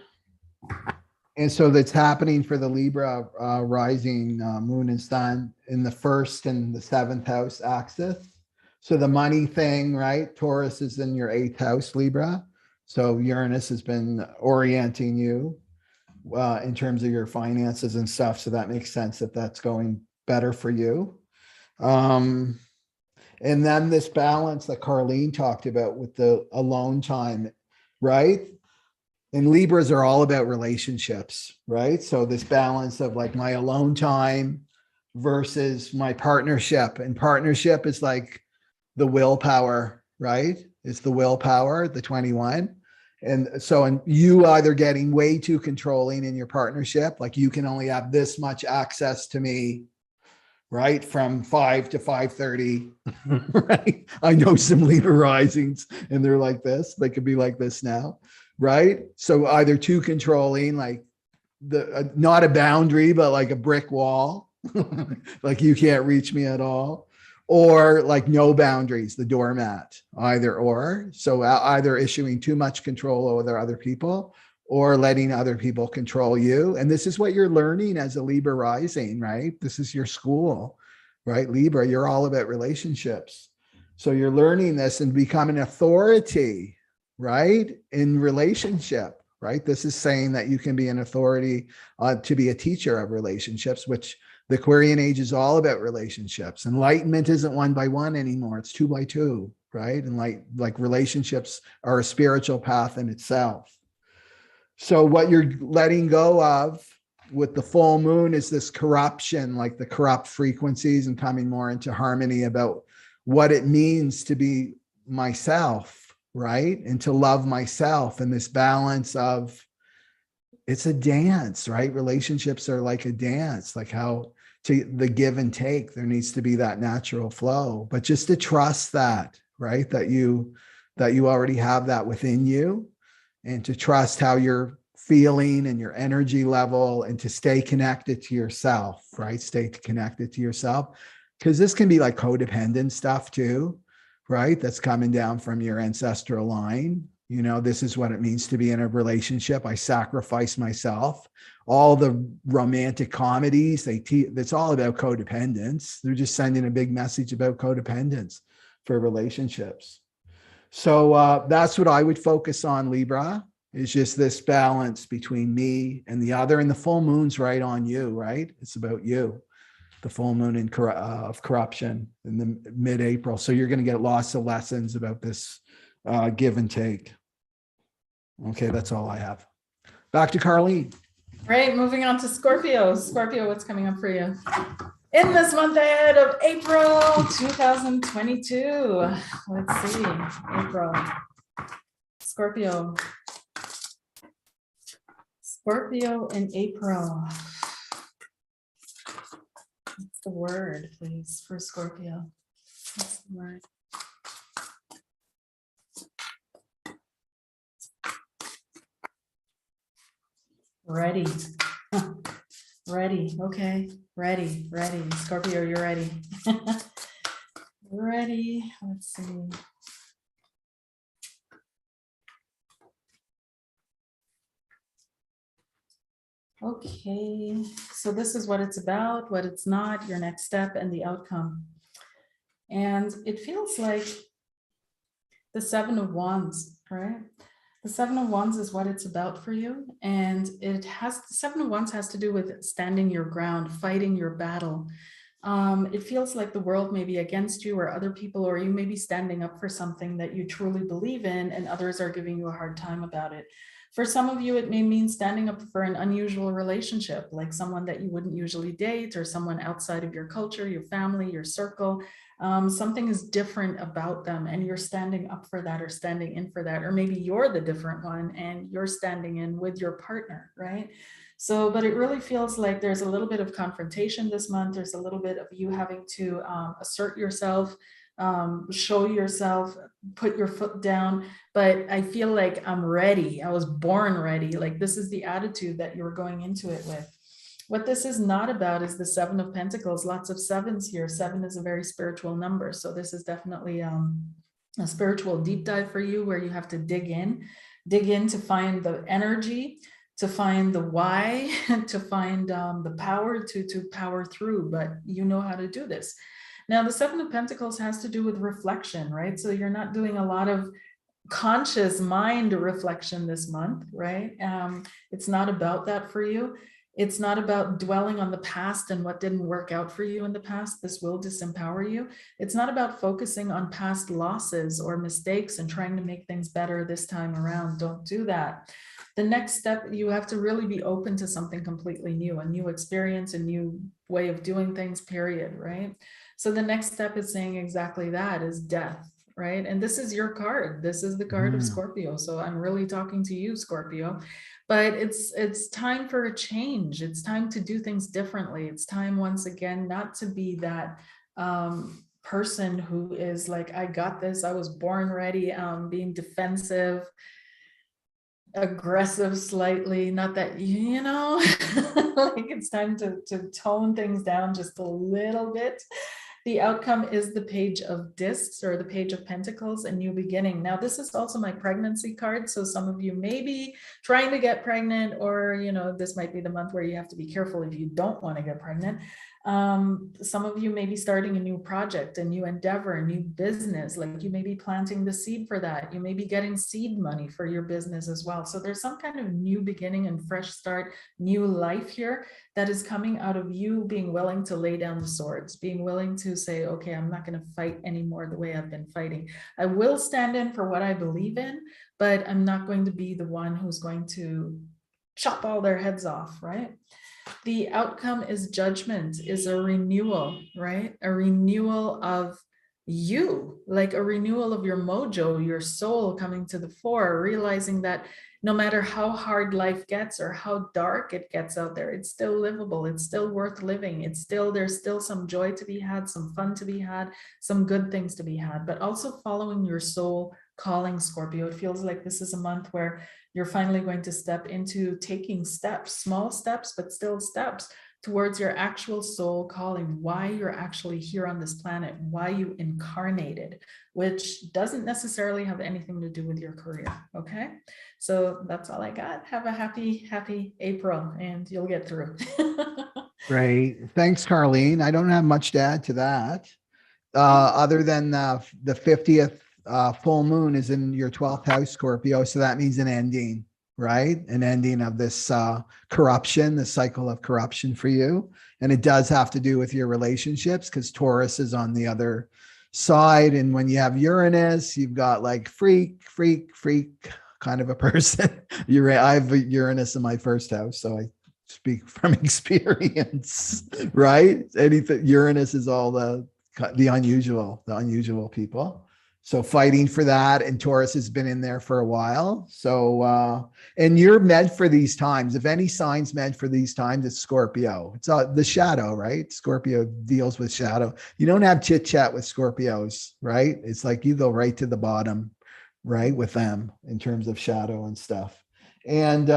And so that's happening for the Libra rising moon and sun in the 1st and the 7th house axis. So the money thing, right? Taurus is in your 8th house, Libra. So Uranus has been orienting you in terms of your finances and stuff. So that makes sense that that's going better for you. And then this balance that Carlene talked about with the alone time, right? And Libras are all about relationships, right? So this balance of like my alone time versus my partnership. And partnership is like the willpower, right? It's the willpower, the 21. And so, and you either getting way too controlling in your partnership, like you can only have this much access to me, right? From 5 to 5:30, right? I know some Libra risings and they're like this, they could be like this now, right? So either too controlling, like not a boundary, but like a brick wall, like you can't reach me at all, or like no boundaries, the doormat, either or. So either issuing too much control over other people or letting other people control you. And this is what you're learning as a Libra rising, right? This is your school, right? Libra, you're all about relationships. So you're learning this and become an authority, right? In relationship, right? This is saying that you can be an authority to be a teacher of relationships, which the Aquarian age is all about relationships. Enlightenment isn't 1 by 1 anymore. It's 2 by 2, right? And like relationships are a spiritual path in itself. So what you're letting go of with the full moon is this corruption, like the corrupt frequencies, and coming more into harmony about what it means to be myself, right? And to love myself, and this balance of, it's a dance, right? Relationships are like a dance, like how to the give and take, there needs to be that natural flow, but just to trust that, right? That you already have that within you, and to trust how you're feeling and your energy level, and to stay connected to yourself, right? Stay connected to yourself. Because this can be like codependent stuff too, right? That's coming down from your ancestral line. You know, this is what it means to be in a relationship. I sacrifice myself. All the romantic comedies, it's all about codependence. They're just sending a big message about codependence for relationships. So that's what I would focus on, Libra, is just this balance between me and the other. And the full moon's right on you, right? It's about you. The full moon of corruption in the mid-April. So you're going to get lots of lessons about this give and take. Okay, that's all I have. Back to Carlene. Right, moving on to Scorpio. Scorpio, what's coming up for you in this month ahead of April 2022? Let's see, April. Scorpio. Scorpio in April. What's the word, please, for Scorpio? What's the word? Ready. Ready. Okay. Ready. Scorpio, you're ready. Ready. Let's see. Okay. So this is what it's about, what it's not, your next step, and the outcome. And it feels like the Seven of Wands, right? The Seven of Wands is what it's about for you. And the Seven of Wands has to do with standing your ground, fighting your battle. It feels like the world may be against you or other people, or you may be standing up for something that you truly believe in and others are giving you a hard time about it. For some of you, it may mean standing up for an unusual relationship, like someone that you wouldn't usually date, or someone outside of your culture, your family, your circle. Something is different about them and you're standing up for that or standing in for that, or maybe you're the different one and you're standing in with your partner, right? So, but it really feels like there's a little bit of confrontation this month. There's a little bit of you having to assert yourself, show yourself, put your foot down. But I feel like I'm ready. I was born ready. Like this is the attitude that you're going into it with. What this is not about is the Seven of Pentacles. Lots of sevens here. Seven is a very spiritual number. So this is definitely a spiritual deep dive for you, where you have to dig in to find the energy, to find the why, to find the power to power through. But you know how to do this. Now, the Seven of Pentacles has to do with reflection, right? So you're not doing a lot of conscious mind reflection this month, right? It's not about that for you. It's not about dwelling on the past and what didn't work out for you in the past. This will disempower you. It's not about focusing on past losses or mistakes and trying to make things better this time around. Don't do that. The next step, you have to really be open to something completely new, a new experience, a new way of doing things, period, right? So the next step is saying exactly that, is death, right? And this is your card. This is the card of Scorpio. So I'm really talking to you, Scorpio. But it's time for a change. It's time to do things differently. It's time, once again, not to be that person who is like, I got this, I was born ready, being defensive, aggressive slightly. Not that, you know, like it's time to tone things down just a little bit. The outcome is the Page of Discs, or the Page of Pentacles, a new beginning. Now, this is also my pregnancy card. So some of you may be trying to get pregnant, or, you know, this might be the month where you have to be careful if you don't want to get pregnant. Some of you may be starting a new project, a new endeavor, a new business. Like you may be planting the seed for that. You may be getting seed money for your business as well. So there's some kind of new beginning and fresh start, new life here that is coming out of you being willing to lay down the swords, being willing to say, okay, I'm not going to fight anymore the way I've been fighting. I will stand in for what I believe in, but I'm not going to be the one who's going to chop all their heads off, right? The outcome is Judgment, is a renewal, right? A renewal of you, like a renewal of your mojo, your soul coming to the fore, realizing that no matter how hard life gets or how dark it gets out there, it's still livable. It's still worth living. There's still some joy to be had, some fun to be had, some good things to be had, but also following your soul calling, Scorpio. It feels like this is a month where you're finally going to step into taking steps, small steps, but still steps towards your actual soul calling, why you're actually here on this planet, why you incarnated, which doesn't necessarily have anything to do with your career. Okay. So that's all I got. Have a happy April and you'll get through. Great. Thanks, Carlene. I don't have much to add to that. Other than the 50th full moon is in your 12th house, Scorpio. So that means an ending, right? An ending of this corruption, the cycle of corruption for you. And it does have to do with your relationships because Taurus is on the other side. And when you have Uranus, you've got like freak kind of a person. I have Uranus in my first house, so I speak from experience, right? Anything Uranus is all the unusual people. So fighting for that, and Taurus has been in there for a while. So, and you're meant for these times. If any sign's meant for these times, it's Scorpio. It's the shadow, right? Scorpio deals with shadow. You don't have chit chat with Scorpios, right? It's like you go right to the bottom, right, with them in terms of shadow and stuff. And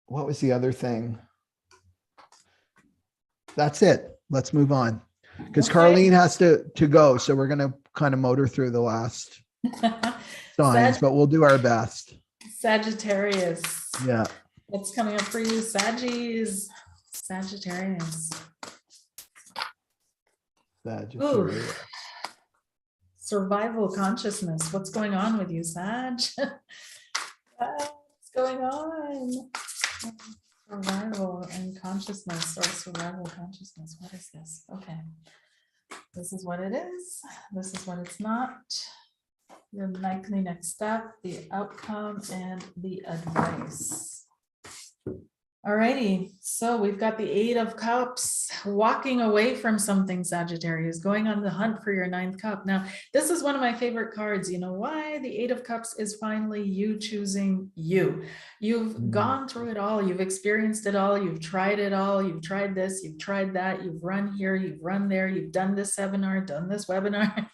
what was the other thing? That's it. Let's move on. Because okay. Carlene has to go. So we're going to kind of motor through the last signs, but we'll do our best. Sagittarius. Yeah. What's coming up for you, Sagittarius? Ooh. Survival consciousness. What's going on with you, Sag? What's going on? Survival and consciousness, or survival consciousness. What is this? Okay. This is what it is. This is what it's not. Your likely next step, the outcome, and the advice. Alrighty, so we've got the Eight of Cups, walking away from something, Sagittarius, going on the hunt for your ninth cup. Now, this is one of my favorite cards. You know why? The Eight of Cups is finally you choosing you. You've gone through it all. You've experienced it all. You've tried it all. You've tried this. You've tried that. You've run here. You've run there. You've done this seminar, done this webinar,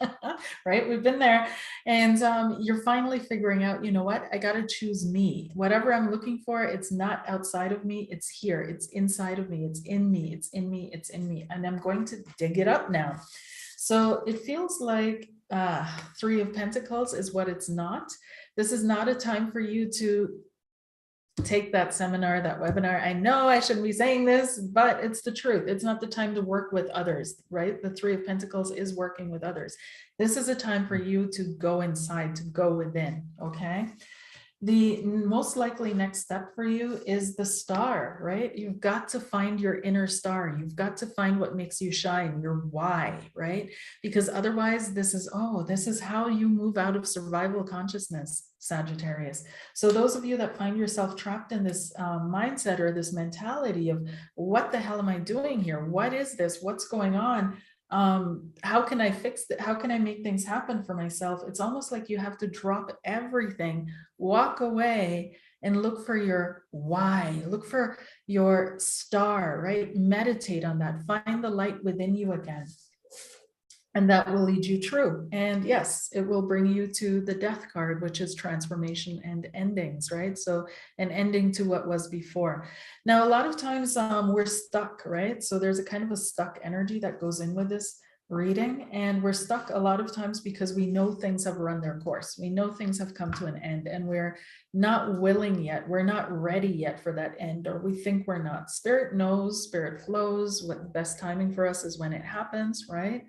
right? We've been there. And you're finally figuring out, you know what? I got to choose me. Whatever I'm looking for, it's not outside of me. It's here. It's inside of me. It's in me. It's in me. It's in me. And I'm going to dig it up now. So it feels like Three of Pentacles is what it's not. This is not a time for you to take that seminar, that webinar. I know I shouldn't be saying this, but it's the truth. It's not the time to work with others, right? The Three of Pentacles is working with others. This is a time for you to go inside, to go within, okay? The most likely next step for you is the star, right? You've got to find your inner star. You've got to find what makes you shine, your why, right? Because otherwise this is how you move out of survival consciousness, Sagittarius. So those of you that find yourself trapped in this mindset or this mentality of what the hell am I doing here? What is this? What's going on? How can I fix it? How can I make things happen for myself? It's almost like you have to drop everything, walk away and look for your why, look for your star, right? Meditate on that, find the light within you again. And that will lead you true. And yes, it will bring you to the Death card, which is transformation and endings, right? So an ending to what was before. Now, a lot of times we're stuck, right? So there's a kind of a stuck energy that goes in with this reading. And we're stuck a lot of times because we know things have run their course. We know things have come to an end and we're not willing yet. We're not ready yet for that end, or we think we're not. Spirit knows, spirit flows. What the best timing for us is when it happens, right?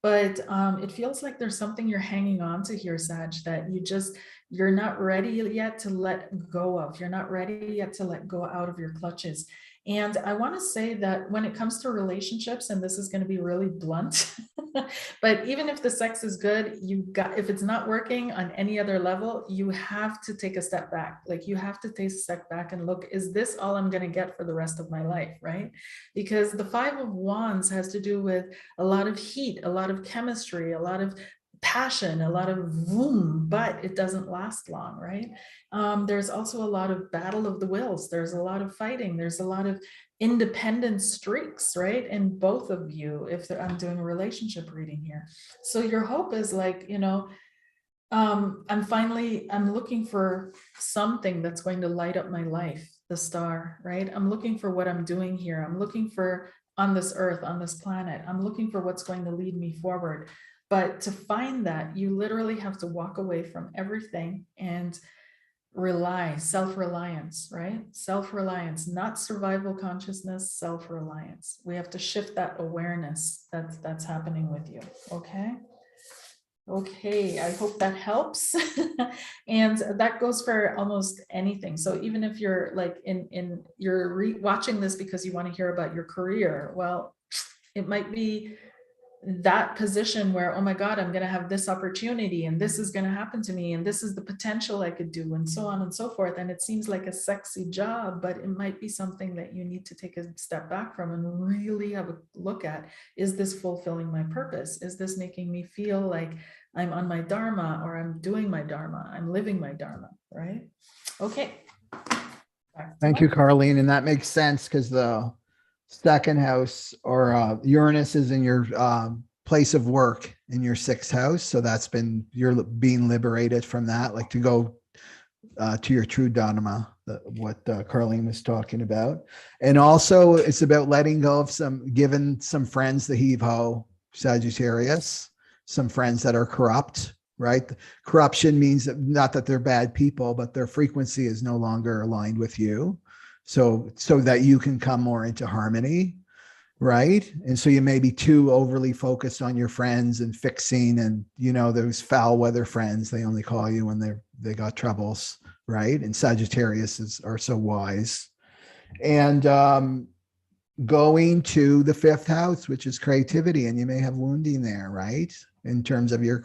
But it feels like there's something you're hanging on to here, Sag, that you're not ready yet to let go of. You're not ready yet to let go out of your clutches. And I want to say that when it comes to relationships, and this is going to be really blunt, But even if the sex is good, if it's not working on any other level, you have to take a step back. Like you have to take a step back and look, is this all I'm going to get for the rest of my life, right? Because the Five of Wands has to do with a lot of heat, a lot of chemistry, a lot of passion, a lot of boom, but it doesn't last long, right? There's also a lot of battle of the wills. There's a lot of fighting. There's a lot of independent streaks, right? In both of you, I'm doing a relationship reading here. So your hope is like, you know, I'm looking for something that's going to light up my life, the star, right? I'm looking for what I'm doing here. I'm looking for on this earth, on this planet. I'm looking for what's going to lead me forward. But to find that, you literally have to walk away from everything and rely, self-reliance, right? Self-reliance, not survival consciousness, self-reliance. We have to shift that awareness that's happening with you, okay? Okay, I hope that helps. And that goes for almost anything. So even if you're like you're watching this because you want to hear about your career, well, it might be that position where, oh my God, I'm going to have this opportunity and this is going to happen to me and this is the potential I could do and so on and so forth. And it seems like a sexy job, but it might be something that you need to take a step back from and really have a look at. Is this fulfilling my purpose? Is this making me feel like I'm on my dharma, or I'm doing my dharma? I'm living my dharma, right? Okay. Thank you, Carlene. And that makes sense because the second house, or Uranus, is in your place of work in your sixth house. So you're being liberated from that, like to go to your true dharma, what Carlene was talking about. And also it's about letting go of giving some friends the heave-ho, Sagittarius, some friends that are corrupt, right? Corruption means not that they're bad people, but their frequency is no longer aligned with you. So that you can come more into harmony, right? And so you may be too overly focused on your friends and fixing, and you know, those foul weather friends, they only call you when they got troubles, right? And Sagittarius are so wise. And going to the fifth house, which is creativity, and you may have wounding there, right? In terms of your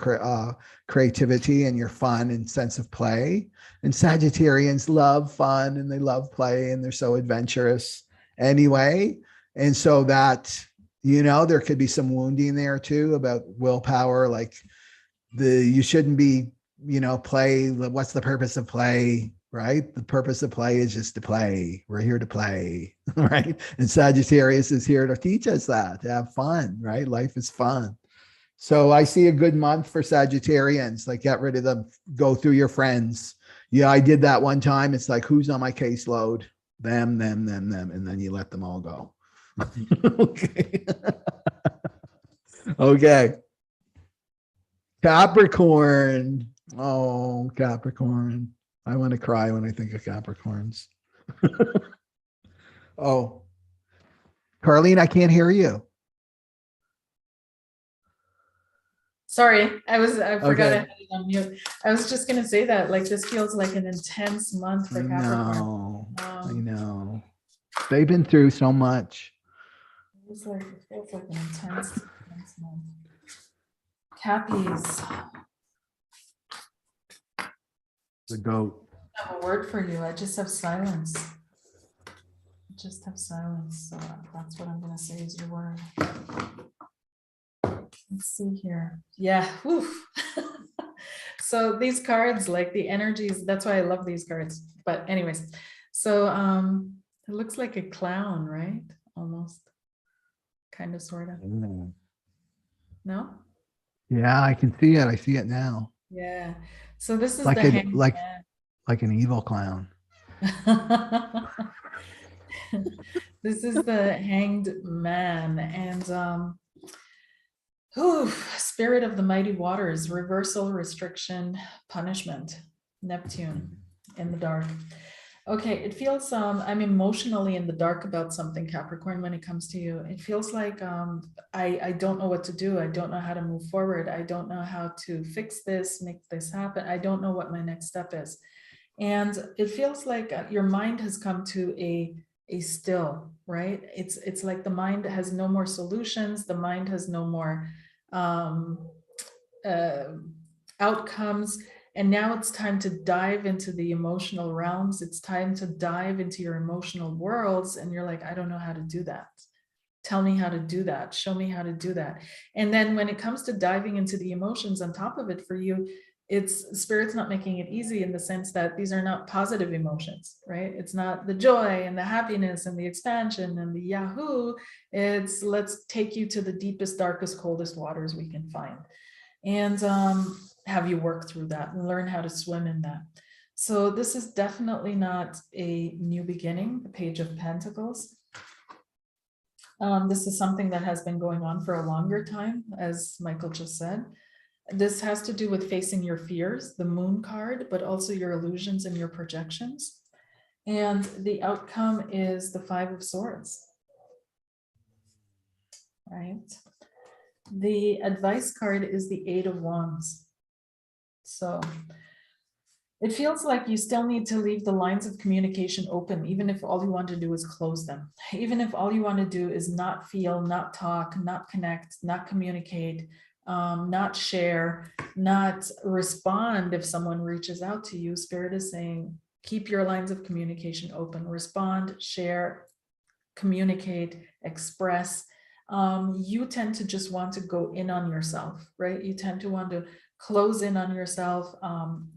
creativity and your fun and sense of play. And Sagittarians love fun and they love play and they're so adventurous anyway. And so that, you know, there could be some wounding there too about willpower, like you shouldn't be, you know, play. What's the purpose of play, right? The purpose of play is just to play. We're here to play, right? And Sagittarius is here to teach us that, to have fun, right? Life is fun. So I see a good month for Sagittarians, like get rid of them, go through your friends. Yeah, I did that one time. It's like, who's on my caseload? Them. And then you let them all go. Okay. Okay. Capricorn. Oh, Capricorn. I want to cry when I think of Capricorns. Oh, Carlene, I can't hear you. Sorry, I forgot I had it on mute. I was just going to say that, like, this feels like an intense month for Capricorn. I know. They've been through so much. It feels like an intense month. Cappies. The goat. I have a word for you. I just have silence. So that's what I'm going to say is your word. Let's see here. Yeah. So these cards, like the energies, that's why I love these cards. But anyways, so it looks like a clown, right? Almost. Kind of, sort of. No? Yeah, I can see it. I see it now. Yeah. So this is like the hanged man. Like an evil clown. This is the hanged man. And spirit of the mighty waters, reversal, restriction, punishment, Neptune in the dark. Okay, it feels I'm emotionally in the dark about something, Capricorn, when it comes to you. It feels like I don't know what to do. I don't know how to move forward. I don't know how to fix this, make this happen. I don't know what my next step is. And it feels like your mind has come to a still, right? It's like the mind has no more solutions. The mind has no more outcomes. And now it's time to dive into the emotional realms. It's time to dive into your emotional worlds. And you're like, I don't know how to do that. Tell me how to do that. Show me how to do that. And then when it comes to diving into the emotions on top of it for you, it's Spirit's not making it easy in the sense that these are not positive emotions, right? It's not the joy and the happiness and the expansion and the Yahoo. It's let's take you to the deepest, darkest, coldest waters we can find. And have you work through that and learn how to swim in that. So this is definitely not a new beginning, the Page of Pentacles. This is something that has been going on for a longer time, as Michael just said. This has to do with facing your fears, the Moon card, but also your illusions and your projections. And the outcome is the Five of Swords, right? The advice card is the Eight of Wands. So it feels like you still need to leave the lines of communication open, even if all you want to do is close them. Even if all you want to do is not feel, not talk, not connect, not communicate, not share, not respond if someone reaches out to you. Spirit is saying, keep your lines of communication open. Respond, share, communicate, express. You tend to just want to go in on yourself, right? You tend to want to close in on yourself,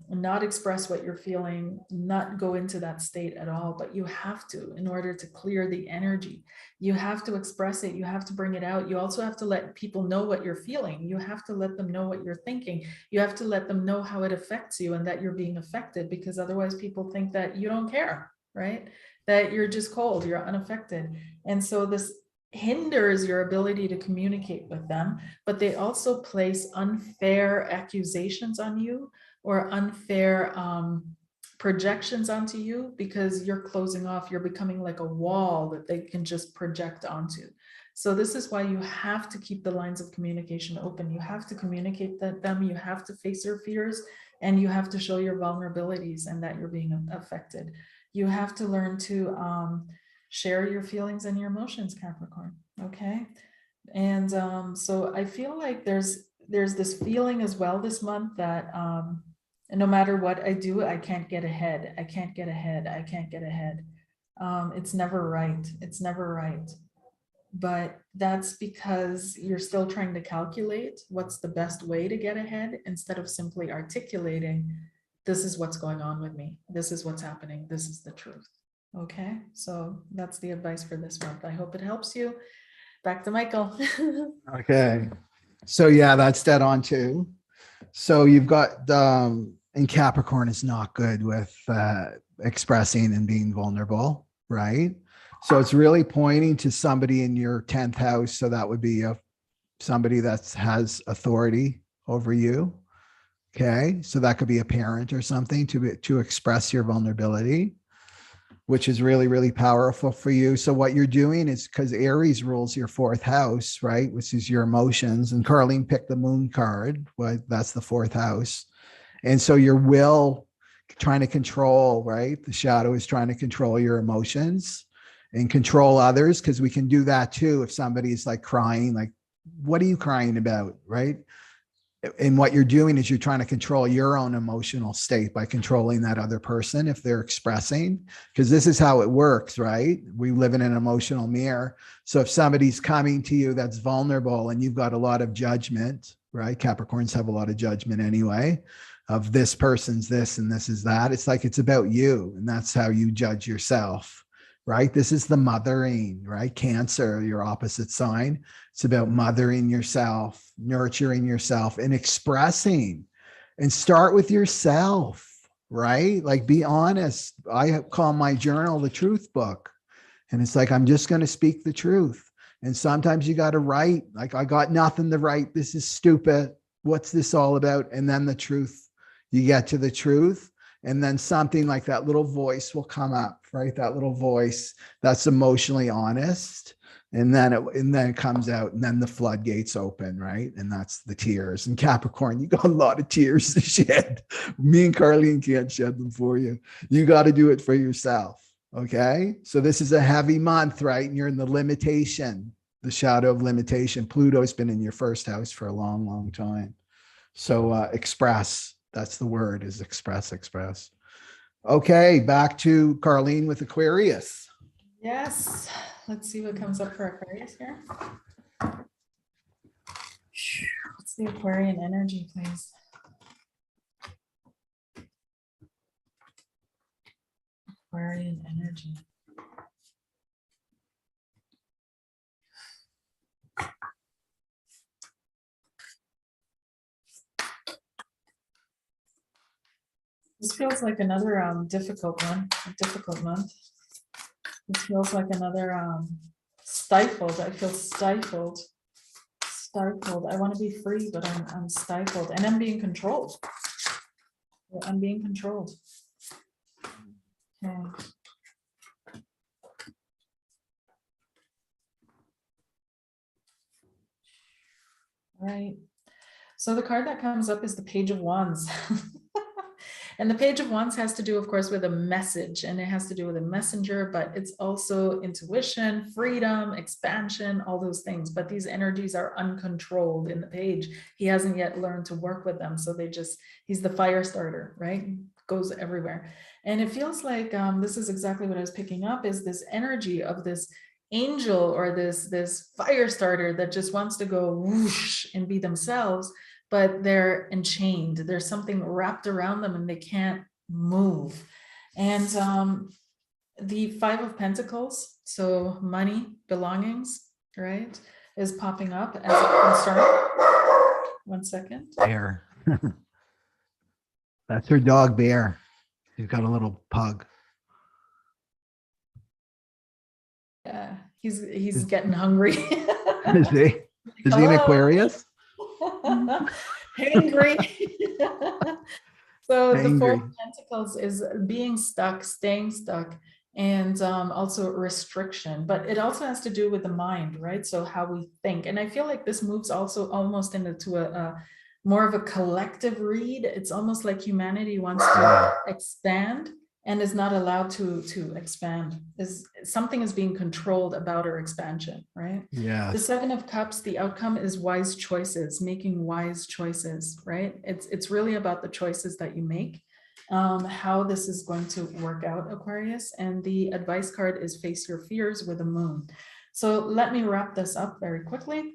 not express what you're feeling, not go into that state at all, but you have to, in order to clear the energy, you have to express it. You have to bring it out. You also have to let people know what you're feeling. You have to let them know what you're thinking. You have to let them know how it affects you and that you're being affected, because otherwise people think that you don't care, right? That you're just cold, you're unaffected. And so this hinders your ability to communicate with them, but they also place unfair accusations on you or unfair projections onto you, because you're closing off, you're becoming like a wall that they can just project onto. So this is why you have to keep the lines of communication open. You have to communicate them, you have to face your fears, and you have to show your vulnerabilities and that you're being affected. You have to learn to share your feelings and your emotions, Capricorn. Okay. And so I feel like there's this feeling as well this month that no matter what I do, I can't get ahead. I can't get ahead. I can't get ahead. It's never right. It's never right. But that's because you're still trying to calculate what's the best way to get ahead instead of simply articulating, this is what's going on with me. This is what's happening. This is the truth. Okay, so that's the advice for this month. I hope it helps you. Back to Michael. Okay. So yeah, that's dead on too. So you've got, and Capricorn is not good with expressing and being vulnerable, right? So it's really pointing to somebody in your 10th house. So that would be somebody that has authority over you. Okay. So that could be a parent or something to express your vulnerability, which is really, really powerful for you. So what you're doing is, because Aries rules your 4th house, right? Which is your emotions. And Carlene picked the Moon card. Well, that's the 4th house. And so your will trying to control, right? The shadow is trying to control your emotions and control others, because we can do that too. If somebody's like crying, like, what are you crying about, right? And what you're doing is you're trying to control your own emotional state by controlling that other person if they're expressing, because this is how it works, right? We live in an emotional mirror. So if somebody's coming to you that's vulnerable and you've got a lot of judgment, right? Capricorns have a lot of judgment anyway, of this person's this and this is that. It's like, it's about you, and that's how you judge yourself, right? This is the mothering, right? Cancer, your opposite sign. It's about mothering yourself, nurturing yourself, and expressing, and start with yourself, right? Like, be honest. I call my journal the truth book. And it's like, I'm just going to speak the truth. And sometimes you got to write, like, I got nothing to write. This is stupid. What's this all about? And then the truth, you get to the truth. And then something like that little voice will come up, right? That little voice that's emotionally honest. And then it comes out, and then the floodgates open, right? And that's the tears. And Capricorn, you got a lot of tears to shed. Me and Carlene can't shed them for you. You got to do it for yourself. Okay. So this is a heavy month, right? And you're in the limitation, the shadow of limitation. Pluto's been in your first house for a long, long time. So express, that's the word, is express, express. Okay, back to Carlene with Aquarius. Yes. Let's see what comes up for Aquarius here. What's the Aquarian energy, please? Aquarian energy. This feels like another difficult one, a difficult month. This feels like another stifled. I feel stifled. Stifled. I want to be free, but I'm stifled, and I'm being controlled. I'm being controlled. Okay. All right. So the card that comes up is the Page of Wands. And the Page of Wands has to do, of course, with a message, and it has to do with a messenger, but it's also intuition, freedom, expansion, all those things. But these energies are uncontrolled in the page. He hasn't yet learned to work with them. So he's the fire starter, right? Goes everywhere. And it feels like this is exactly what I was picking up, is this energy of this angel or this fire starter that just wants to go whoosh and be themselves, but they're enchained. There's something wrapped around them and they can't move. And the Five of Pentacles, so money, belongings, right, is popping up as a concern. 1 second. Bear. That's her dog, Bear. She's got a little pug. Yeah, he's getting hungry. Is he? Is he an Aquarius? Angry. So Angry. the Four of Pentacles is being stuck, staying stuck, and also restriction. But it also has to do with the mind, right? So how we think. And I feel like this moves also almost into a more of a collective read. It's almost like humanity wants to expand and is not allowed to expand. Something is being controlled about our expansion, right? Yeah. The Seven of Cups, the outcome is wise choices, making wise choices, right? It's really about the choices that you make, how this is going to work out, Aquarius. And the advice card is face your fears with a moon. So let me wrap this up very quickly.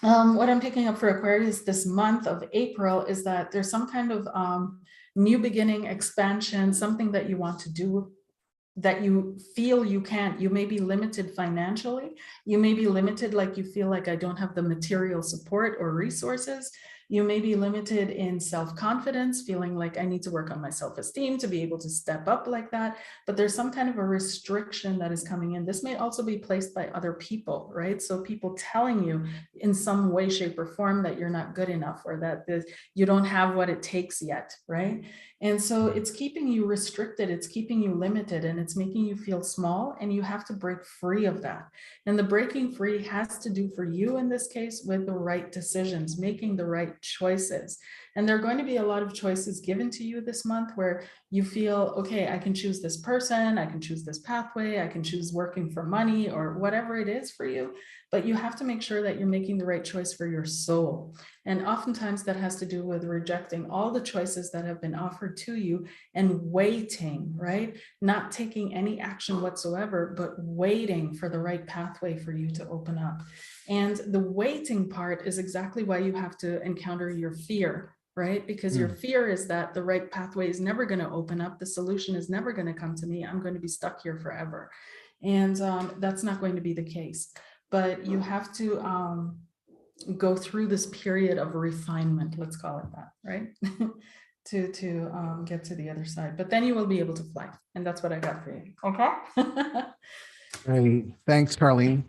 What I'm picking up for Aquarius this month of April is that there's some kind of new beginning, expansion, something that you want to do that you feel you can't. You may be limited financially. You may be limited, like you feel like I don't have the material support or resources. You may be limited in self-confidence, feeling like I need to work on my self-esteem to be able to step up like that. But there's some kind of a restriction that is coming in. This may also be placed by other people, right? So people telling you in some way, shape, or form that you're not good enough, or that you don't have what it takes yet, right? And so it's keeping you restricted, it's keeping you limited, and it's making you feel small, and you have to break free of that. And the breaking free has to do, for you in this case, with the right decisions, making the right choices. And there are going to be a lot of choices given to you this month where you feel, okay, I can choose this person, I can choose this pathway, I can choose working for money, or whatever it is for you. But you have to make sure that you're making the right choice for your soul. And oftentimes that has to do with rejecting all the choices that have been offered to you and waiting, right? Not taking any action whatsoever, but waiting for the right pathway for you to open up. And the waiting part is exactly why you have to encounter your fear, right? Because your fear is that the right pathway is never going to open up. The solution is never going to come to me. I'm going to be stuck here forever. And that's not going to be the case. But you have to go through this period of refinement, let's call it that, right? to get to the other side. But then you will be able to fly. And that's what I got for you. Okay. Great. Thanks, Carlene.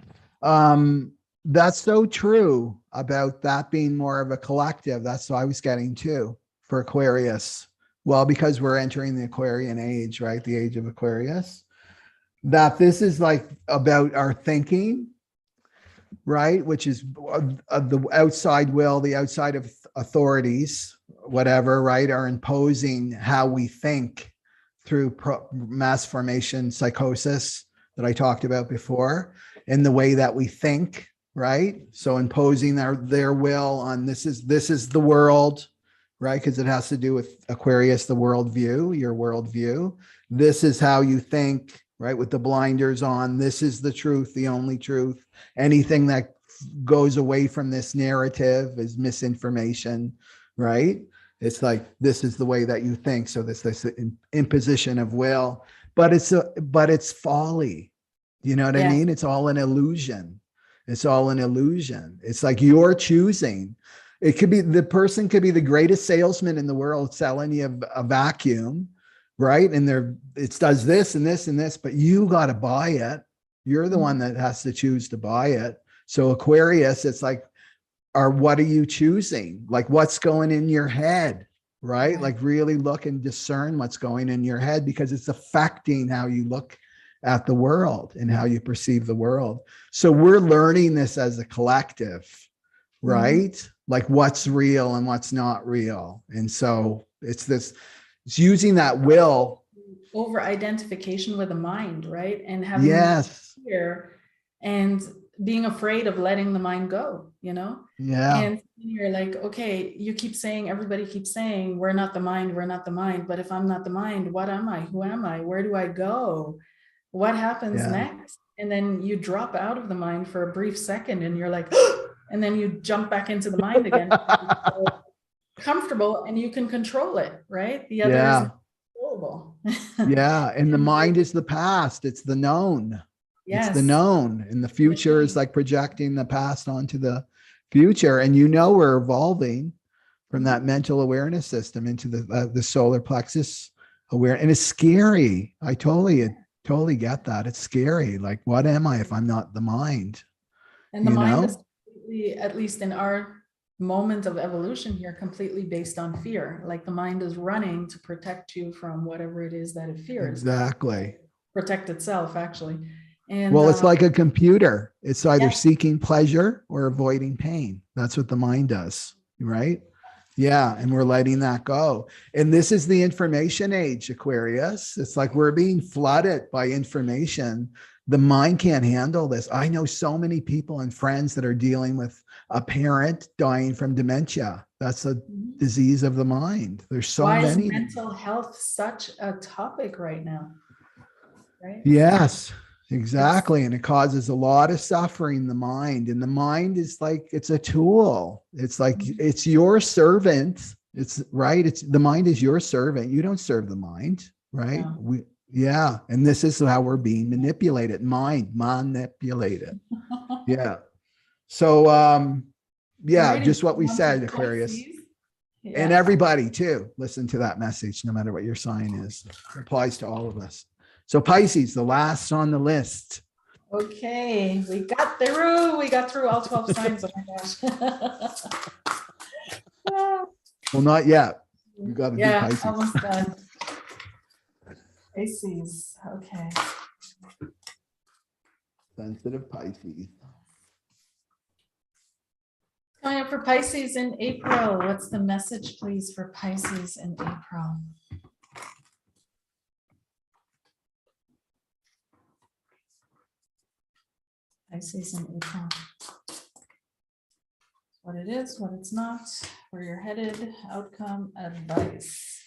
That's so true about that being more of a collective. That's what I was getting too for Aquarius. Well, because we're entering the Aquarian age, right? The age of Aquarius. That this is like about our thinking, right? Which is the outside will, the outside of authorities, whatever, right? Are imposing how we think through mass formation psychosis that I talked about before. in the way that we think, right? So imposing their will on this is the world, right? Because it has to do with Aquarius, the worldview, your worldview. This is how you think, right? With the blinders on, this is the truth, the only truth. Anything that goes away from this narrative is misinformation, right? It's like, this is the way that you think. So this imposition of will, but it's folly. You know what I mean? It's all an illusion. It's all an illusion. It's like you're choosing. It could be, the person could be the greatest salesman in the world selling you a vacuum, right? And it does this and this and this, but you got to buy it. You're the one that has to choose to buy it. So Aquarius, it's like, what are you choosing? Like, what's going in your head, right? Like really look and discern what's going in your head, because it's affecting how you look at the world and how you perceive the world. So we're learning this as a collective, right? Like what's real and what's not real. And so it's using that will. Over identification with the mind, right? And having fear and being afraid of letting the mind go, you know? And you're like, okay, you keep saying, everybody keeps saying, we're not the mind, we're not the mind. But if I'm not the mind, what am I? Who am I? Where do I go? What happens next? And then you drop out of the mind for a brief second and you're like, and then you jump back into the mind again. Comfortable, and you can control it, right? The other is controllable. And the mind is the past. It's the known. It's the known. And the future is like projecting the past onto the future. And we're evolving from that mental awareness system into the solar plexus aware. And it's scary. I totally get that. It's scary. Like, what am I if I'm not the mind? And the mind is completely, at least in our moment of evolution here, completely based on fear. Like the mind is running to protect you from whatever it is that it fears. Exactly. Protect itself, actually. And well, it's like a computer. It's either seeking pleasure or avoiding pain. That's what the mind does, right? Yeah. And we're letting that go. And this is the information age, Aquarius. It's like we're being flooded by information. The mind can't handle this. I know so many people and friends that are dealing with a parent dying from dementia. That's a disease of the mind. There's so many. Why is mental health such a topic right now? Right? Yes, exactly. And it causes a lot of suffering in the mind. And the mind is like, it's a tool. It's like, it's your servant. It's right. The mind is your servant. You don't serve the mind, right? And this is how we're being manipulated. Mind manipulated. So, just what we said, Aquarius. And everybody too, listen to that message, no matter what your sign is. It applies to all of us. So Pisces, the last on the list. Okay, we got through all 12 signs. Oh my gosh. Well, not yet. We got to do Pisces. Almost done. Pisces, okay. Sensitive Pisces. Coming up for Pisces in April. What's the message, please, for Pisces in April? Pisces in April. What it is, what it's not, where you're headed, outcome, advice.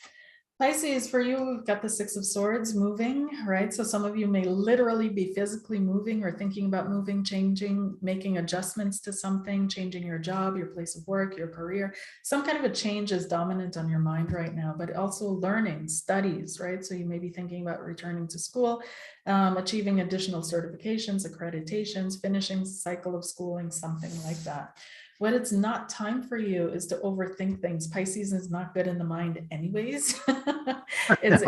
Pisces, for you, we've got the Six of Swords moving, right? So some of you may literally be physically moving or thinking about moving, changing, making adjustments to something, changing your job, your place of work, your career. Some kind of a change is dominant on your mind right now, but also learning, studies, right? So you may be thinking about returning to school, achieving additional certifications, accreditations, finishing the cycle of schooling, something like that. What it's not time for you is to overthink things. Pisces is not good in the mind anyways. It's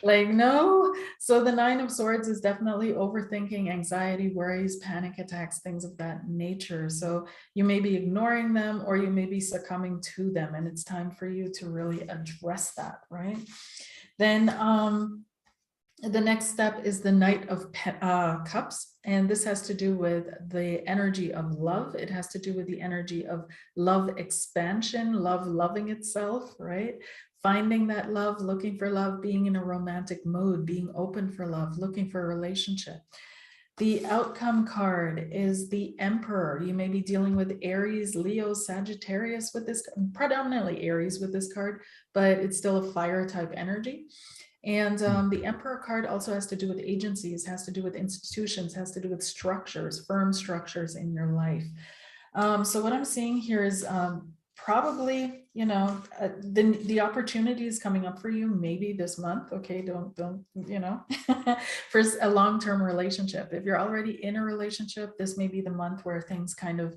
like, no. So the Nine of Swords is definitely overthinking, anxiety, worries, panic attacks, things of that nature. So you may be ignoring them or you may be succumbing to them. And it's time for you to really address that, right? Then the next step is the Knight of Cups. And this has to do with the energy of love. It has to do with the energy of love expansion, love loving itself, right? Finding that love, looking for love, being in a romantic mood, being open for love, looking for a relationship. The outcome card is the Emperor. You may be dealing with Aries, Leo, Sagittarius with this, predominantly Aries with this card, but it's still a fire type energy. And the Emperor card also has to do with agencies, has to do with institutions, has to do with structures, firm structures in your life. So what I'm seeing here is probably, you know, the opportunities coming up for you maybe this month. Okay, don't you know, for a long-term relationship. If you're already in a relationship, this may be the month where things kind of,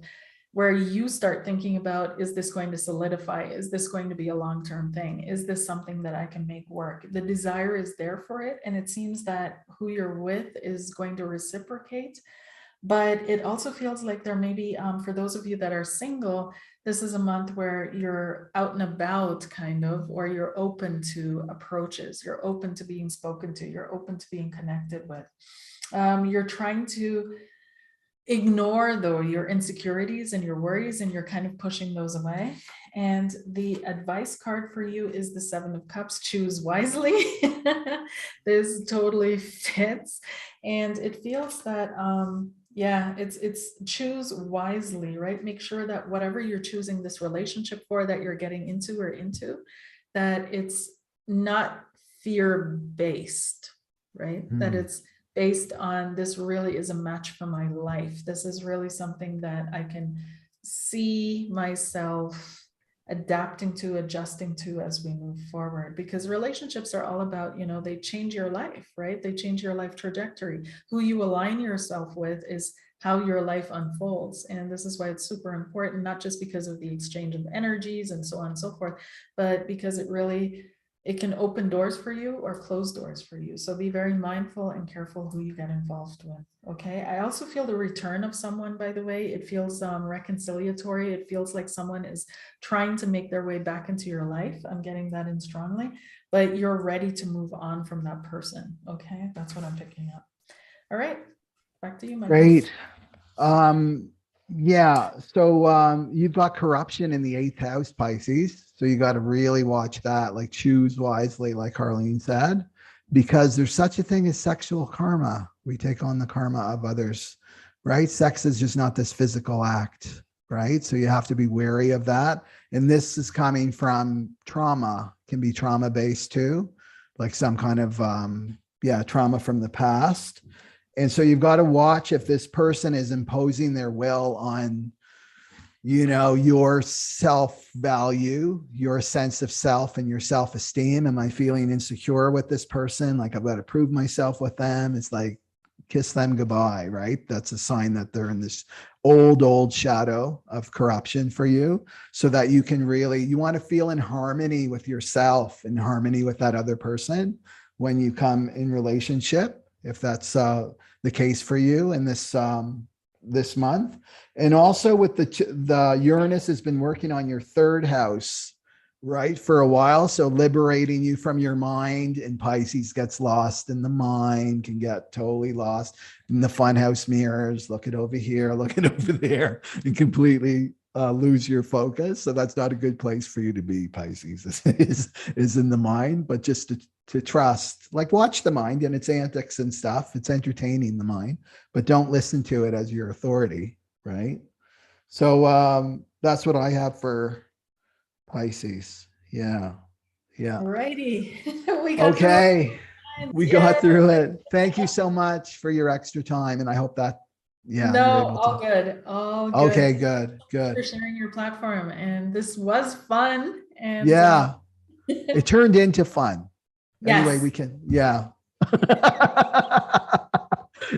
where you start thinking about, is this going to solidify? Is this going to be a long-term thing? Is this something that I can make work? The desire is there for it. And it seems that who you're with is going to reciprocate. But it also feels like there may be, for those of you that are single, this is a month where you're out and about kind of, or you're open to approaches. You're open to being spoken to. You're open to being connected with. You're trying to ignore though your insecurities and your worries, and you're kind of pushing those away. And the advice card for you is the Seven of Cups. Choose wisely. This totally fits. And it feels that yeah, it's choose wisely, right? Make sure that whatever you're choosing this relationship for, that you're getting into, that it's not fear-based, right? That it's based on, this really is a match for my life. This is really something that I can see myself adapting to, adjusting to as we move forward. Because relationships are all about, you know, they change your life, right? They change your life trajectory. Who you align yourself with is how your life unfolds. And this is why it's super important, not just because of the exchange of energies and so on and so forth, but because it really, it can open doors for you or close doors for you. So be very mindful and careful who you get involved with. Okay. I also feel the return of someone, by the way. It feels reconciliatory. It feels like someone is trying to make their way back into your life. I'm getting that in strongly, but you're ready to move on from that person. Okay. That's what I'm picking up. All right. Back to you, Michael. Great. Yeah. So you've got corruption in the 8th house, Pisces. So you got to really watch that, like choose wisely, like Harleen said, because there's such a thing as sexual karma. We take on the karma of others, right? Sex is just not this physical act, right? So you have to be wary of that. And this is coming from trauma, can be trauma-based too, like some kind of, trauma from the past. And so you've got to watch if this person is imposing their will on, you know, your self-value, your sense of self and your self-esteem. Am I feeling insecure with this person? Like I've got to prove myself with them. It's like, kiss them goodbye, right? That's a sign that they're in this old shadow of corruption for you, so that you can really, you want to feel in harmony with yourself, in harmony with that other person when you come in relationship, if that's the case for you in this this month. And also with the Uranus has been working on your 3rd house, right, for a while. So liberating you from your mind, and Pisces gets lost in the mind, can get totally lost in the fun house mirrors, looking over here, looking over there, and completely lose your focus. So that's not a good place for you to be, Pisces, is in the mind. But just to trust, like watch the mind and its antics and stuff. It's entertaining, the mind, but don't listen to it as your authority, right? So that's what I have for Pisces. Yeah. Alrighty. We got okay. We got through it. Thank you so much for your extra time. And I hope that, no, all good. All good. Okay, good. Thanks for sharing your platform. And this was fun. And it turned into fun. Yes. Anyway, we can,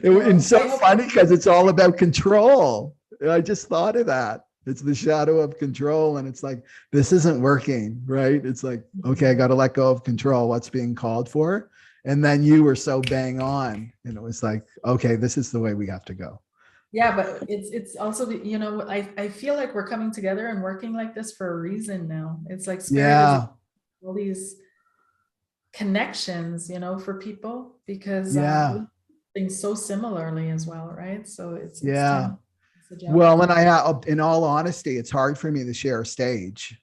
it's so funny because it's all about control. I just thought of that. It's the shadow of control. And it's like, this isn't working, right? It's like, okay, I got to let go of control, what's being called for. And then you were so bang on. And it was like, okay, this is the way we have to go. Yeah, but it's also, you know, I feel like we're coming together and working like this for a reason now. It's like spirit is all these connections, you know, for people, because things so similarly as well, right? So it's well, and I have, in all honesty, it's hard for me to share a stage.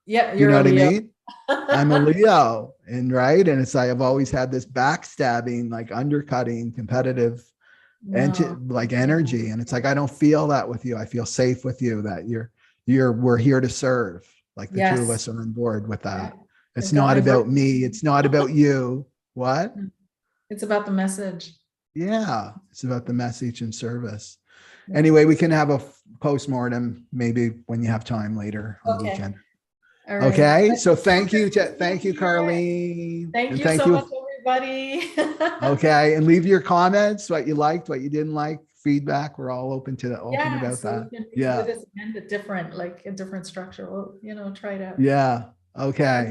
Yeah, you know what I mean? I'm a Leo, and it's like I've always had this backstabbing, like undercutting, competitive and No. like energy. And it's like, I don't feel that with you. I feel safe with you, that we're here to serve. Like the two of Yes. us are on board with Yeah. that. It's I've got not my about Virgo. me. It's not about you. What? It's about the message. Yeah. It's about the message and service. Yeah. Anyway, we can have a post-mortem maybe when you have time later on the Okay. weekend. All right. Okay. So Thank thank you, Carlene. Thank And you thank so much, you. everybody. Okay. And leave your comments, what you liked, what you didn't like, feedback. We're all open Yeah, about so that. we can redo Yeah. this again, but different, like a different structure. We'll, try it out. Yeah. Okay.